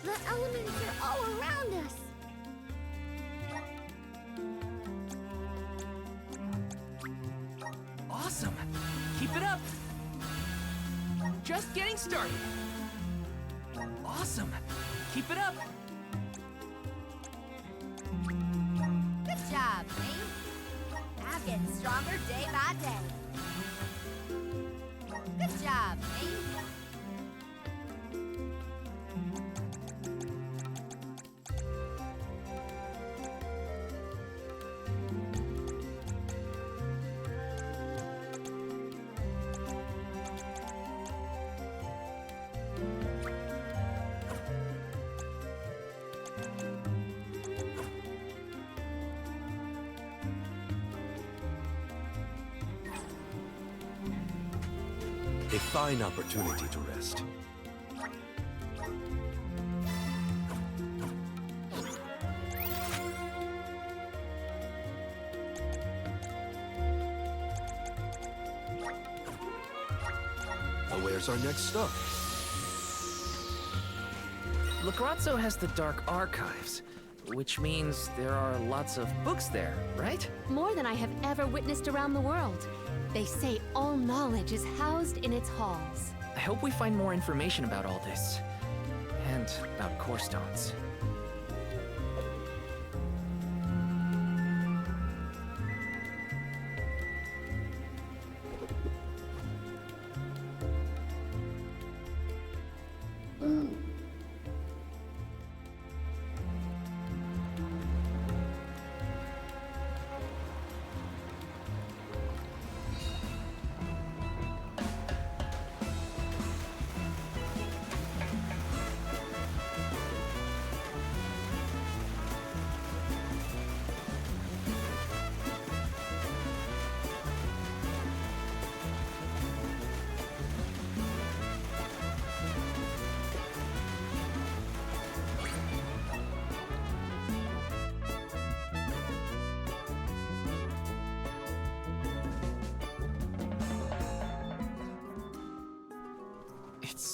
The elements are all around us. Awesome! Keep it up! Just getting started! Awesome! Keep it up! Good job, me. I'm getting stronger day by day. Good job, me. A fine opportunity to rest. Now where's our next stop? Lacrazzo has the Dark Archives, which means there are lots of books there, right? More than I have ever witnessed around the world. They say all knowledge is housed in its halls. I hope we find more information about all this. And about core stones.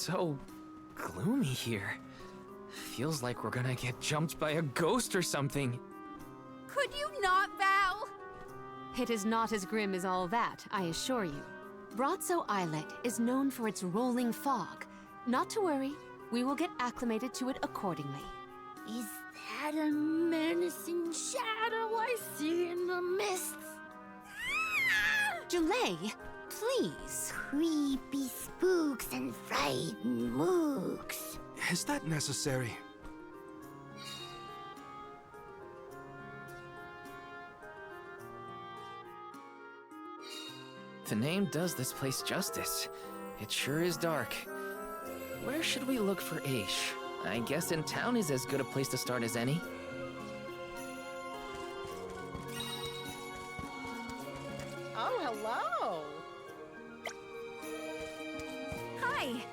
so gloomy here. Feels like we're gonna get jumped by a ghost or something. Could you not, Val? It is not as grim as all that, I assure you. Brazzo Islet is known for its rolling fog. Not to worry, we will get acclimated to it accordingly. Is that a menacing shadow I see in the mists? Jolay, please. Creepy spooks and frightened mooks. Is that necessary? The name does this place justice. It sure is dark. Where should we look for Aish? I guess in town is as good a place to start as any. Oh, hello. Hi.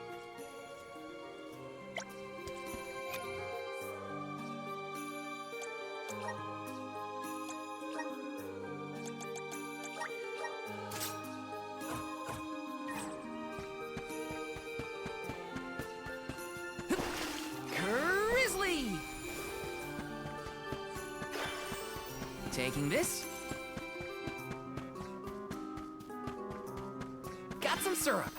Grizzly! Taking this. Got some syrup.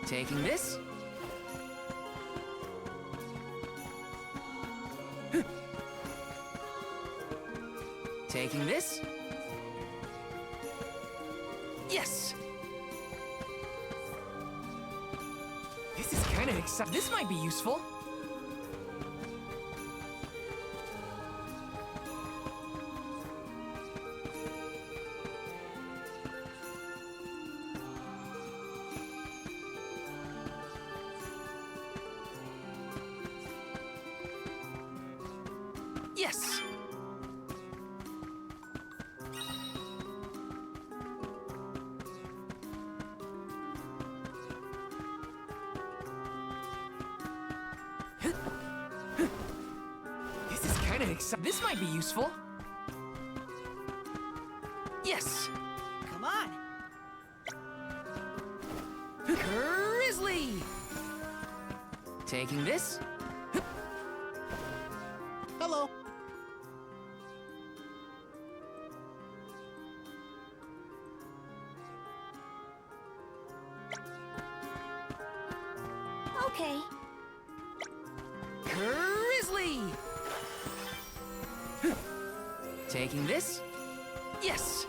Taking this. Taking this. Yes! This is kind of exciting. This might be useful. Yes! This is kind of exciting. This might be useful. Yes! Come on. Grizzly! Taking this. Hello. Okay. Grizzly! Taking this. Yes!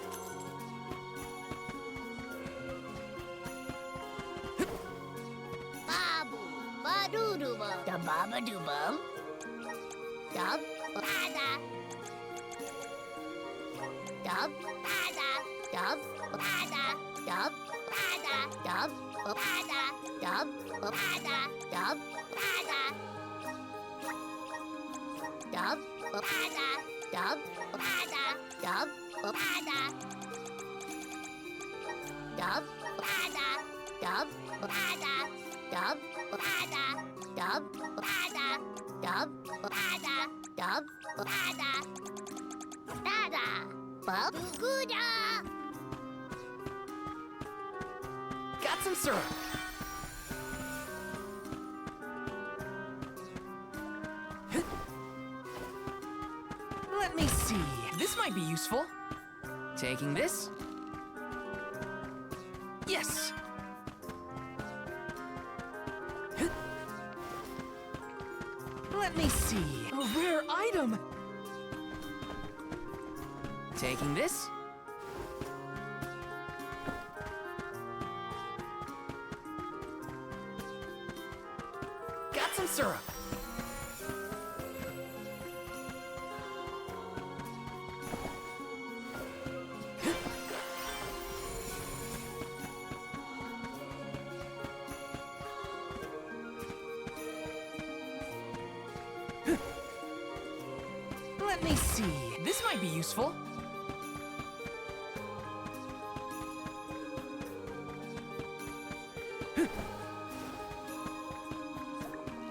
Babu, badoo-doo-bum. Da baba-doo-bum. Dub, bada. Dub, bada. Dub, bada. Dub, bada. Dub, bada. Dub, bada. Dub, bada. Dub, bada. Dub, bada. Dub, bada. Dub, bada. Dub, bada. Dub, bada. Dub, bada. Dub, bada. Dub, bada. Dada. Babu-gooda. Got some syrup. Let me see. This might be useful. Taking this. Yes! Let me see. A rare item! Taking this. Got some syrup! Let me see. This might be useful.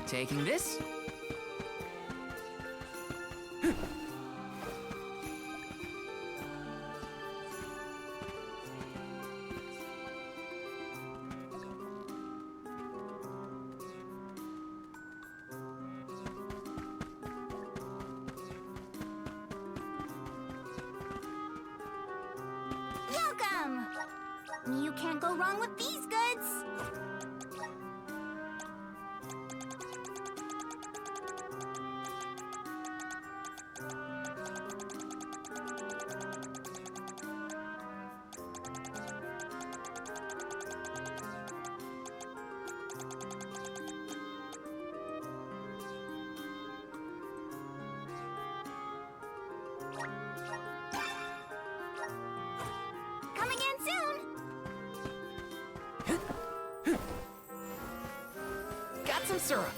Taking this. Welcome! You can't go wrong with these goods. Coming in soon! Got some syrup.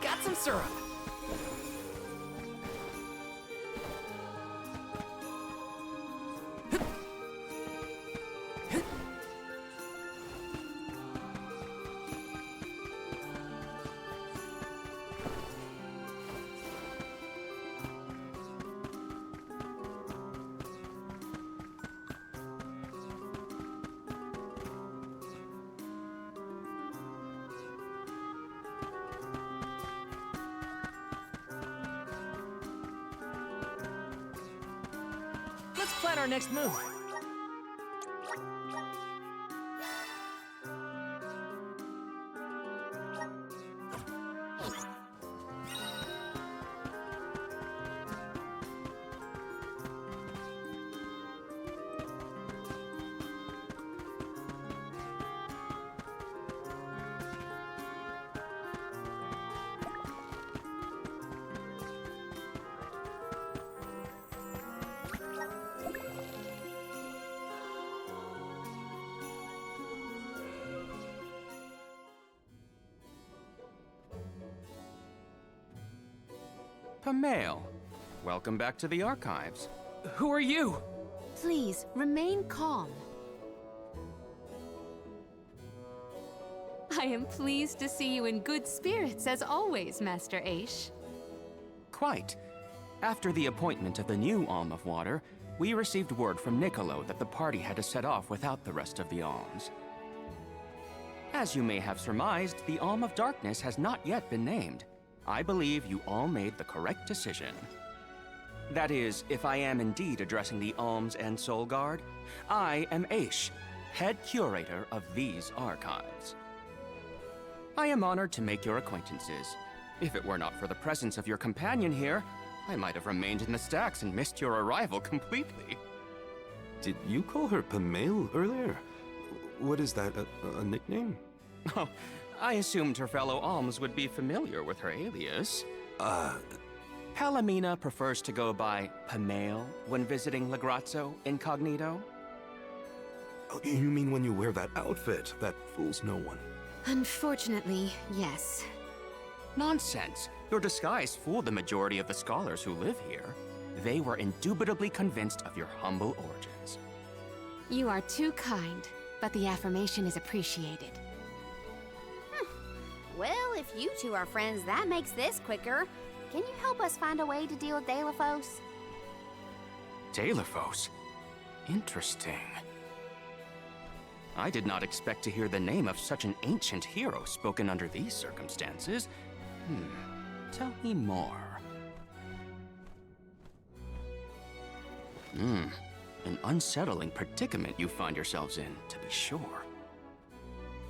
Got some syrup. Let's plan our next move. Pamail, welcome back to the archives. Who are you? Please, remain calm. I am pleased to see you in good spirits, as always, Master Aish. Quite. After the appointment of the new Alm of Water, we received word from Niccolo that the party had to set off without the rest of the alms. As you may have surmised, the Alm of Darkness has not yet been named. I believe you all made the correct decision. That is, if I am indeed addressing the Alms and Soul Guard, I am Aish, head curator of these archives. I am honored to make your acquaintances. If it were not for the presence of your companion here, I might have remained in the stacks and missed your arrival completely. Did you call her Pamail earlier? What is that, a nickname? Oh, I assumed her fellow alms would be familiar with her alias. Palomina prefers to go by Pamail when visiting Legrazzo incognito. Oh, you mean when you wear that outfit that fools no one? Unfortunately, yes. Nonsense. Your disguise fooled the majority of the scholars who live here. They were indubitably convinced of your humble origins. You are too kind, but the affirmation is appreciated. Well, if you two are friends, that makes this quicker. Can you help us find a way to deal with Delphos? Delphos? Interesting. I did not expect to hear the name of such an ancient hero spoken under these circumstances. Tell me more. An unsettling predicament you find yourselves in, to be sure.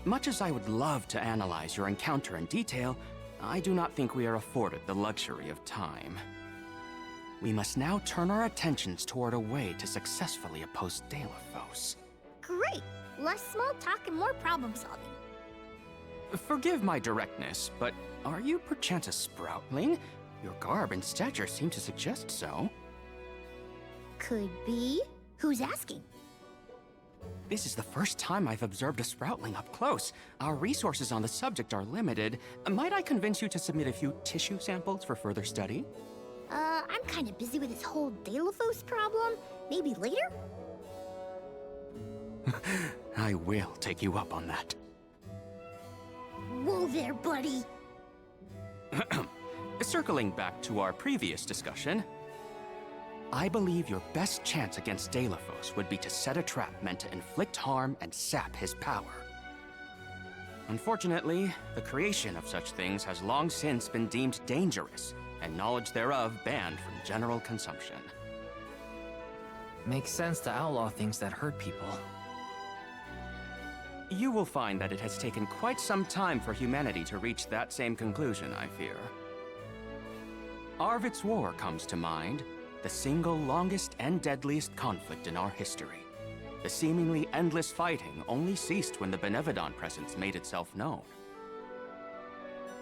Much as I would love to analyze your encounter in detail, I do not think we are afforded the luxury of time. We must now turn our attentions toward a way to successfully oppose Delaphos. Great! Less small talk and more problem solving. Forgive my directness, but are you perchance a Sproutling? Your garb and stature seem to suggest so. Could be. Who's asking? This is the first time I've observed a Sproutling up close. Our resources on the subject are limited. Might I convince you to submit a few tissue samples for further study? I'm kinda busy with this whole Delaphos problem. Maybe later? I will take you up on that. Whoa there, buddy! Circling back to our previous discussion, I believe your best chance against Delaphos would be to set a trap meant to inflict harm and sap his power. Unfortunately, the creation of such things has long since been deemed dangerous, and knowledge thereof banned from general consumption. Makes sense to outlaw things that hurt people. You will find that it has taken quite some time for humanity to reach that same conclusion, I fear. Arvid's War comes to mind, the single longest and deadliest conflict in our history. The seemingly endless fighting only ceased when the Benevodon presence made itself known.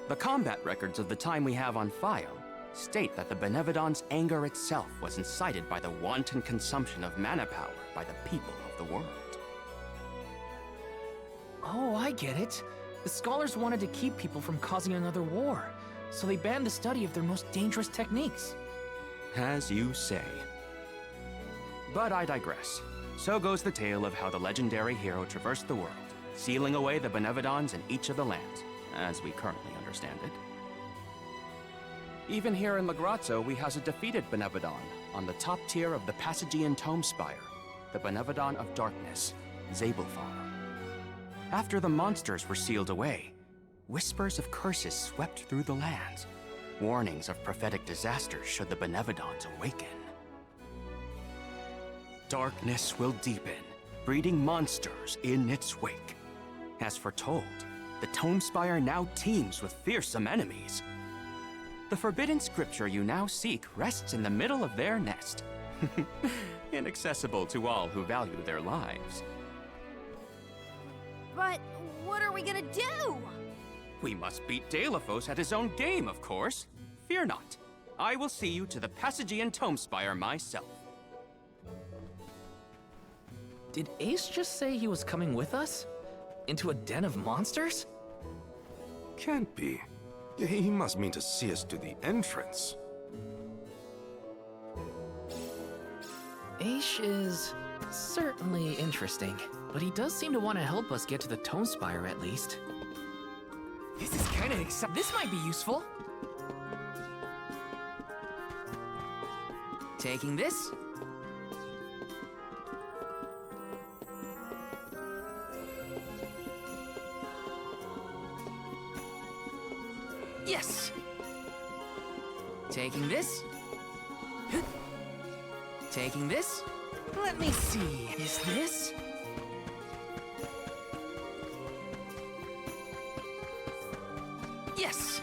The combat records of the time we have on file state that the Benevodon's anger itself was incited by the wanton consumption of mana power by the people of the world. Oh, I get it. The scholars wanted to keep people from causing another war, so they banned the study of their most dangerous techniques. As you say. But I digress. So goes the tale of how the legendary hero traversed the world, sealing away the Benevodons in each of the lands, as we currently understand it. Even here in Lagrazzo, we house a defeated Benevodon on the top tier of the Passagian Tome Spire, the Benevodon of Darkness, Zabelfar. After the monsters were sealed away, whispers of curses swept through the lands, warnings of prophetic disaster should the Benevodons awaken. Darkness will deepen, breeding monsters in its wake. As foretold, the Tome Spire now teems with fearsome enemies. The forbidden scripture you now seek rests in the middle of their nest, inaccessible to all who value their lives. But what are we gonna do? We must beat Delaphos at his own game, of course. Fear not. I will see you to the Passagian Tome Spire myself. Did Ace just say he was coming with us? Into a den of monsters? Can't be. He must mean to see us to the entrance. Ace is certainly interesting, but he does seem to want to help us get to the Tome Spire at least. This is kind of exciting. This might be useful. Taking this. Yes. Taking this. Taking this. Let me see. Is this? Yes.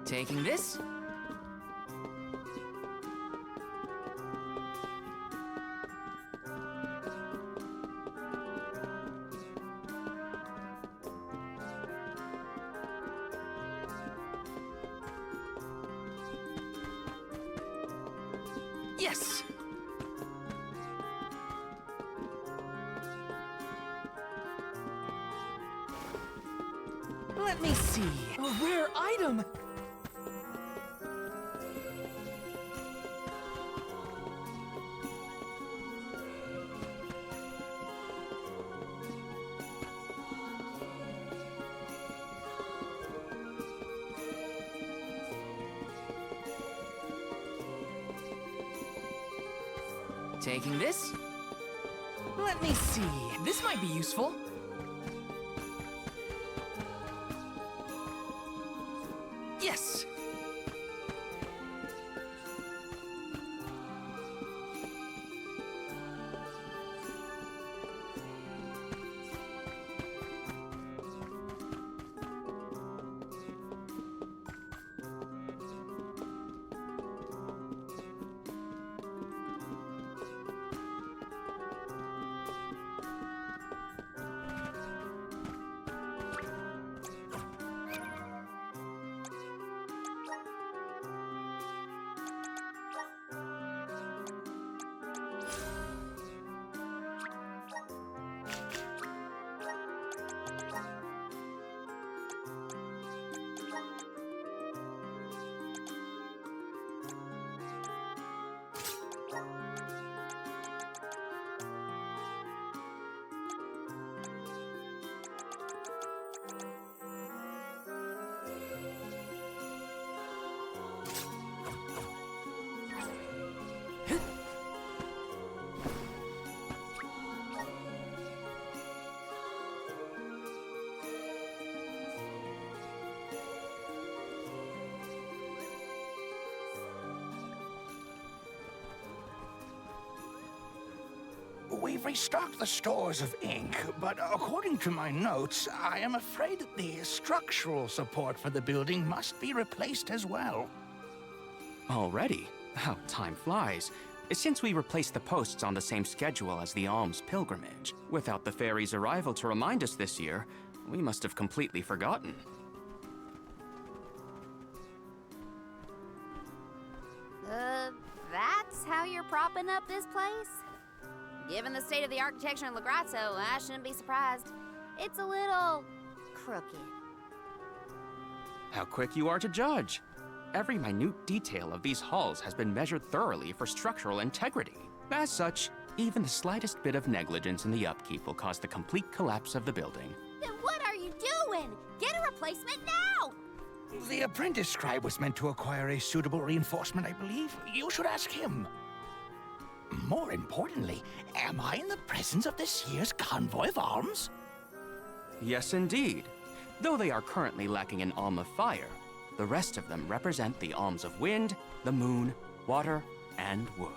Taking this. Yes. Let me see. A rare item. Taking this. Let me see. This might be useful. Yes! We've restocked the stores of ink, but according to my notes, I am afraid that the structural support for the building must be replaced as well. Already? How time flies. Since we replaced the posts on the same schedule as the Alms pilgrimage, without the fairy's arrival to remind us this year, we must have completely forgotten. That's how you're propping up this place? Given the state of the architecture in Lagrazzo, I shouldn't be surprised. It's a little crooked. How quick you are to judge. Every minute detail of these halls has been measured thoroughly for structural integrity. As such, even the slightest bit of negligence in the upkeep will cause the complete collapse of the building. Then what are you doing? Get a replacement now! The apprentice scribe was meant to acquire a suitable reinforcement, I believe. You should ask him. More importantly, am I in the presence of this year's Convoy of Alms? Yes, indeed. Though they are currently lacking an Alm of Fire, the rest of them represent the Alms of Wind, the Moon, Water, and Wood.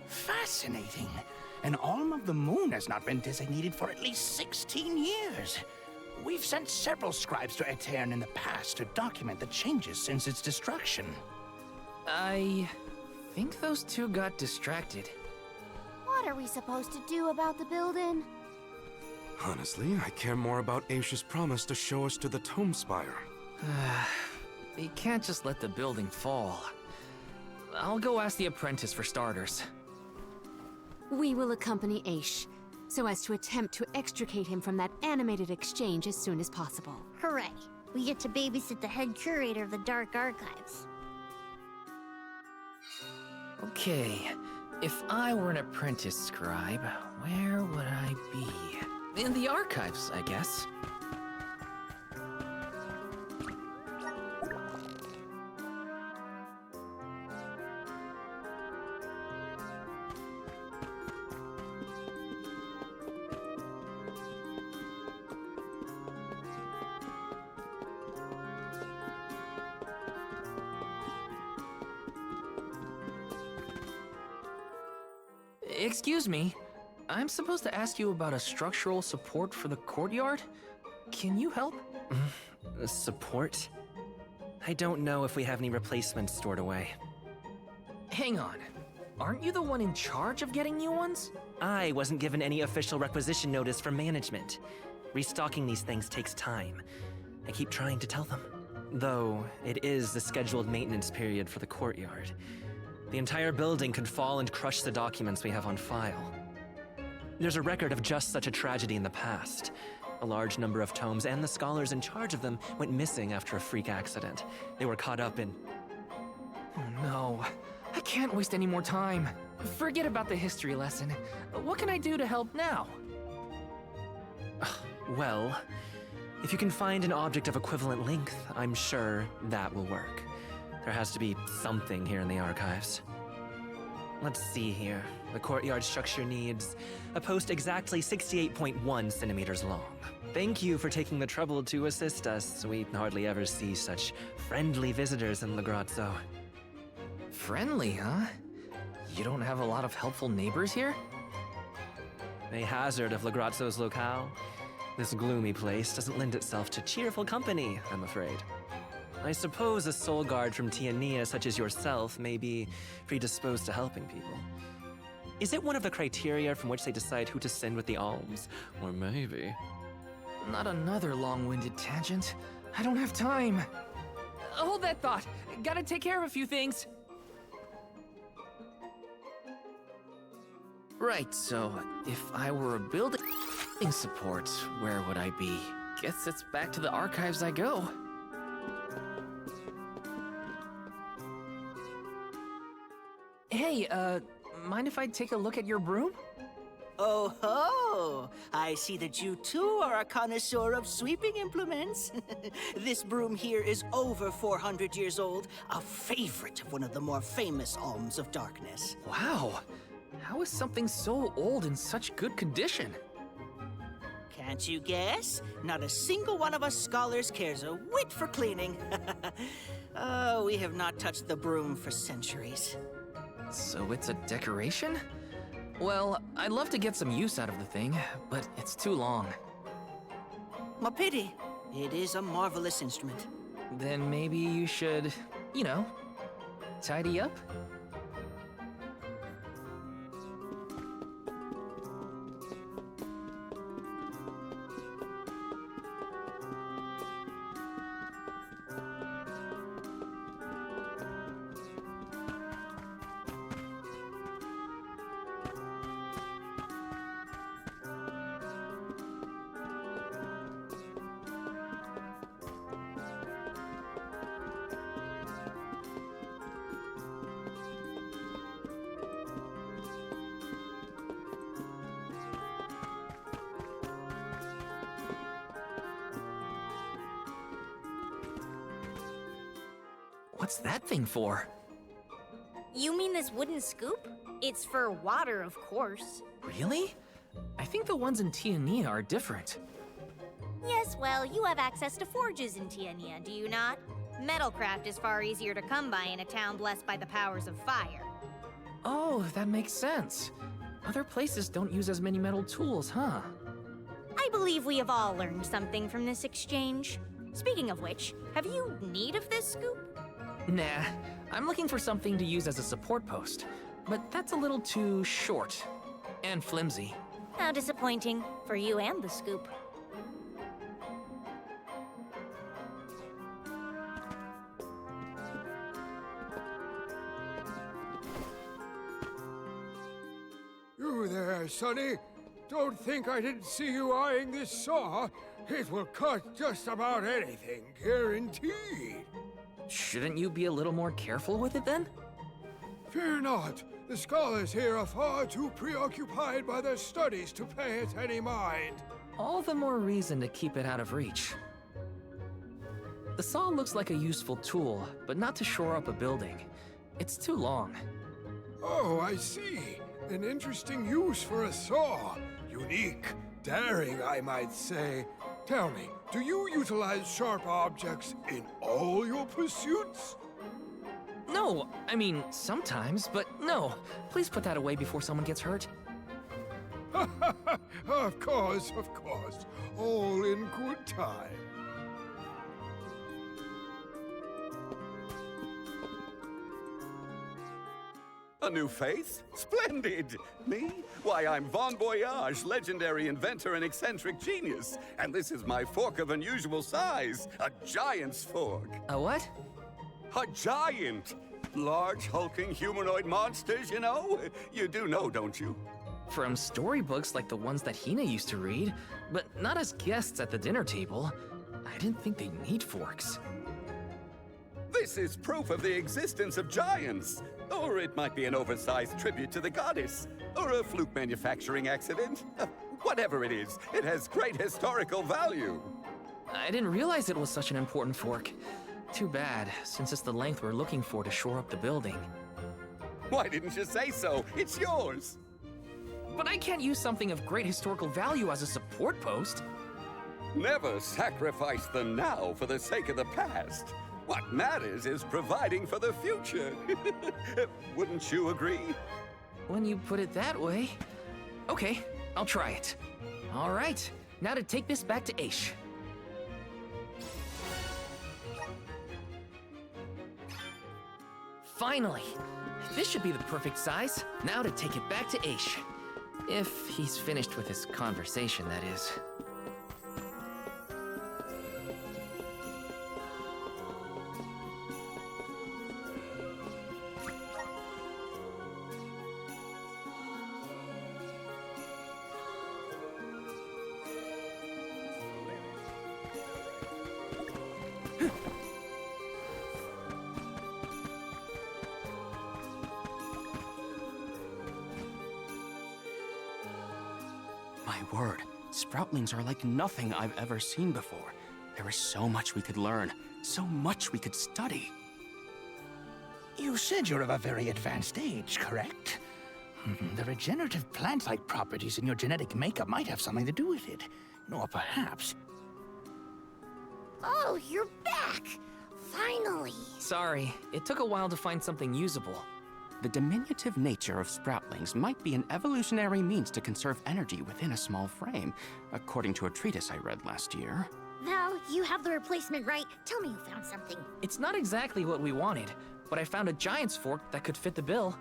Fascinating. An Alm of the Moon has not been designated for at least 16 years. We've sent several scribes to Aetern in the past to document the changes since its destruction. I think those two got distracted. What are we supposed to do about the building? Honestly, I care more about Aisha's promise to show us to the Tome Spire. You can't just let the building fall. I'll go ask the apprentice for starters. We will accompany Aish, so as to attempt to extricate him from that animated exchange as soon as possible. Hooray! We get to babysit the head curator of the Dark Archives. Okay, if I were an apprentice scribe, where would I be? In the archives, I guess. Excuse me, I'm supposed to ask you about a structural support for the courtyard? Can you help? Support? I don't know if we have any replacements stored away. Hang on. Aren't you the one in charge of getting new ones? I wasn't given any official requisition notice from management. Restocking these things takes time. I keep trying to tell them. Though, it is the scheduled maintenance period for the courtyard. The entire building could fall and crush the documents we have on file. There's a record of just such a tragedy in the past. A large number of tomes and the scholars in charge of them went missing after a freak accident. They were caught up in... Oh no, I can't waste any more time. Forget about the history lesson. What can I do to help now? Well, if you can find an object of equivalent length, I'm sure that will work. There has to be something here in the archives. Let's see here. The courtyard structure needs a post exactly 68.1 centimeters long. Thank you for taking the trouble to assist us. We hardly ever see such friendly visitors in Legrazzo. Friendly, huh? You don't have a lot of helpful neighbors here? A hazard of Legrazzo's locale. This gloomy place doesn't lend itself to cheerful company, I'm afraid. I suppose a soul guard from Tiania such as yourself may be predisposed to helping people. Is it one of the criteria from which they decide who to send with the alms? Or maybe... Not another long-winded tangent. I don't have time. Hold that thought. Gotta take care of a few things. Right, so if I were a building support, where would I be? Guess it's back to the archives I go. Hey, mind if I take a look at your broom? Oh ho! I see that you too are a connoisseur of sweeping implements. This broom here is over 400 years old, a favorite of one of the more famous Alms of Darkness. Wow! How is something so old in such good condition? Can't you guess? Not a single one of us scholars cares a whit for cleaning. Oh, we have not touched the broom for centuries. So it's a decoration? Well, I'd love to get some use out of the thing, but it's too long. A pity. It is a marvelous instrument. Then maybe you should, you know, tidy up? What's that thing for? You mean this wooden scoop? It's for water, of course. Really? I think the ones in Tiania are different. Yes, well, you have access to forges in Tiania, do you not? Metalcraft is far easier to come by in a town blessed by the powers of fire. Oh, that makes sense. Other places don't use as many metal tools, huh? I believe we have all learned something from this exchange. Speaking of which, have you need of this scoop? Nah, I'm looking for something to use as a support post, but that's a little too short and flimsy. How disappointing for you and the scoop. You there, Sonny. Don't think I didn't see you eyeing this saw. It will cut just about anything, guaranteed. Shouldn't you be a little more careful with it then? Fear not. The scholars here are far too preoccupied by their studies to pay it any mind. All the more reason to keep it out of reach. The saw looks like a useful tool, but not to shore up a building. It's too long. Oh, I see. An interesting use for a saw. Unique, daring, I might say. Tell me, do you utilize sharp objects in all your pursuits? No, I mean, sometimes, but no. Please put that away before someone gets hurt. Of course, all in good time. A new face? Splendid! Me? Why, I'm Von Voyage, legendary inventor and eccentric genius. And this is my fork of unusual size, a giant's fork. A what? A giant! Large, hulking humanoid monsters, you know? You do know, don't you? From storybooks like the ones that Hina used to read, but not as guests at the dinner table. I didn't think they need forks. This is proof of the existence of giants. Or it might be an oversized tribute to the goddess. Or a fluke manufacturing accident. Whatever it is, it has great historical value. I didn't realize it was such an important fork. Too bad, since it's the length we're looking for to shore up the building. Why didn't you say so? It's yours. But I can't use something of great historical value as a support post. Never sacrifice the now for the sake of the past. What matters is providing for the future. Wouldn't you agree? When you put it that way. Okay, I'll try it. All right, now to take this back to Aish. Finally! This should be the perfect size. Now to take it back to Aish. If he's finished with his conversation, that is. My word, Sproutlings are like nothing I've ever seen before. There is so much we could learn, so much we could study. You said you're of a very advanced age, correct? The regenerative plant-like properties in your genetic makeup might have something to do with it. Or perhaps... Oh, you're back! Finally! Sorry, it took a while to find something usable. The diminutive nature of Sproutlings might be an evolutionary means to conserve energy within a small frame, according to a treatise I read last year. Val, you have the replacement, right? Tell me you found something. It's not exactly what we wanted, but I found a giant's fork that could fit the bill.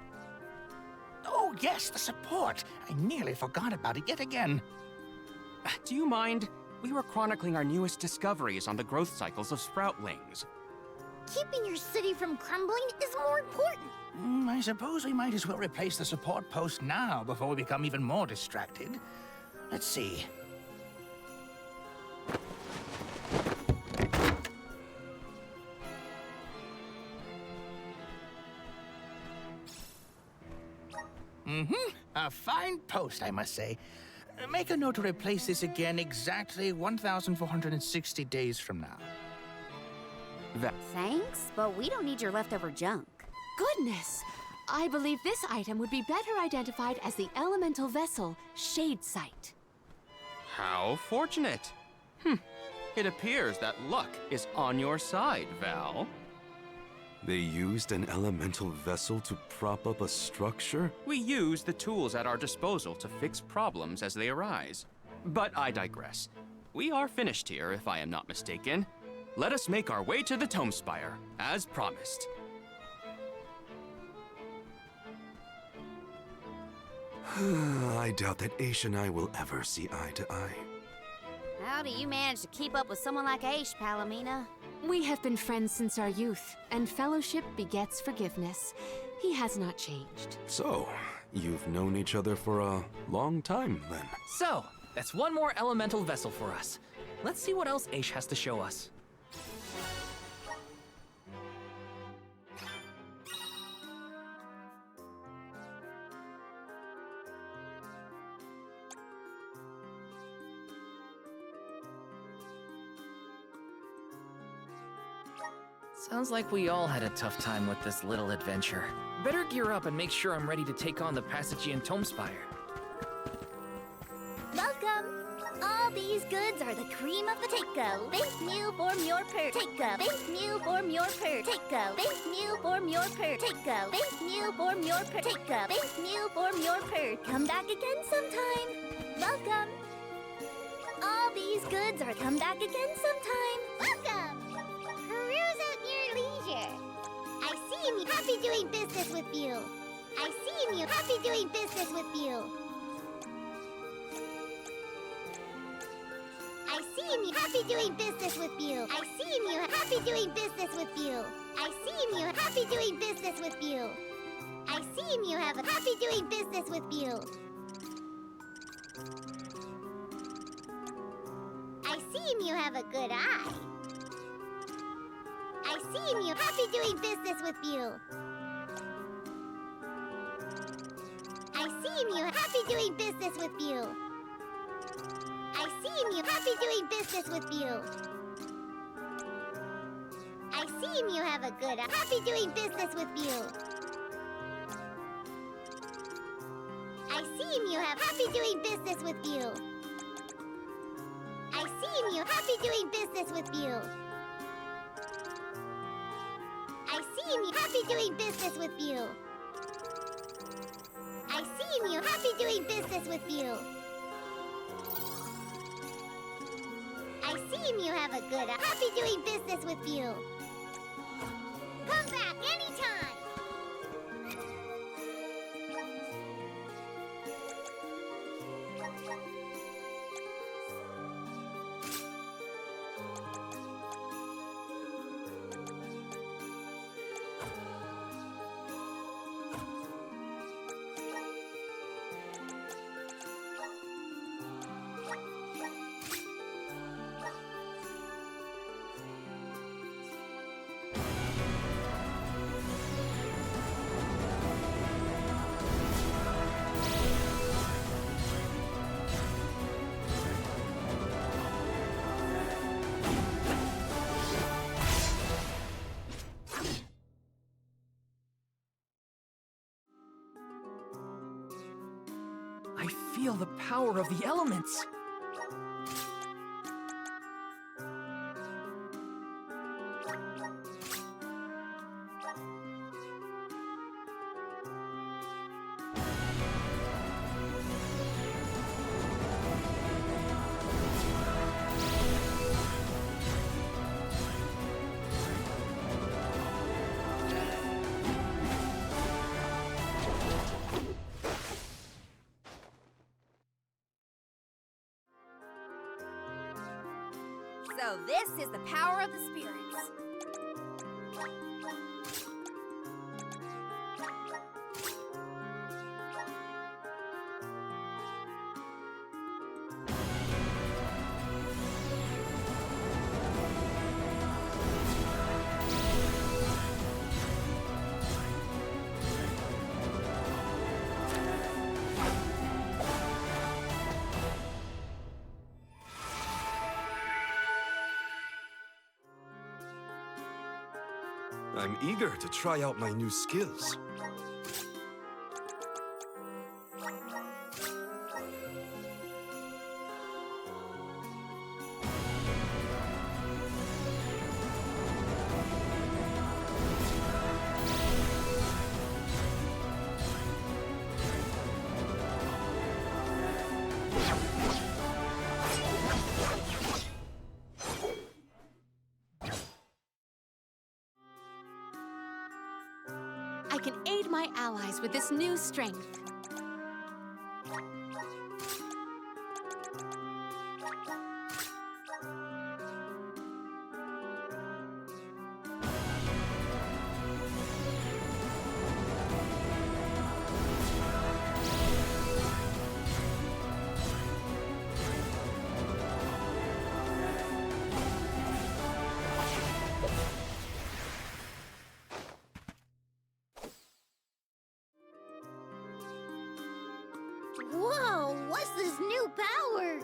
Oh, yes, the support! I nearly forgot about it yet again. Do you mind? We were chronicling our newest discoveries on the growth cycles of Sproutlings. Keeping your city from crumbling is more important. I suppose we might as well replace the support post now before we become even more distracted. Let's see. A fine post, I must say. Make a note to replace this again exactly 1,460 days from now. Thanks, but we don't need your leftover junk. Goodness! I believe this item would be better identified as the elemental vessel, Shade Sight. How fortunate. It appears that luck is on your side, Val. They used an elemental vessel to prop up a structure? We use the tools at our disposal to fix problems as they arise. But I digress. We are finished here, if I am not mistaken. Let us make our way to the Tome Spire, as promised. I doubt that Aish and I will ever see eye to eye. How do you manage to keep up with someone like Aish, Palomina? We have been friends since our youth, and fellowship begets forgiveness. He has not changed. So, you've known each other for a long time, then? So, that's one more elemental vessel for us. Let's see what else Aish has to show us. Sounds like we all had a tough time with this little adventure. Better gear up and make sure I'm ready to take on the Passagian Tome Spire. Welcome! All these goods are the cream of the take-go. Think new, form your per. Take-go. Think new, form your per. Take-go. Think new, form your per. Take-go. Think new, form your per. Take-go. Think new, form your per. Come back again sometime. Welcome! All these goods are come back again sometime. Welcome! Peruse at your leisure. I see you happy doing business with you. I see you happy doing business with you. I see you happy doing business with you. I see you happy doing business with you. I see you happy doing business with you. I see you have a happy doing business with you. I see you have a good eye. I see you happy doing business with you. I see you happy doing business with you. I see you happy doing business with you. I see you have a good happy doing business with you. I seem you have happy doing business with you. I seem you happy doing business with you. I seem you happy doing business with you. I seem you happy doing business with you. I seem you have a good happy doing business with you. Come back anytime. I feel the power of the elements. So this is the power of the spirits. I'm eager to try out my new skills. I can aid my allies with this new strength. Whoa, what's this new power?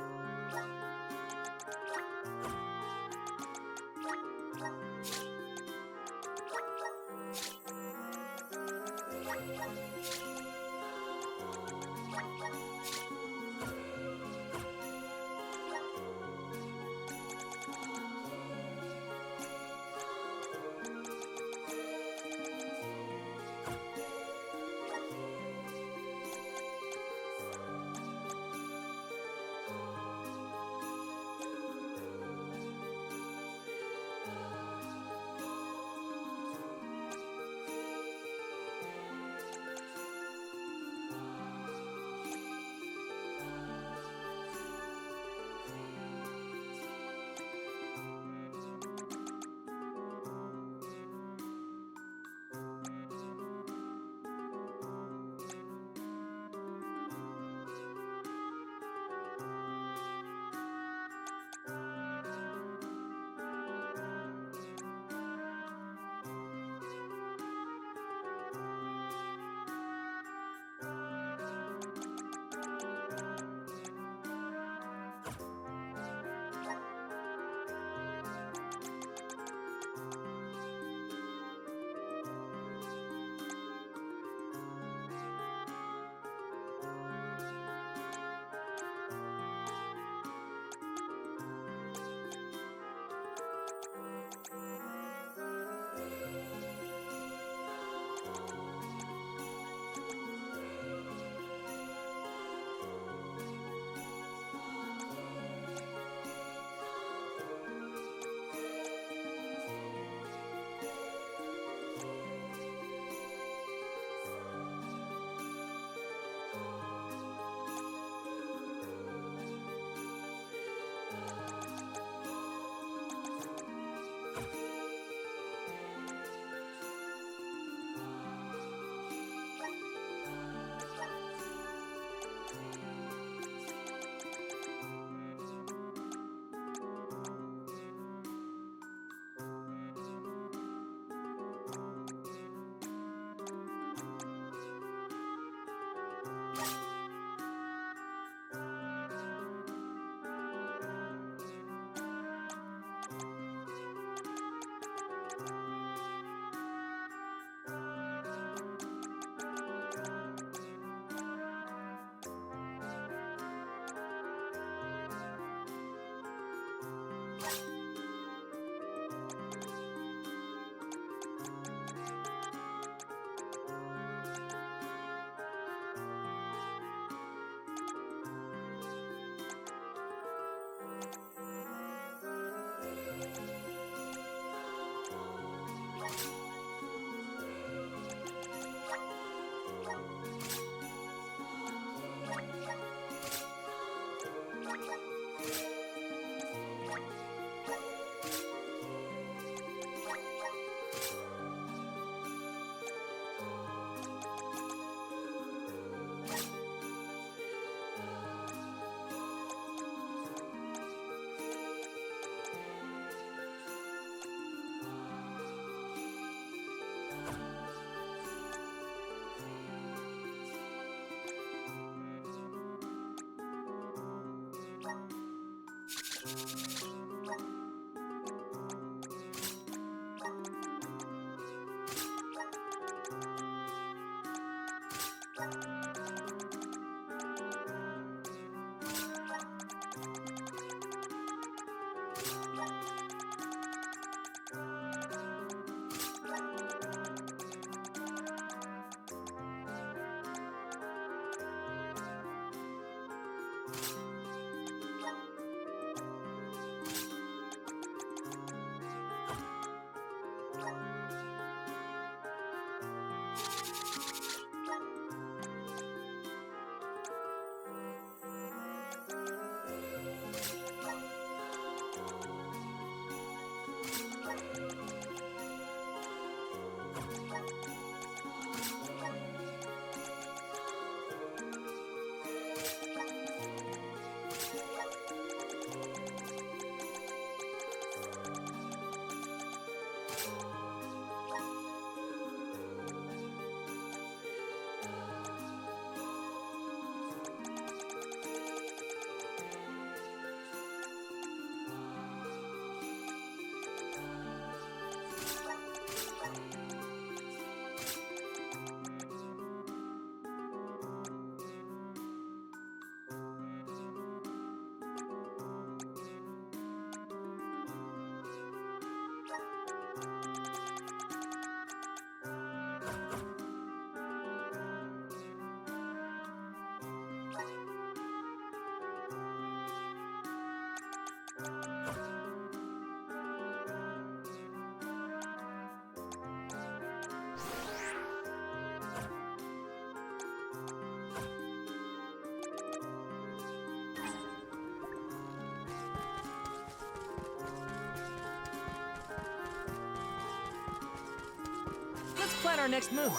Let's plan our next move.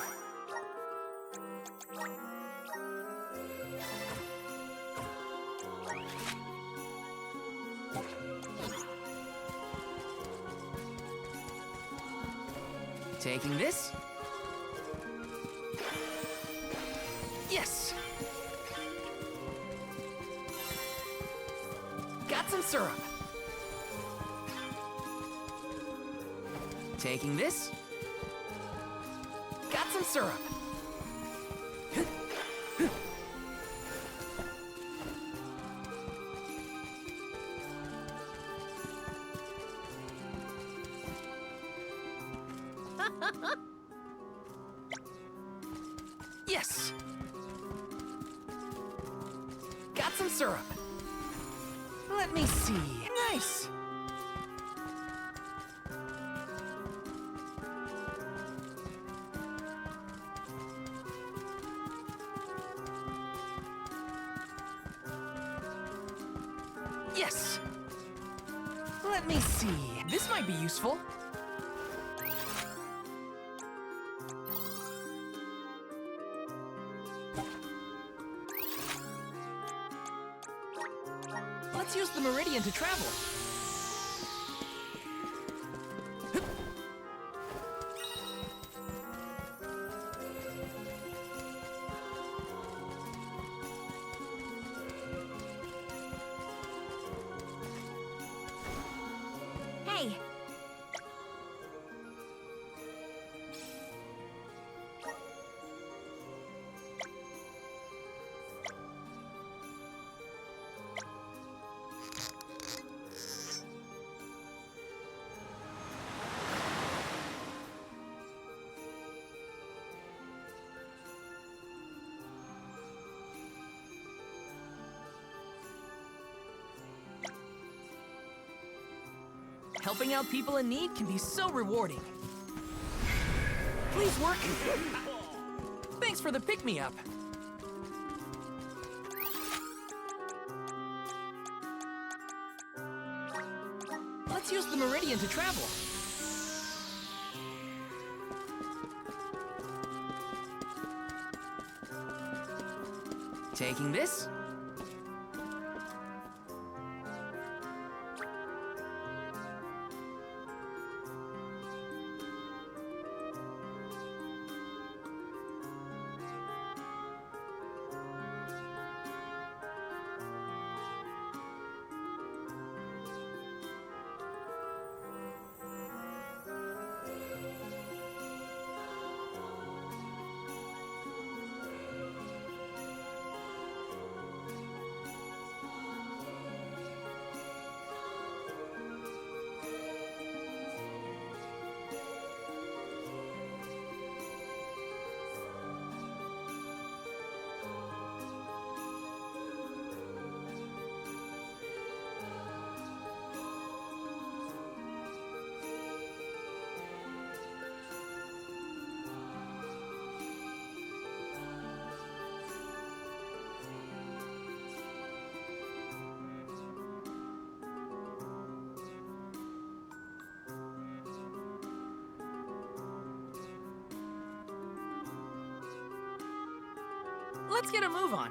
Taking this. Yes! Got some syrup. Taking this. Got some syrup. Yes! Got some syrup. Let me see. Nice! Yes! Let me see. This might be useful. Let's use the meridian to travel. Hey! Helping out people in need can be so rewarding. Please work. Thanks for the pick-me-up. Let's use the meridian to travel. Taking this. let's get a move on.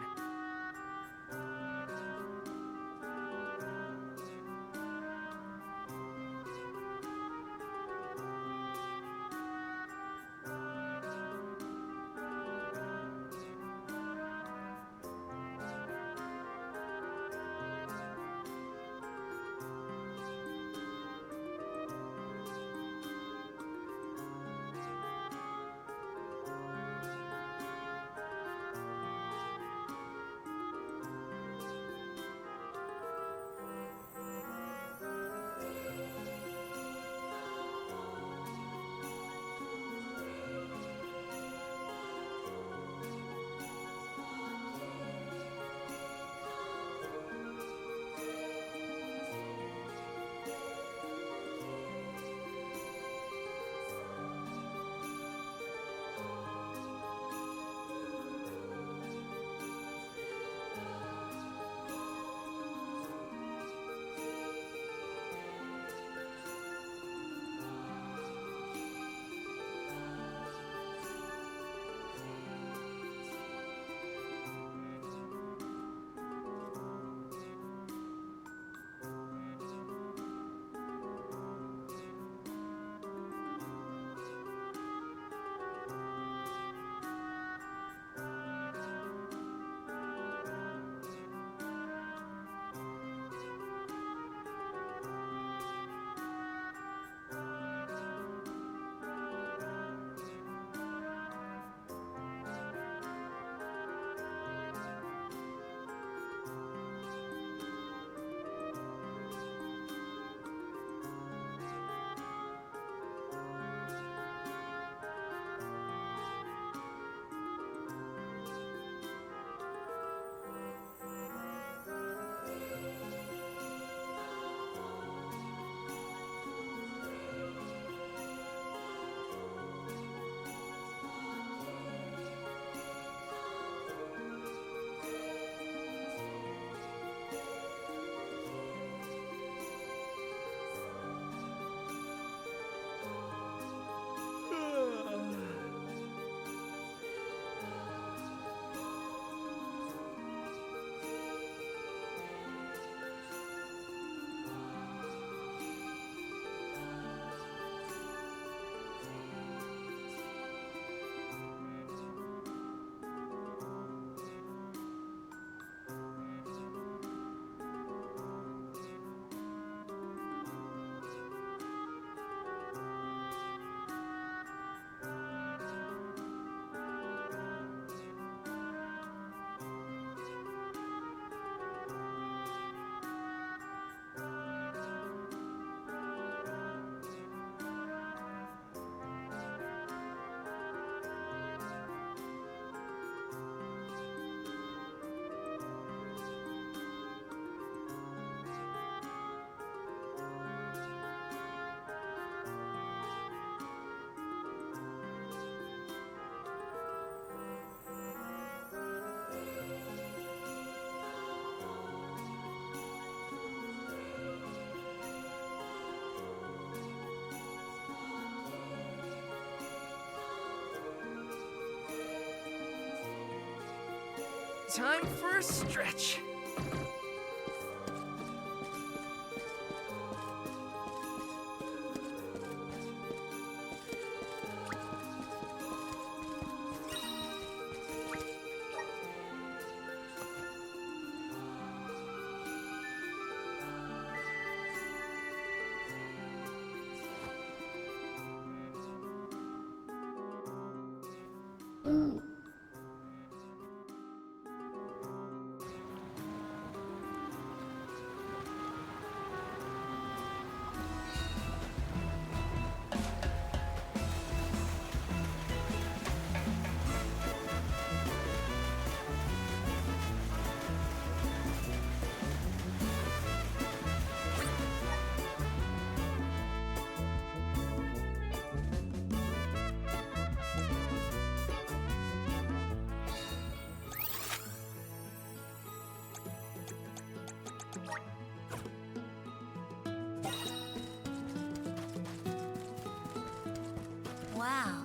Time for a stretch. Wow.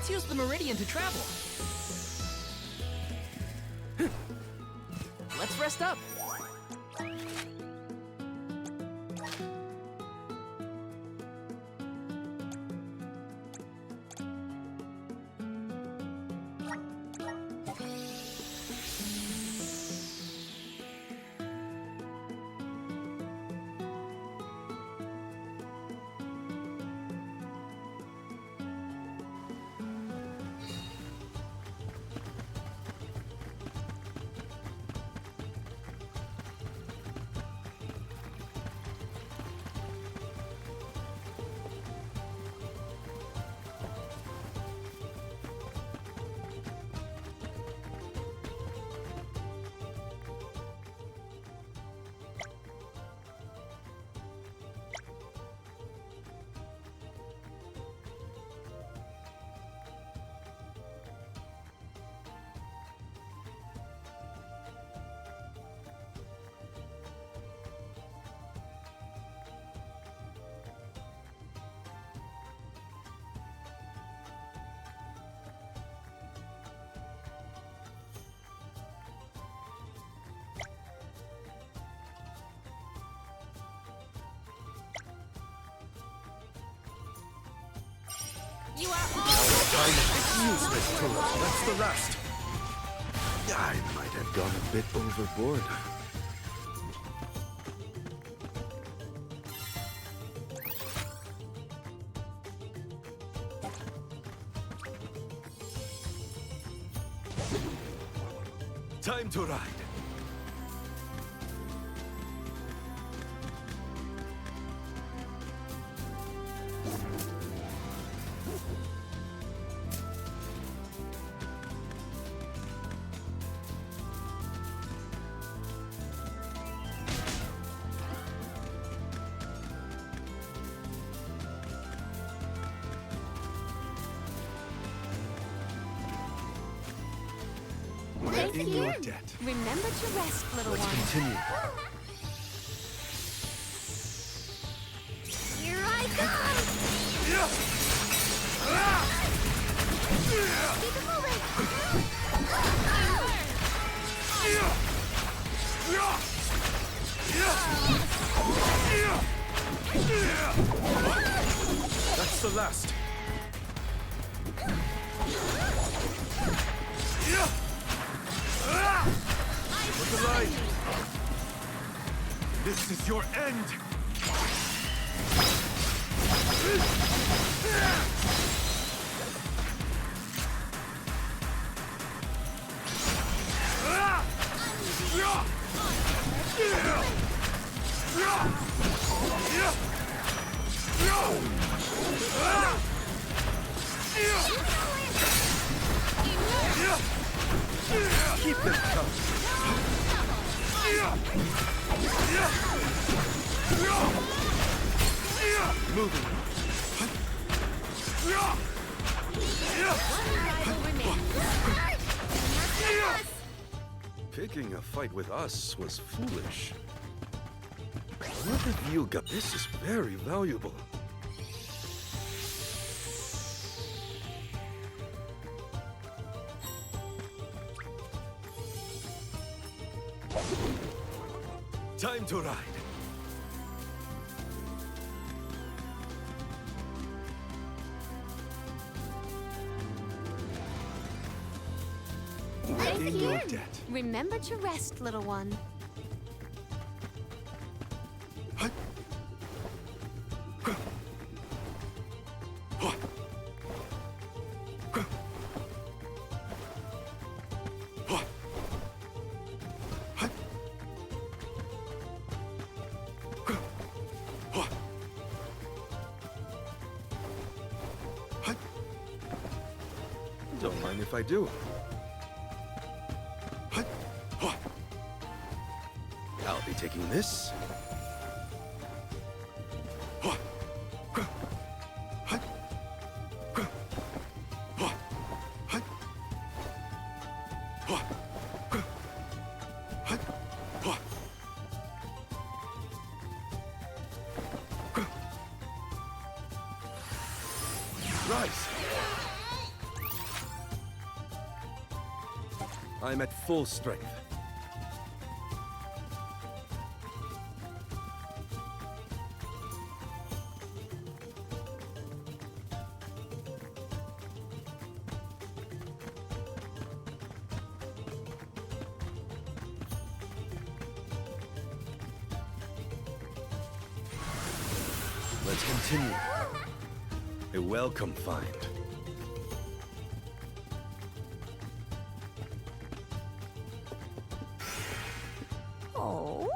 Let's use the meridian to travel. Let's rest up. You are all useless, Turok. That's the last. I might have gone a bit overboard. Time to ride. Thank In you. your debt. Remember to rest, little Let's one. continue. Here I come! Keep it moving! That's the last. Look alive! This is your end! Keep them coming. Moving. Picking a fight with us was foolish. What have you got? This is very valuable. Time to ride. In your debt. Remember to rest, little one. Don't mind if I do. I'll be taking this. Rise. I'm at full strength. Let's continue. A welcome find. Oh.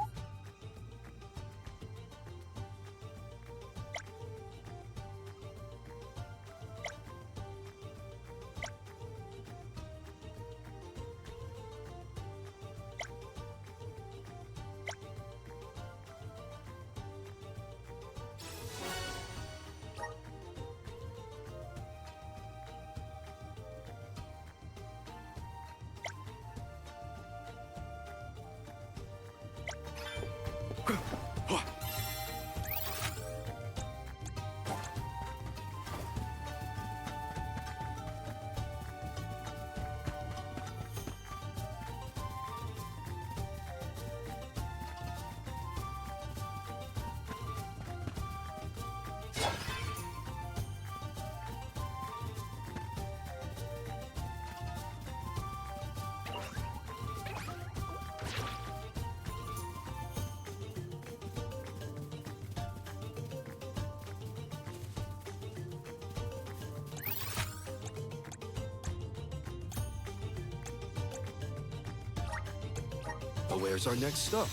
Well, where's our next stop?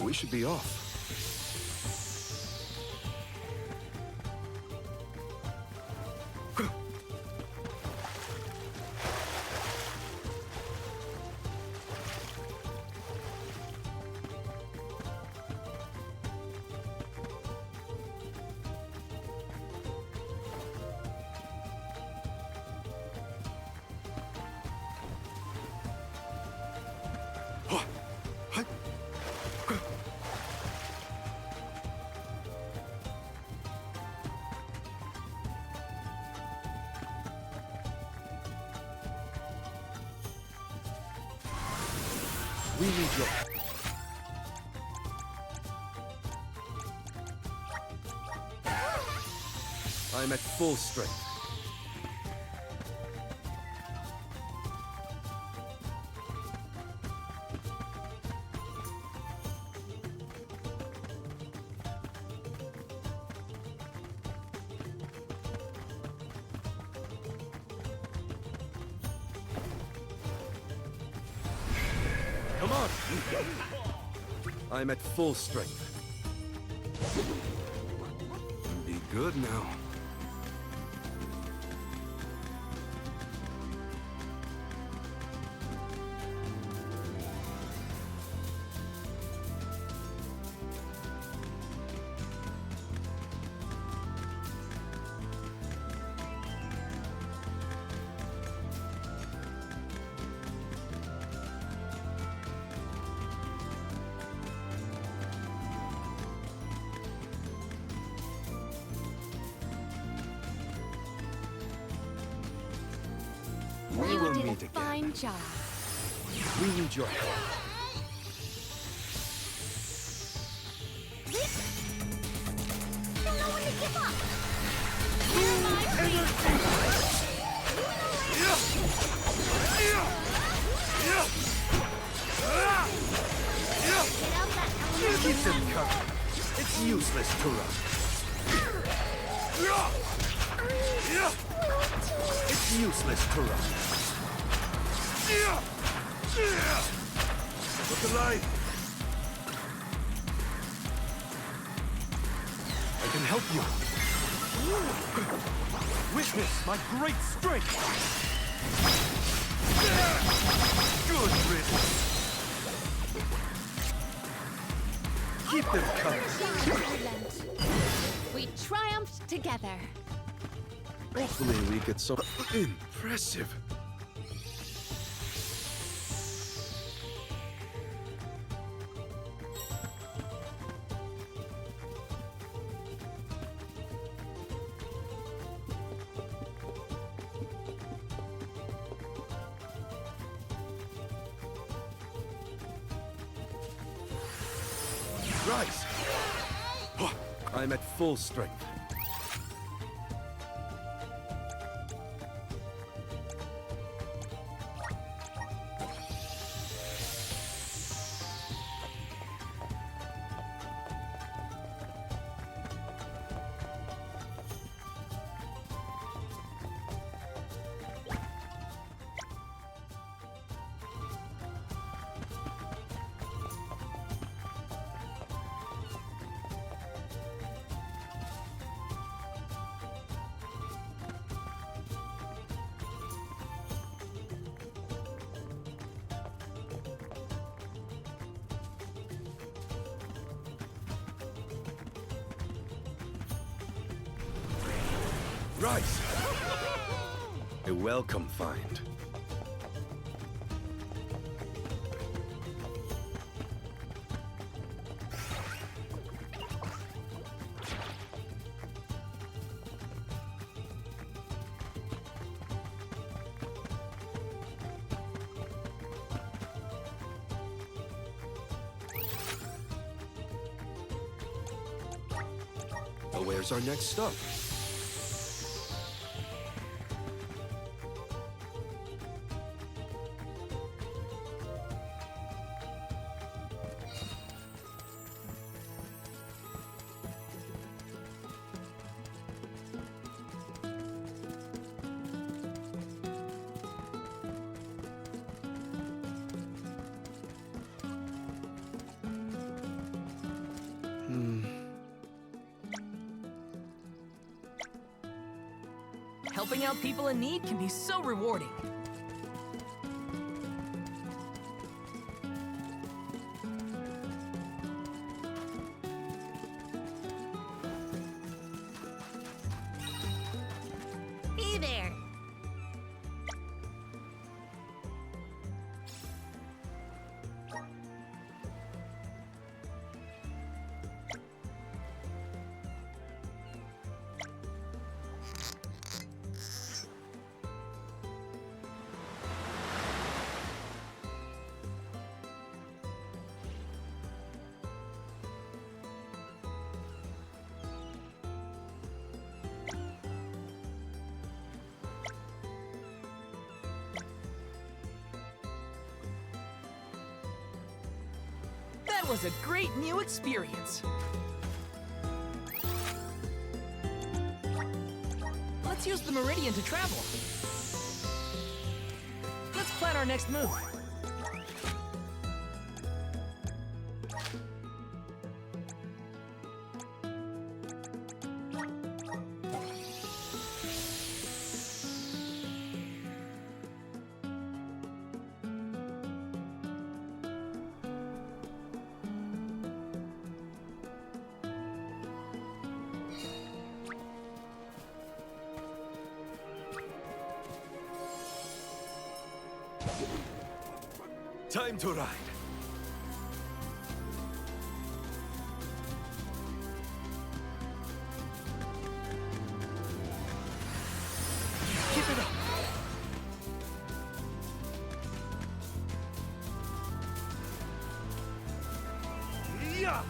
We should be off. We need your... I'm at full strength. Come on! I'm at full strength. Be good now. We will You meet did a again. fine job. We need your help. Don't know when to give up. Keep them covered. It's useless to run. It's useless to run. Look alive. I can help you. Witness my great strength. Good riddance. Keep them covered. We triumphed together. Hopefully we get some... Impressive. Rise! I'm at full strength. Rise! A welcome find. Well, where's our next stop? Helping out people in need can be so rewarding. Hey there. That was a great new experience. Let's use the Meridian to travel. Let's plan our next move. Time to ride. Keep it up. Yeah.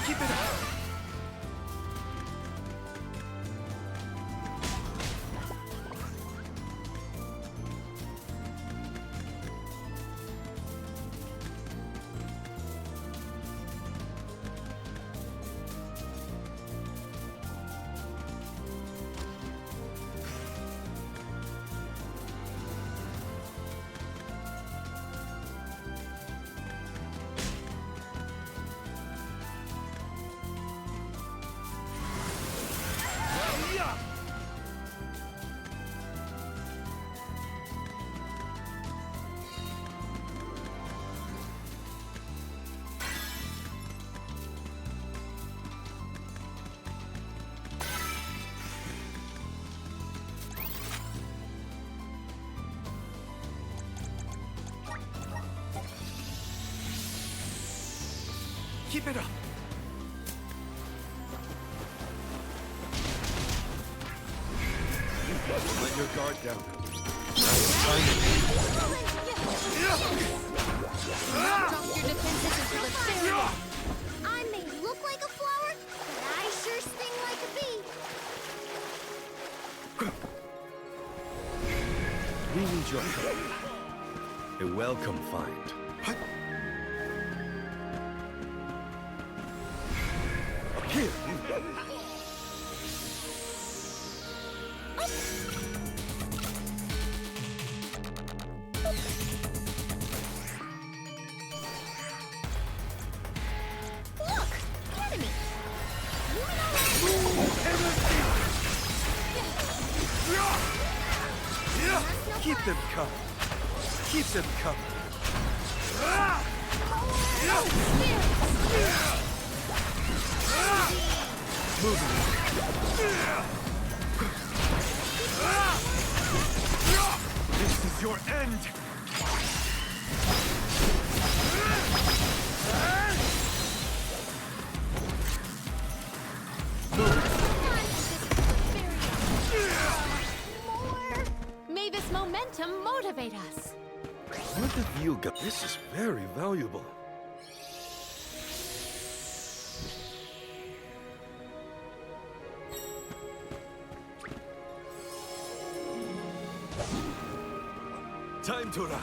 Keep it up. Keep it up. Let your guard down. Drop your defenses into the area. I may look like a flower, but I sure sting like a bee. We need your help. A welcome find. Up here. Look! The enemy! Keep them coming. Keep them coming. This is your end. May this momentum motivate us. What have you got? This is very valuable. Time to ride.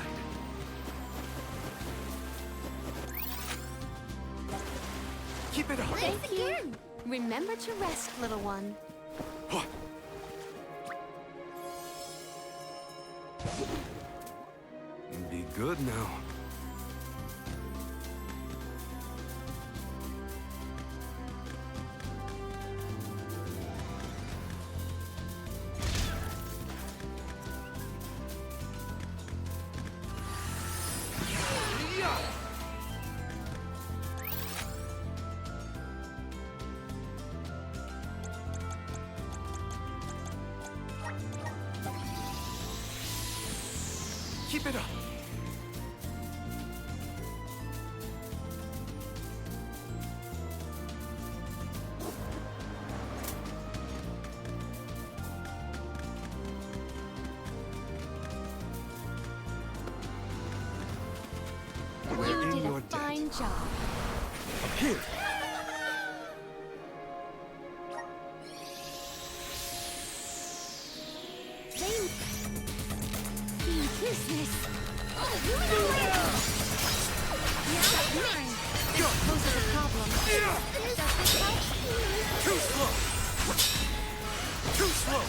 Keep it up. Thank you. Remember to rest, little one. Be good now. Keep it up. You did a fine job. Up here. Business. Poses a problem. Too slow. Too slow. Too slow.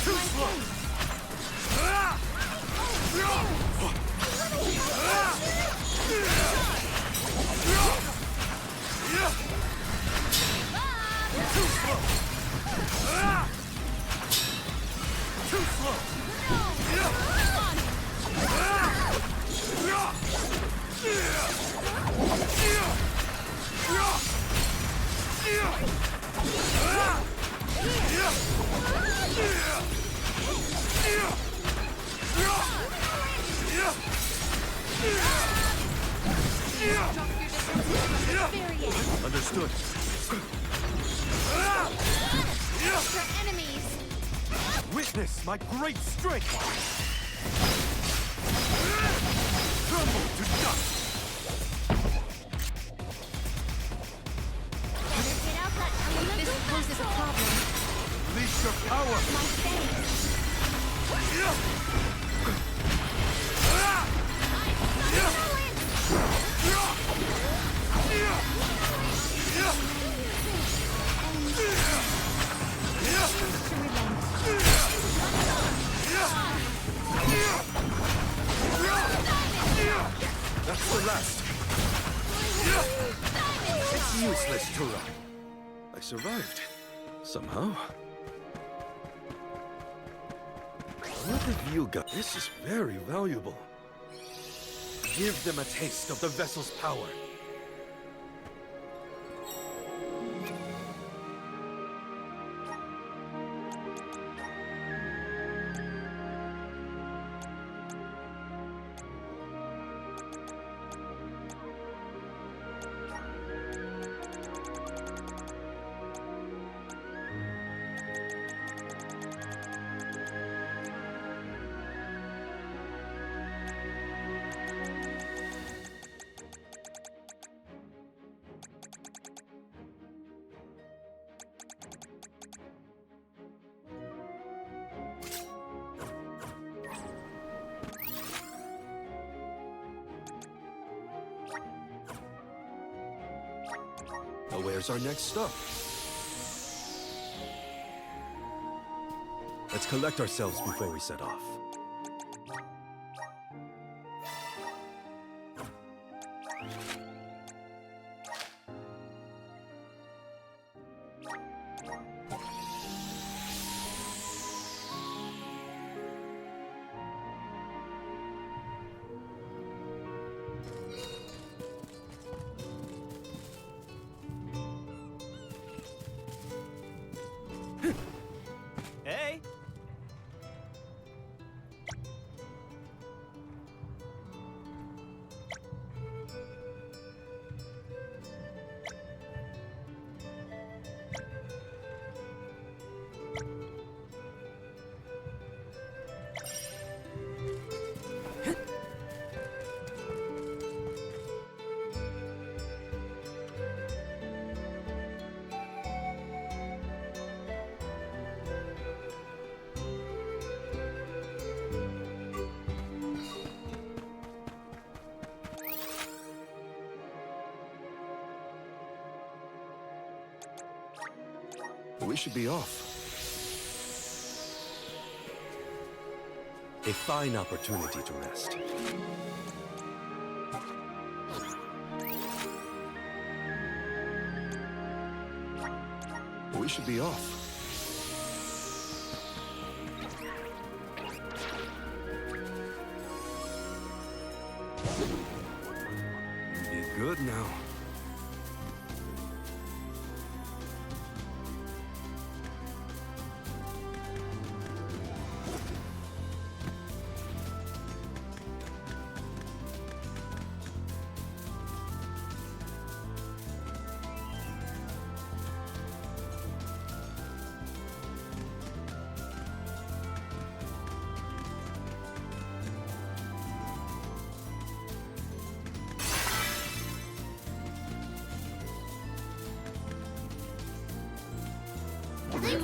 Too slow. Too slow. Too slow. Understood. Your enemies. Witness my great strength. Crumble to dust. This poses a problem. Release your power. My thanks. That's the last. It's useless to run. I survived. Somehow. What have you got? This is very valuable. Give them a taste of the vessel's power. Now where's our next stop? Let's collect ourselves before we set off. Hey! We should be off. A fine opportunity to rest. We should be off. Be good now.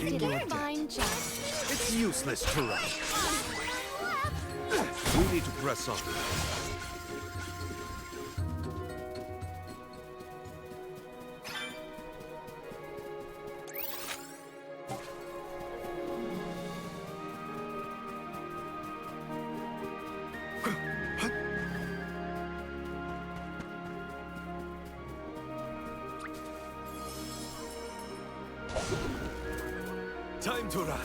You did a fine job. It's useless to run. We need to press on. Time to ride.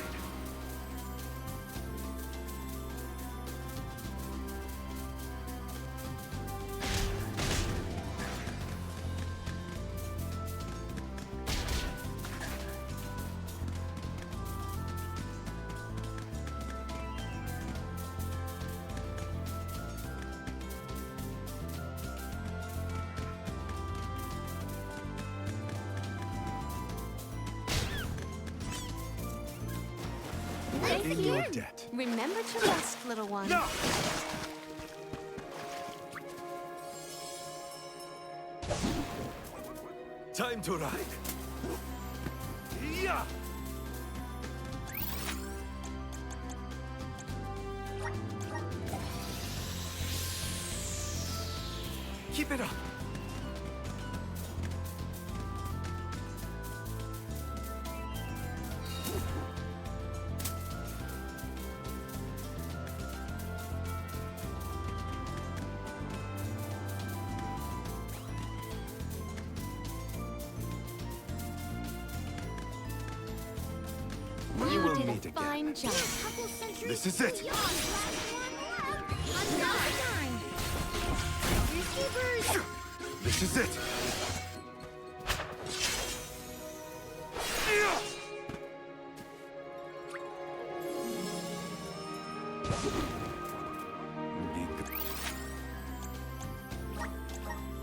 In your debt. Remember to rest, little one. No! Time to ride. Yeah! Keep it up. You will did meet a again. fine job. This is it. This is it.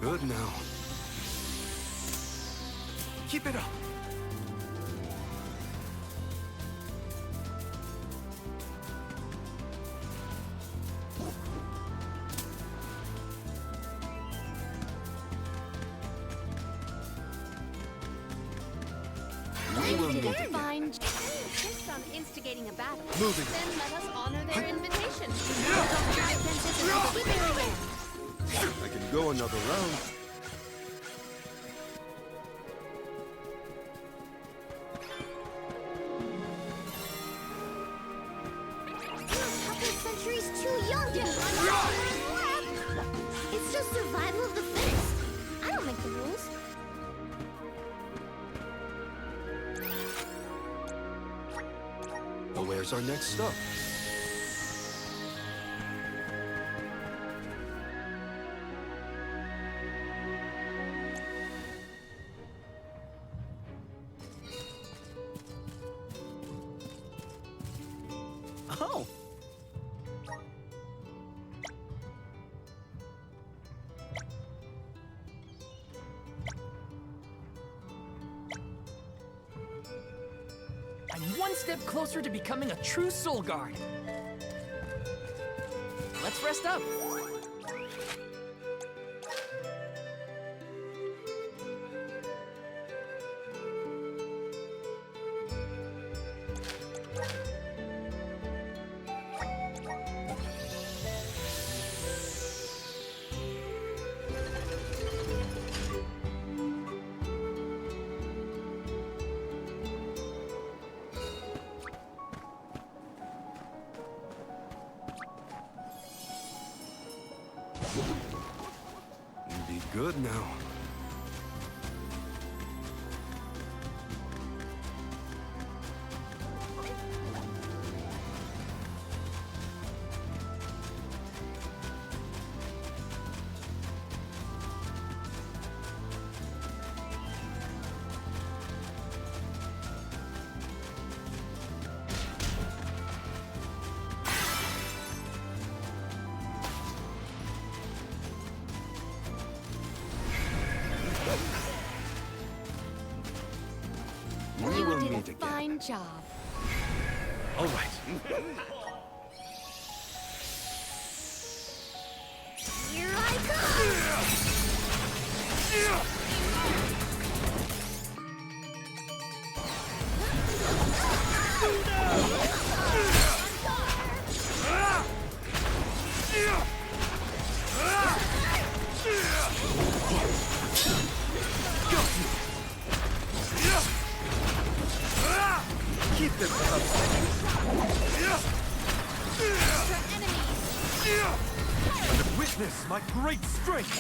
Good now. Keep it up. We will meet again. Fine. Insist on instigating a battle. Moving. Then let us honor their invitation. Don't your defenses and keep it away. I can go another round. survival of the fittest. I don't make the rules. Well, where's our next stop? Oh! I'm one step closer to becoming a true Soul Guard. Let's rest up. Be good now. You did a fine job. All right. Here I come! Keep them out. And witness my great strength.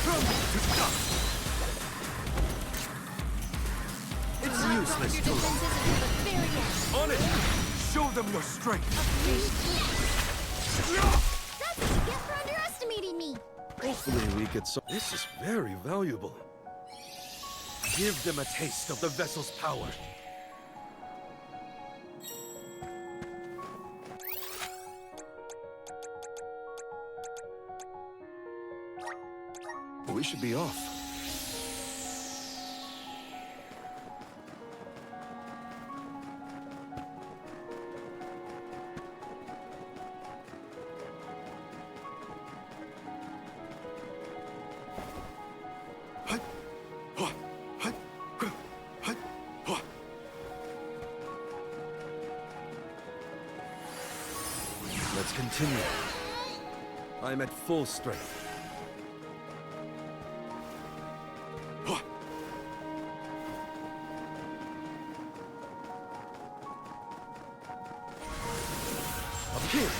Crumble to dust. It's useless to them. On it. Show them your strength. That's what you get for underestimating me. Hopefully we could This is very valuable. Give them a taste of the vessel's power. We should be off. Let's continue. I'm at full strength. Up here.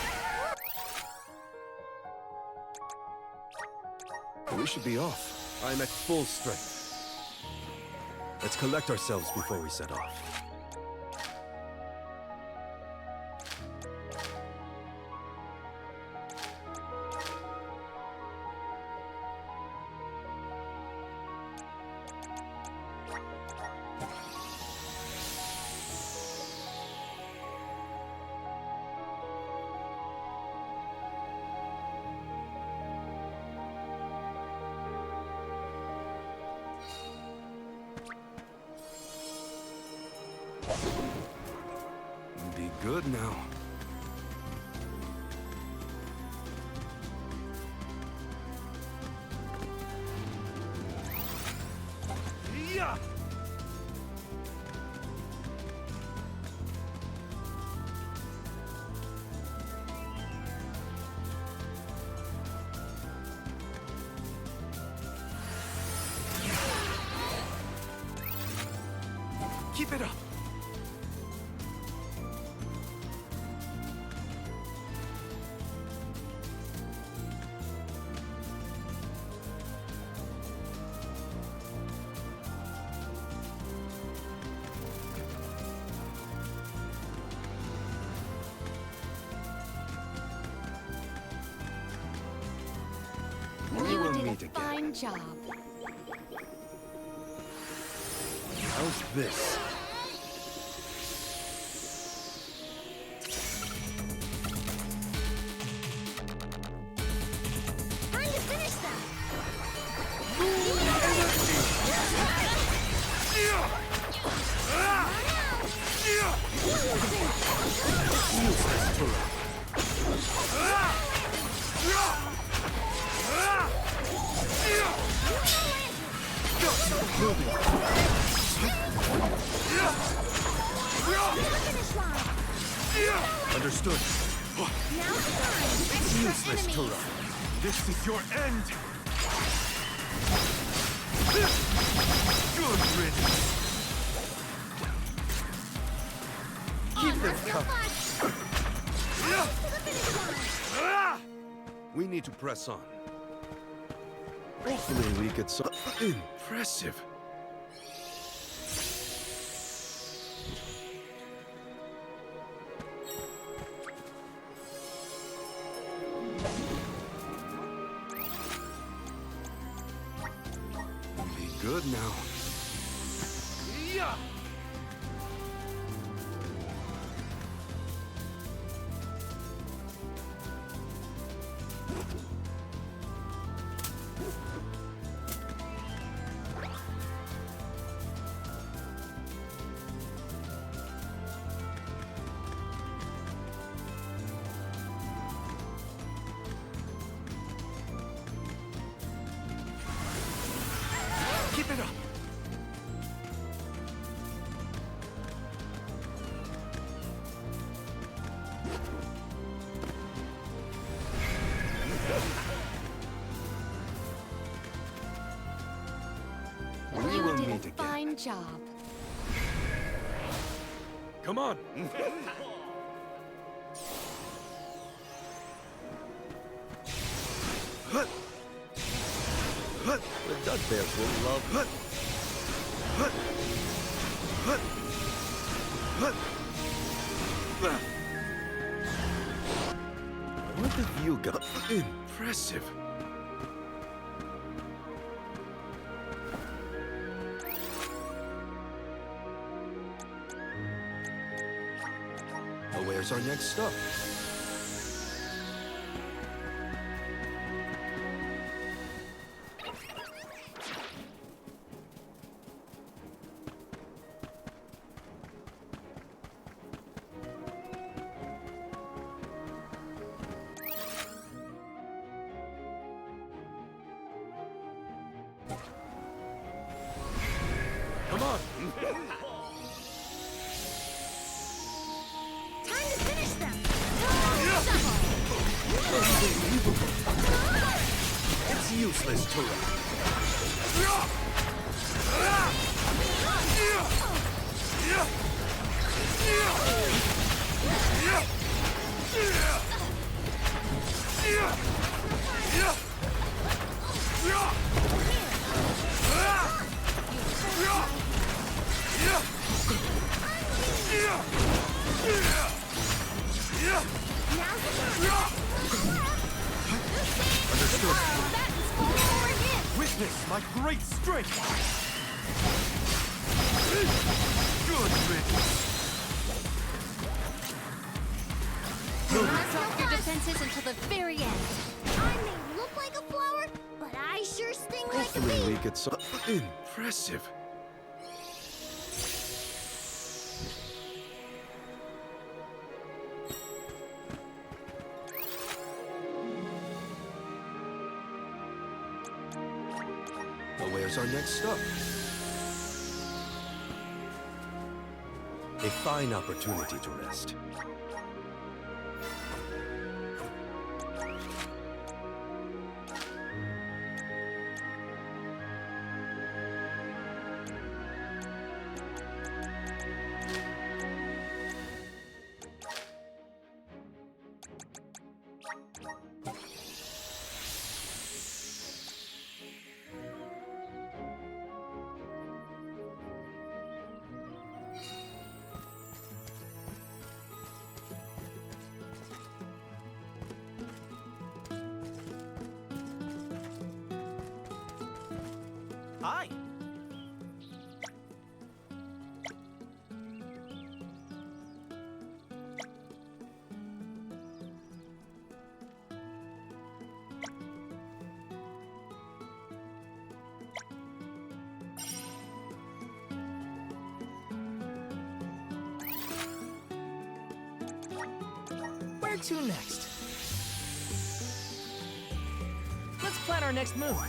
We should be off. I'm at full strength. Let's collect ourselves before we set off. Be good now. Yeah! Keep it up! fine job. How's this? Time to finish them! Useless turret. Understood. It's useless, Tura. This is your end. Good riddance. Keep them coming. We need to press on. Hopefully we get some... Impressive. Be good now. Yeah. Keep it up. We will You meet did a again. fine job. Come on! The Dud Bears will love... What have you got? Impressive. Where's our next stop? Come on! Time to finish them! It's useless, Tura. Understood. Witness my great strength. Good riddance. Let's off your defenses until the very end. I may look like a flower, but I sure sting like a Hopefully bee. we get some... Impressive. Well, where's our next stop? A fine opportunity to rest. Hi. Where to next? Let's plan our next move.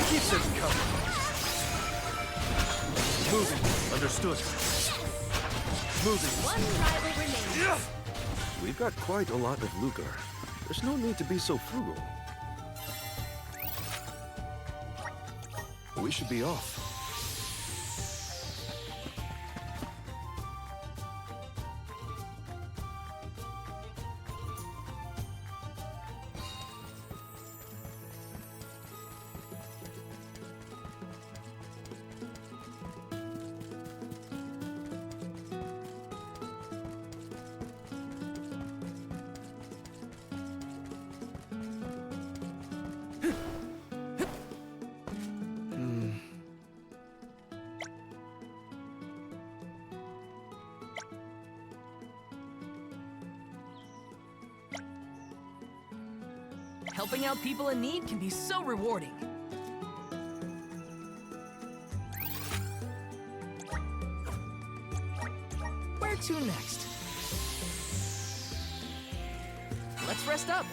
Keep them coming. Moving. Understood. Moving. One rival remains. We've got quite a lot of lucre. There's no need to be so frugal. We should be off. Helping out people in need can be so rewarding. Where to next? Let's rest up.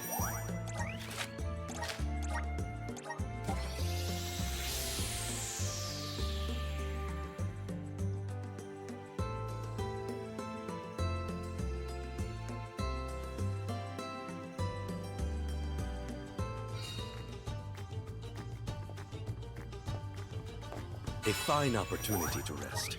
A fine opportunity to rest.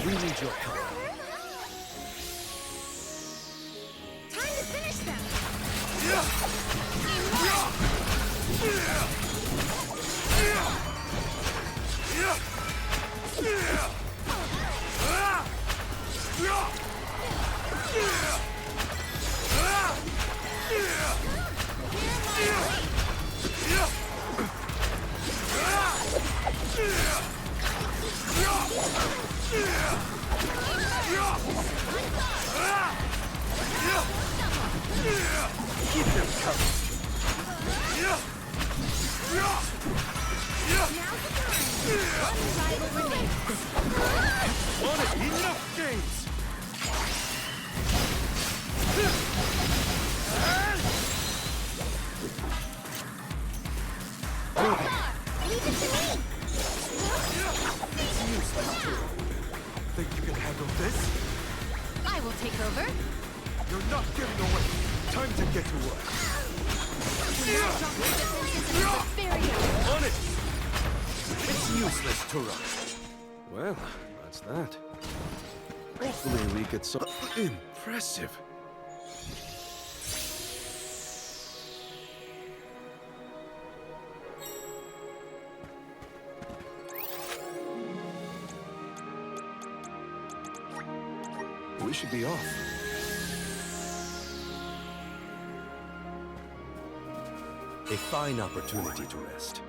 We need your help. Time to finish them. Keep them coming. On it! Enough games! Leave it to me! It's useless, too. Think you can handle this? I will take over. You're not getting away. Time to get to work. On it! It's useless, Tura. Well, that's that. Hopefully we get some... Impressive. We should be off. A fine opportunity to rest.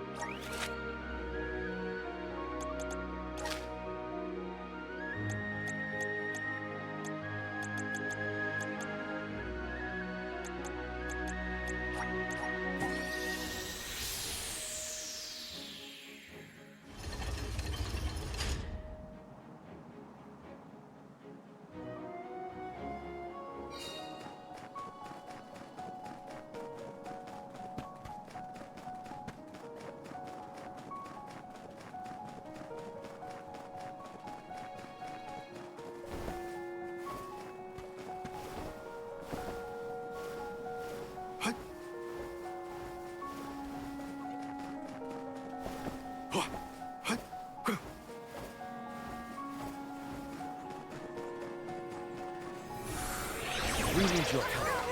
We need your help.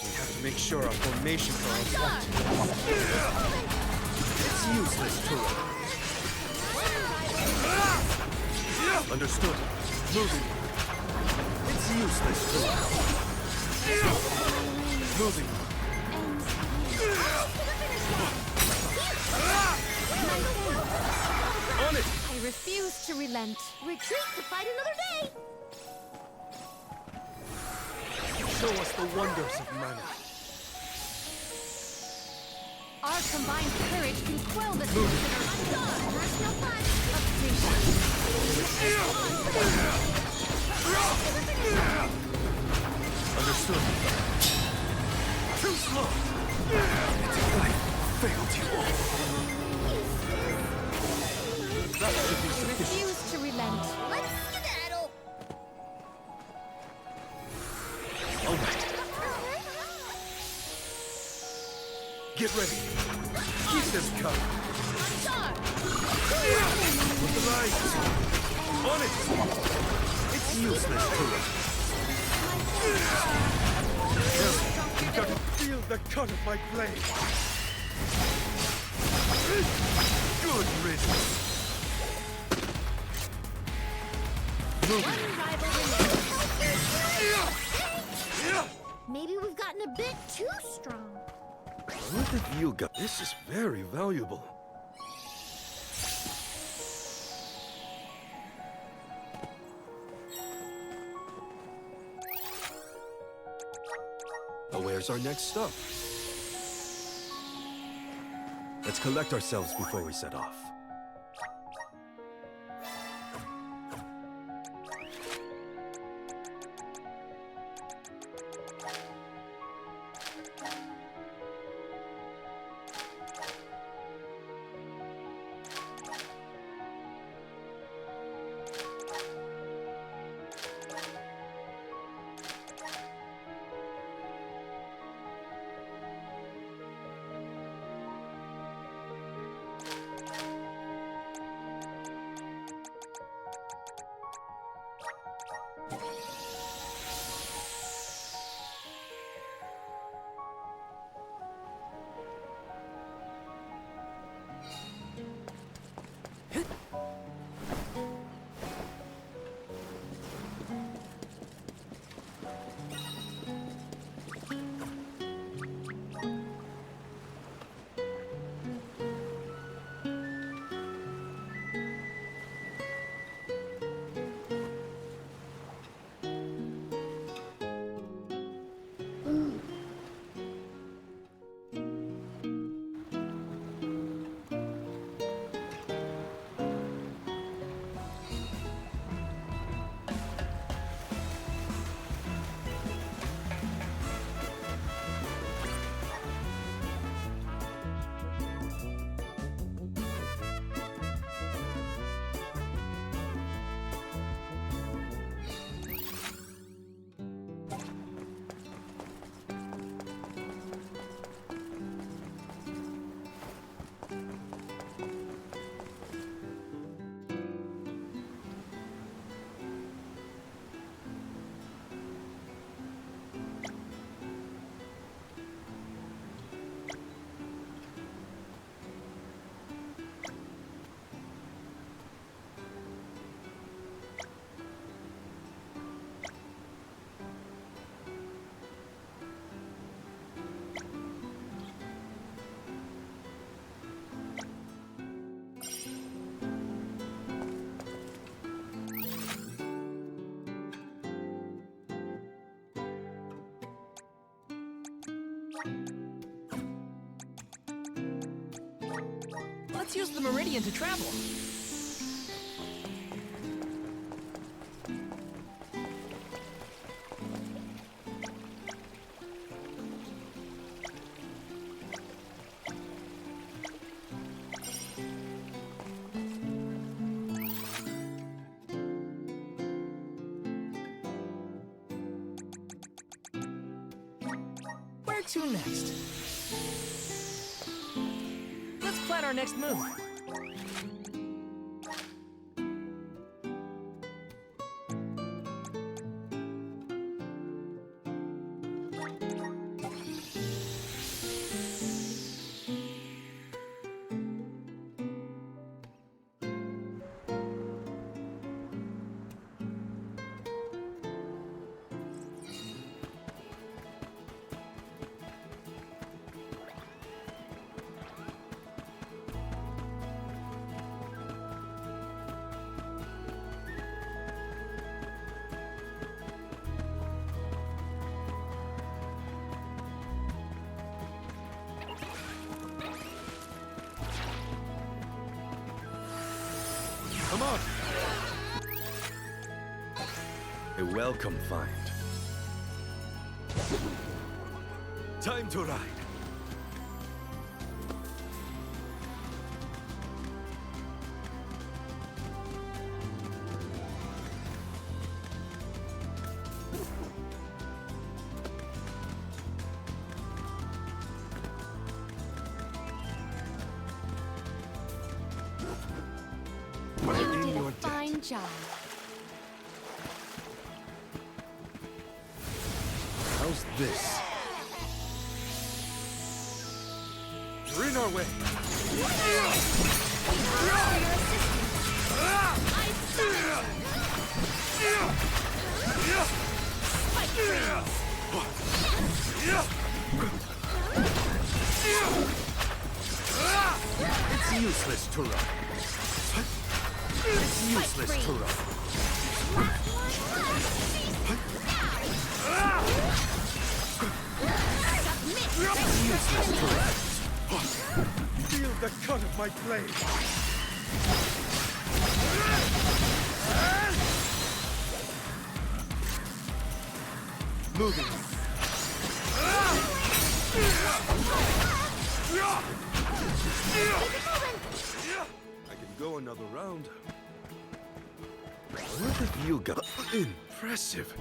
We have to make sure our formations are on point. It's useless, Tura. Understood. Moving. It's useless, Tura. Moving. On it! I refuse to relent. Retreat to fight another day! Show us the wonders of mana. Our combined courage can quell the Move. There's no fun. Understood. Too slow. I failed you all. That should be I sufficient. refuse to relent. Let's skedaddle! All right. Get ready. Keep them coming. With the light. On it. It's useless, Tura. You got to feel the cut of my blade. Good riddance. Maybe we've gotten a bit too strong. What have you got? This is very valuable. Well, where's our next stop? Let's collect ourselves before we set off. Let's use the Meridian to travel. Where to next? Let's plan our next move. Come on! A welcome find. Time to ride. You did a fine job. How's this? You're in our way. It's useless to run. It's useless to run. It's useless to run. Feel the cut of my blade. Moving. I can go another round. What have you got? Impressive.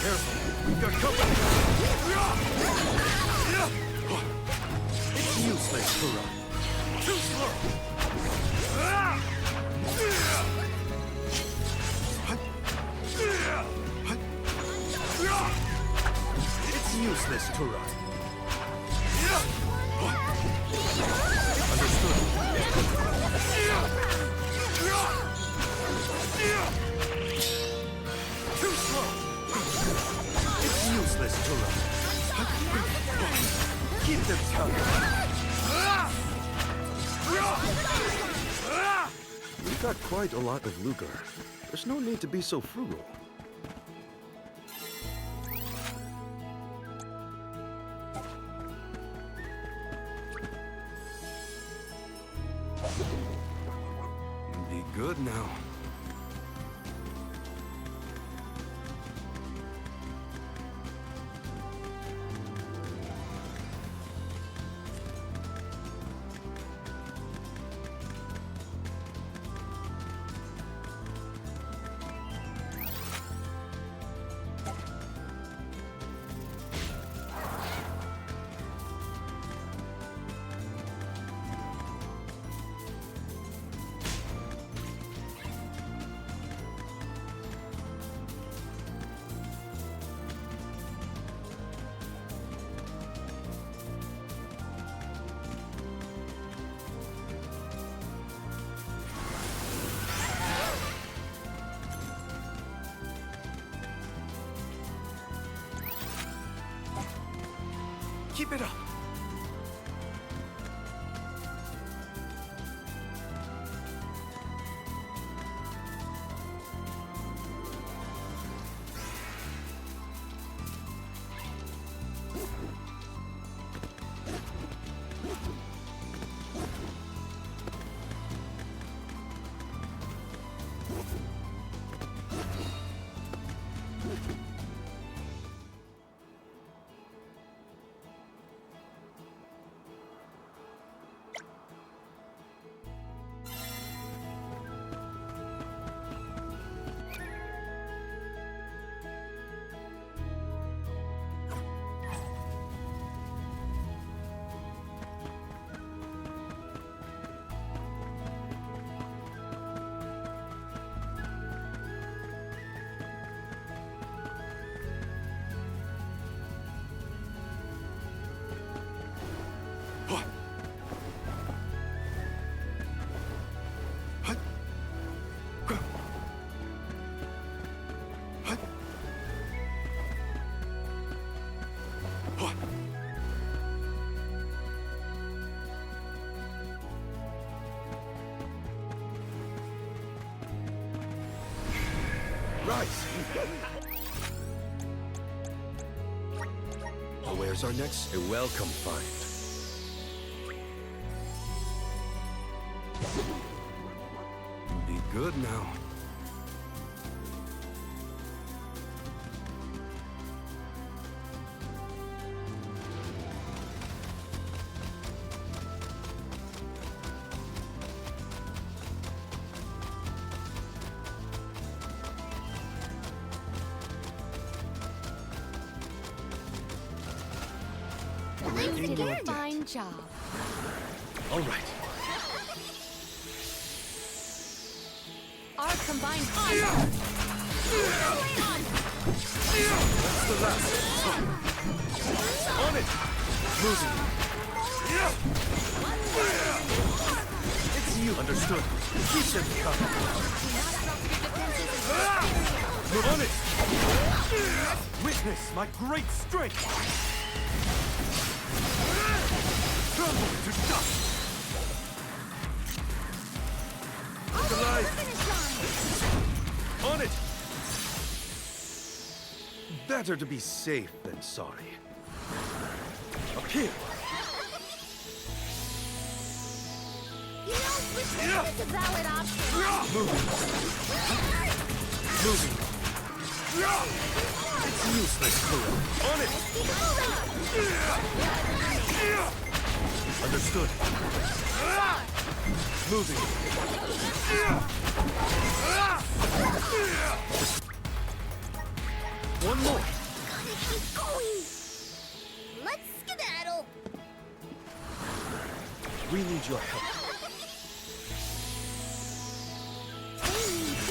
Careful, we've got company. It's useless to run. Too slow. It's useless to run. Too slow. It's useless to run. Keep them coming. We've got quite a lot of lucre. There's no need to be so frugal. Be good now. Keep it up! Rise! Where's our next? A welcome find. Be good now. You did a fine job. All right. Our combined That's the last. On it! Losing. It's you. Understood. Keep them coming. On it! Witness my great strength! Crumble to dust! Alive! On it! Better to be safe than sorry. Up here! You know, switching is a valid option. Moving! Moving! It's useless, Kuro. On it! Understood. Moving. One more. Gotta keep going. Let's skedaddle. We need your help.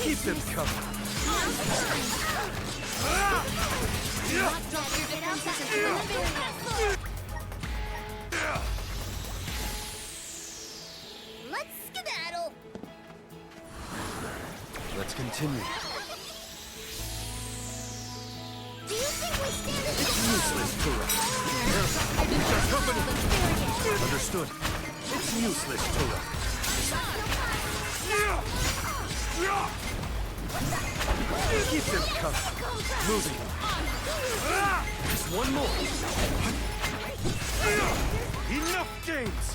Keep them coming. Let's skedaddle. Let's continue. Do you think we stand a It's useless, Tura. We've got company. Understood. It's useless, Tura. Keep them coming. Moving. Just one more. Enough games.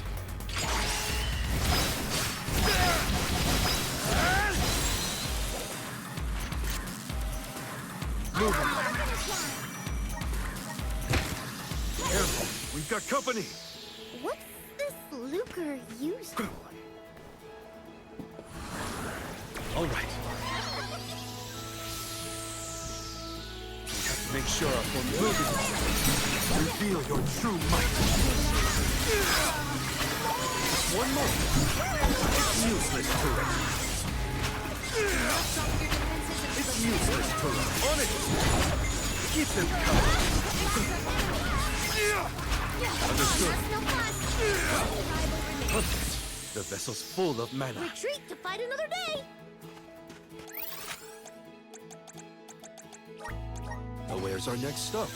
Moving. Careful. We've got company. What's this lucre used for? All right. We have to make sure our moving. Reveal your true might. One more. It's useless, Tura. It's useless, Tura. On it. Keep them coming. Understood. Perfect. The vessel's full of mana. Retreat to fight another day. Now where's our next stop?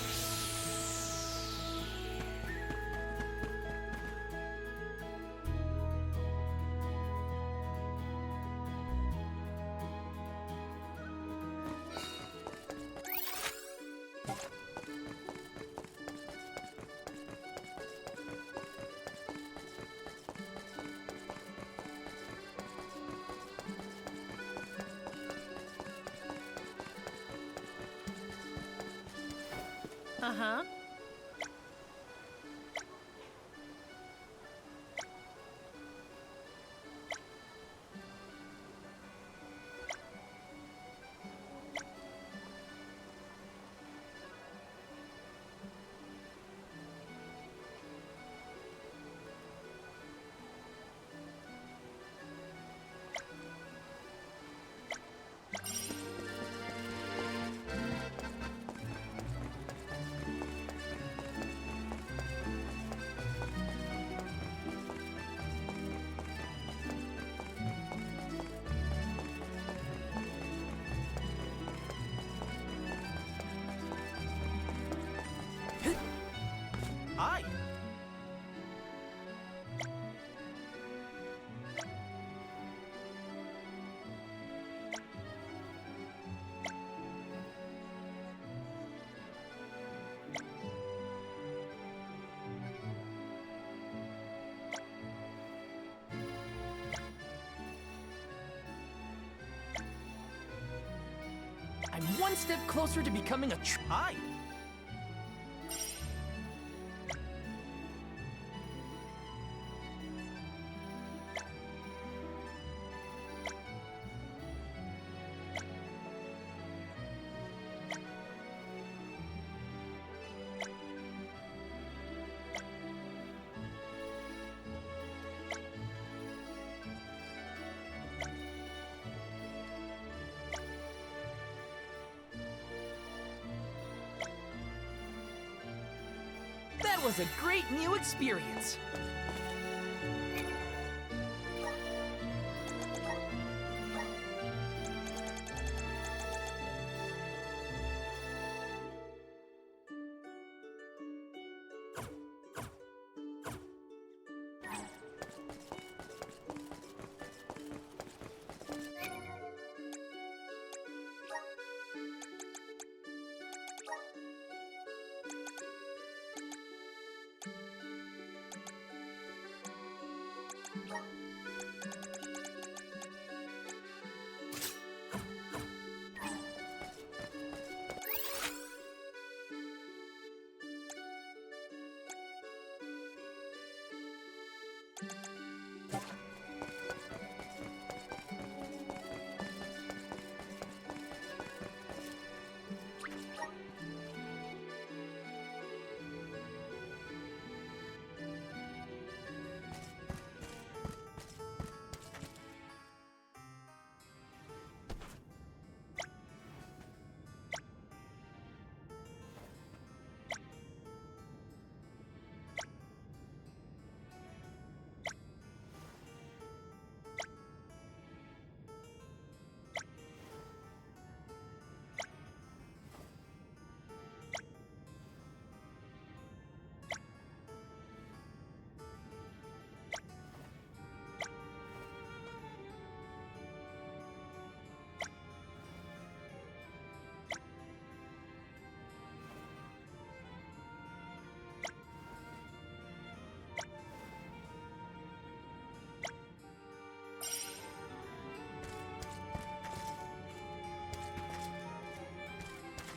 Uh-huh. Hi. I'm one step closer to becoming a Hi. That was a great new experience.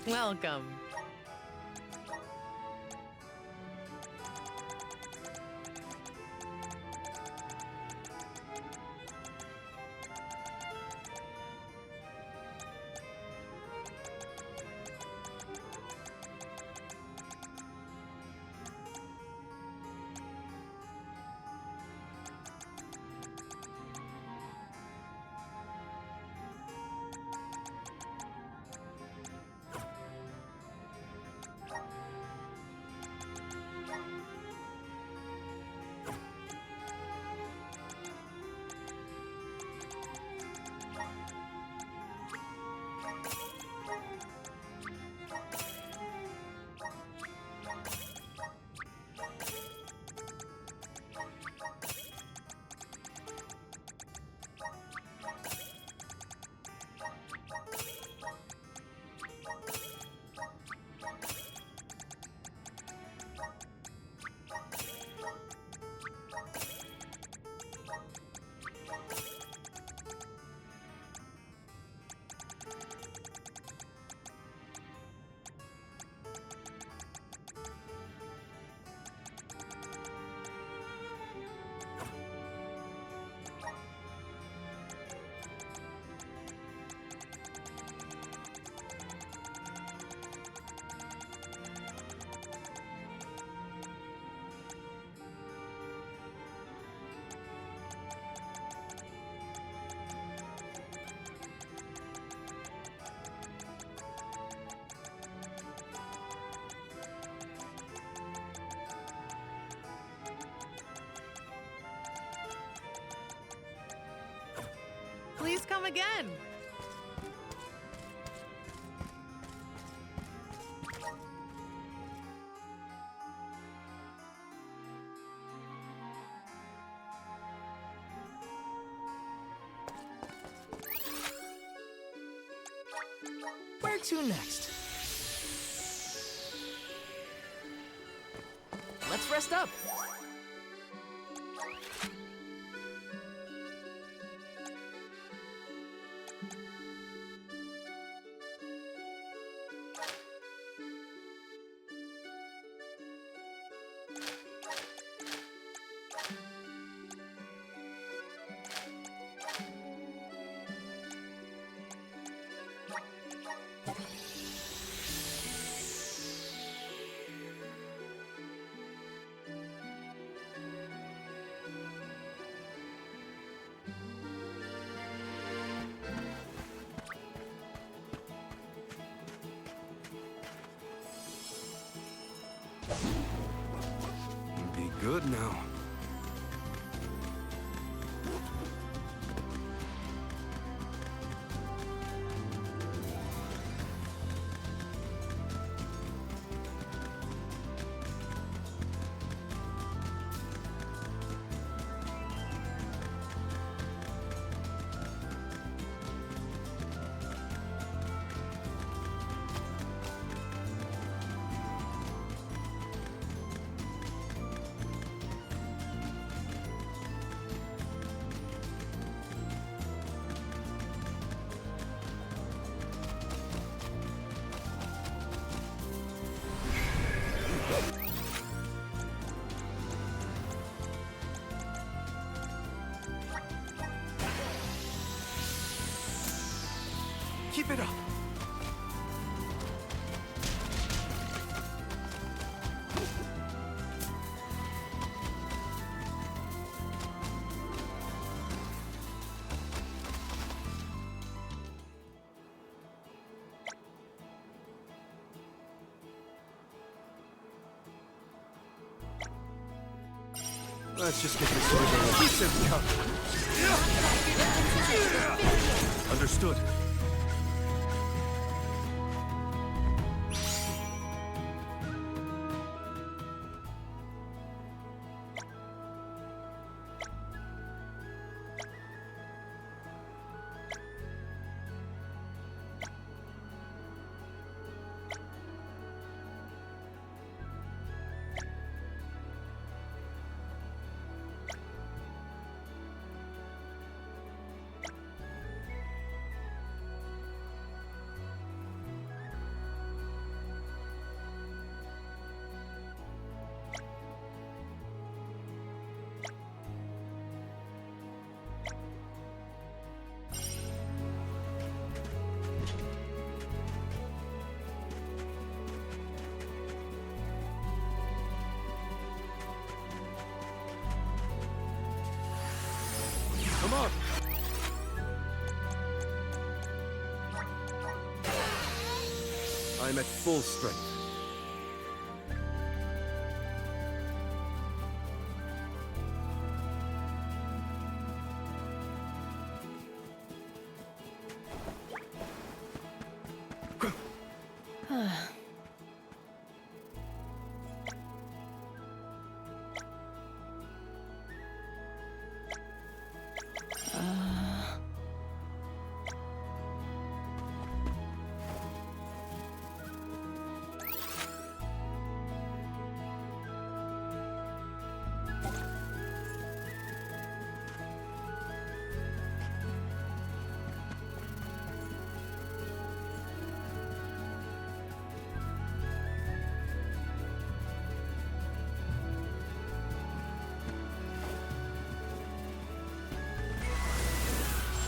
Welcome. come again. Where to next? Let's rest up. Be good now. Keep it up. Let's just get this over with. Decent cover. Understood. Come on! I'm at full strength.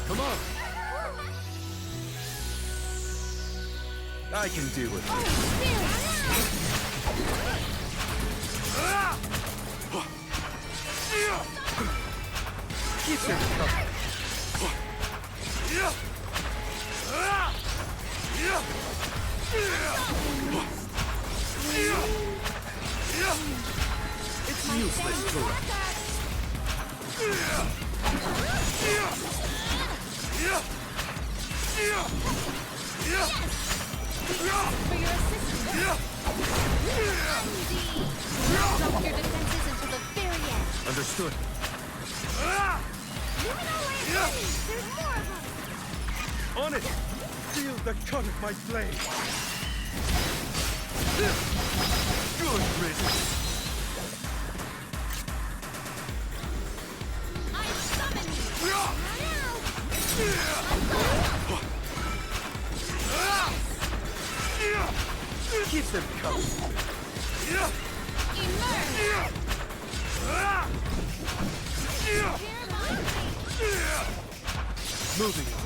Come on! I can deal with this. Keep your cover. It's useless to run. Understood. There's more of them! On it! Feel the cut of my blade! Good riddance! I summon you! Keep them coming! Moving on.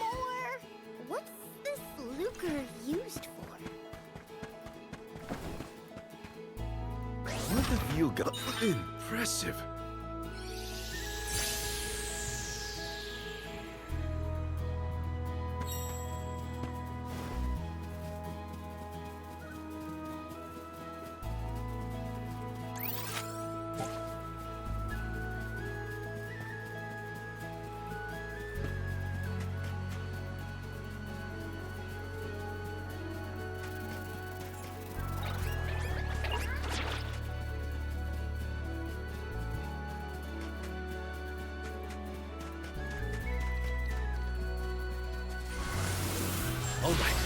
More? What's this lucre used for? What have you got? Impressive. All right.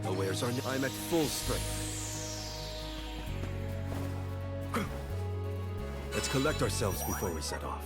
The wares are. I'm at full strength. Let's collect ourselves before we set off.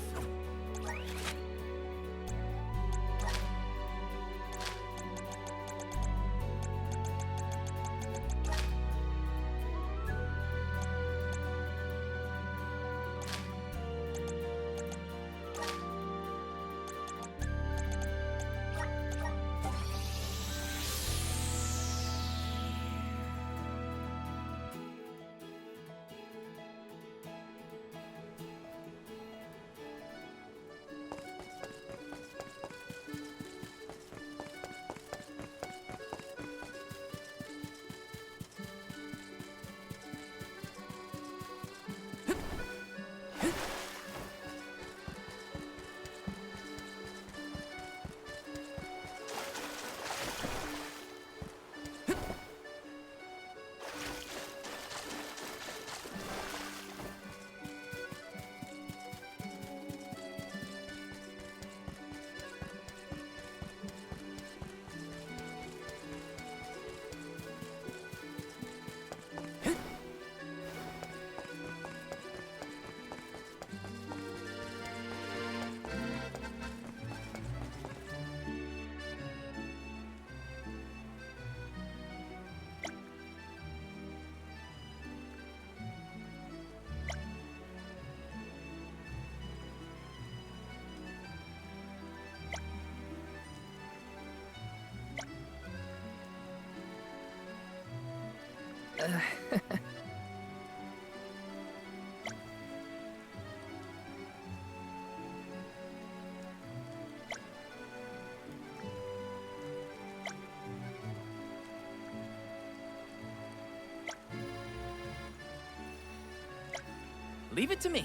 Leave it to me.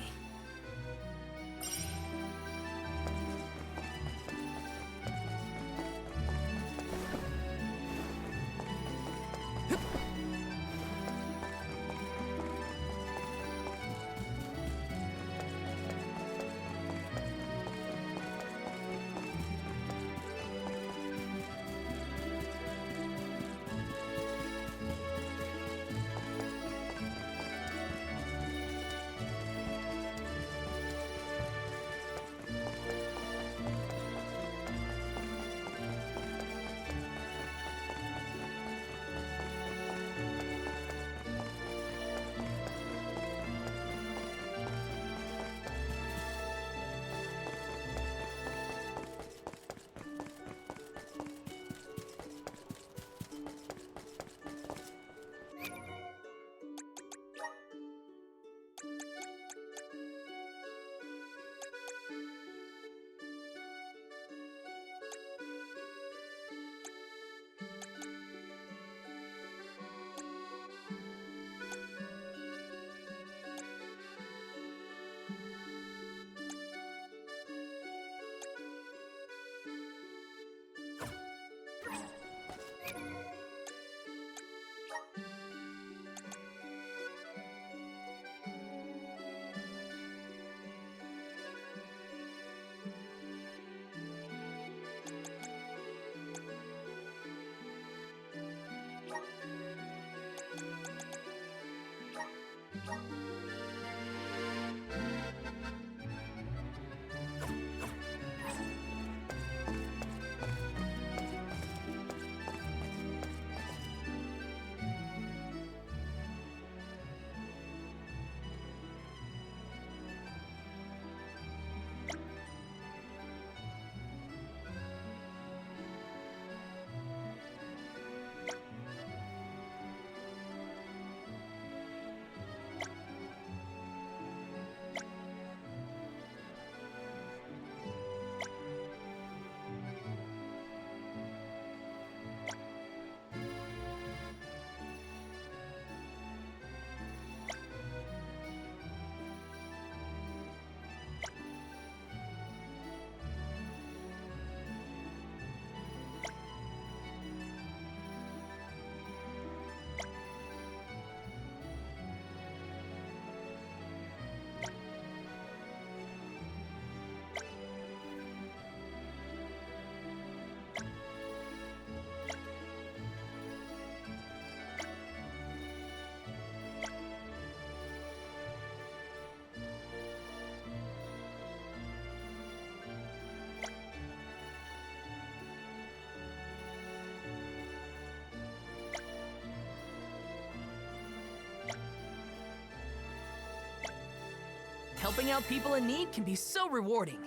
Helping out people in need can be so rewarding.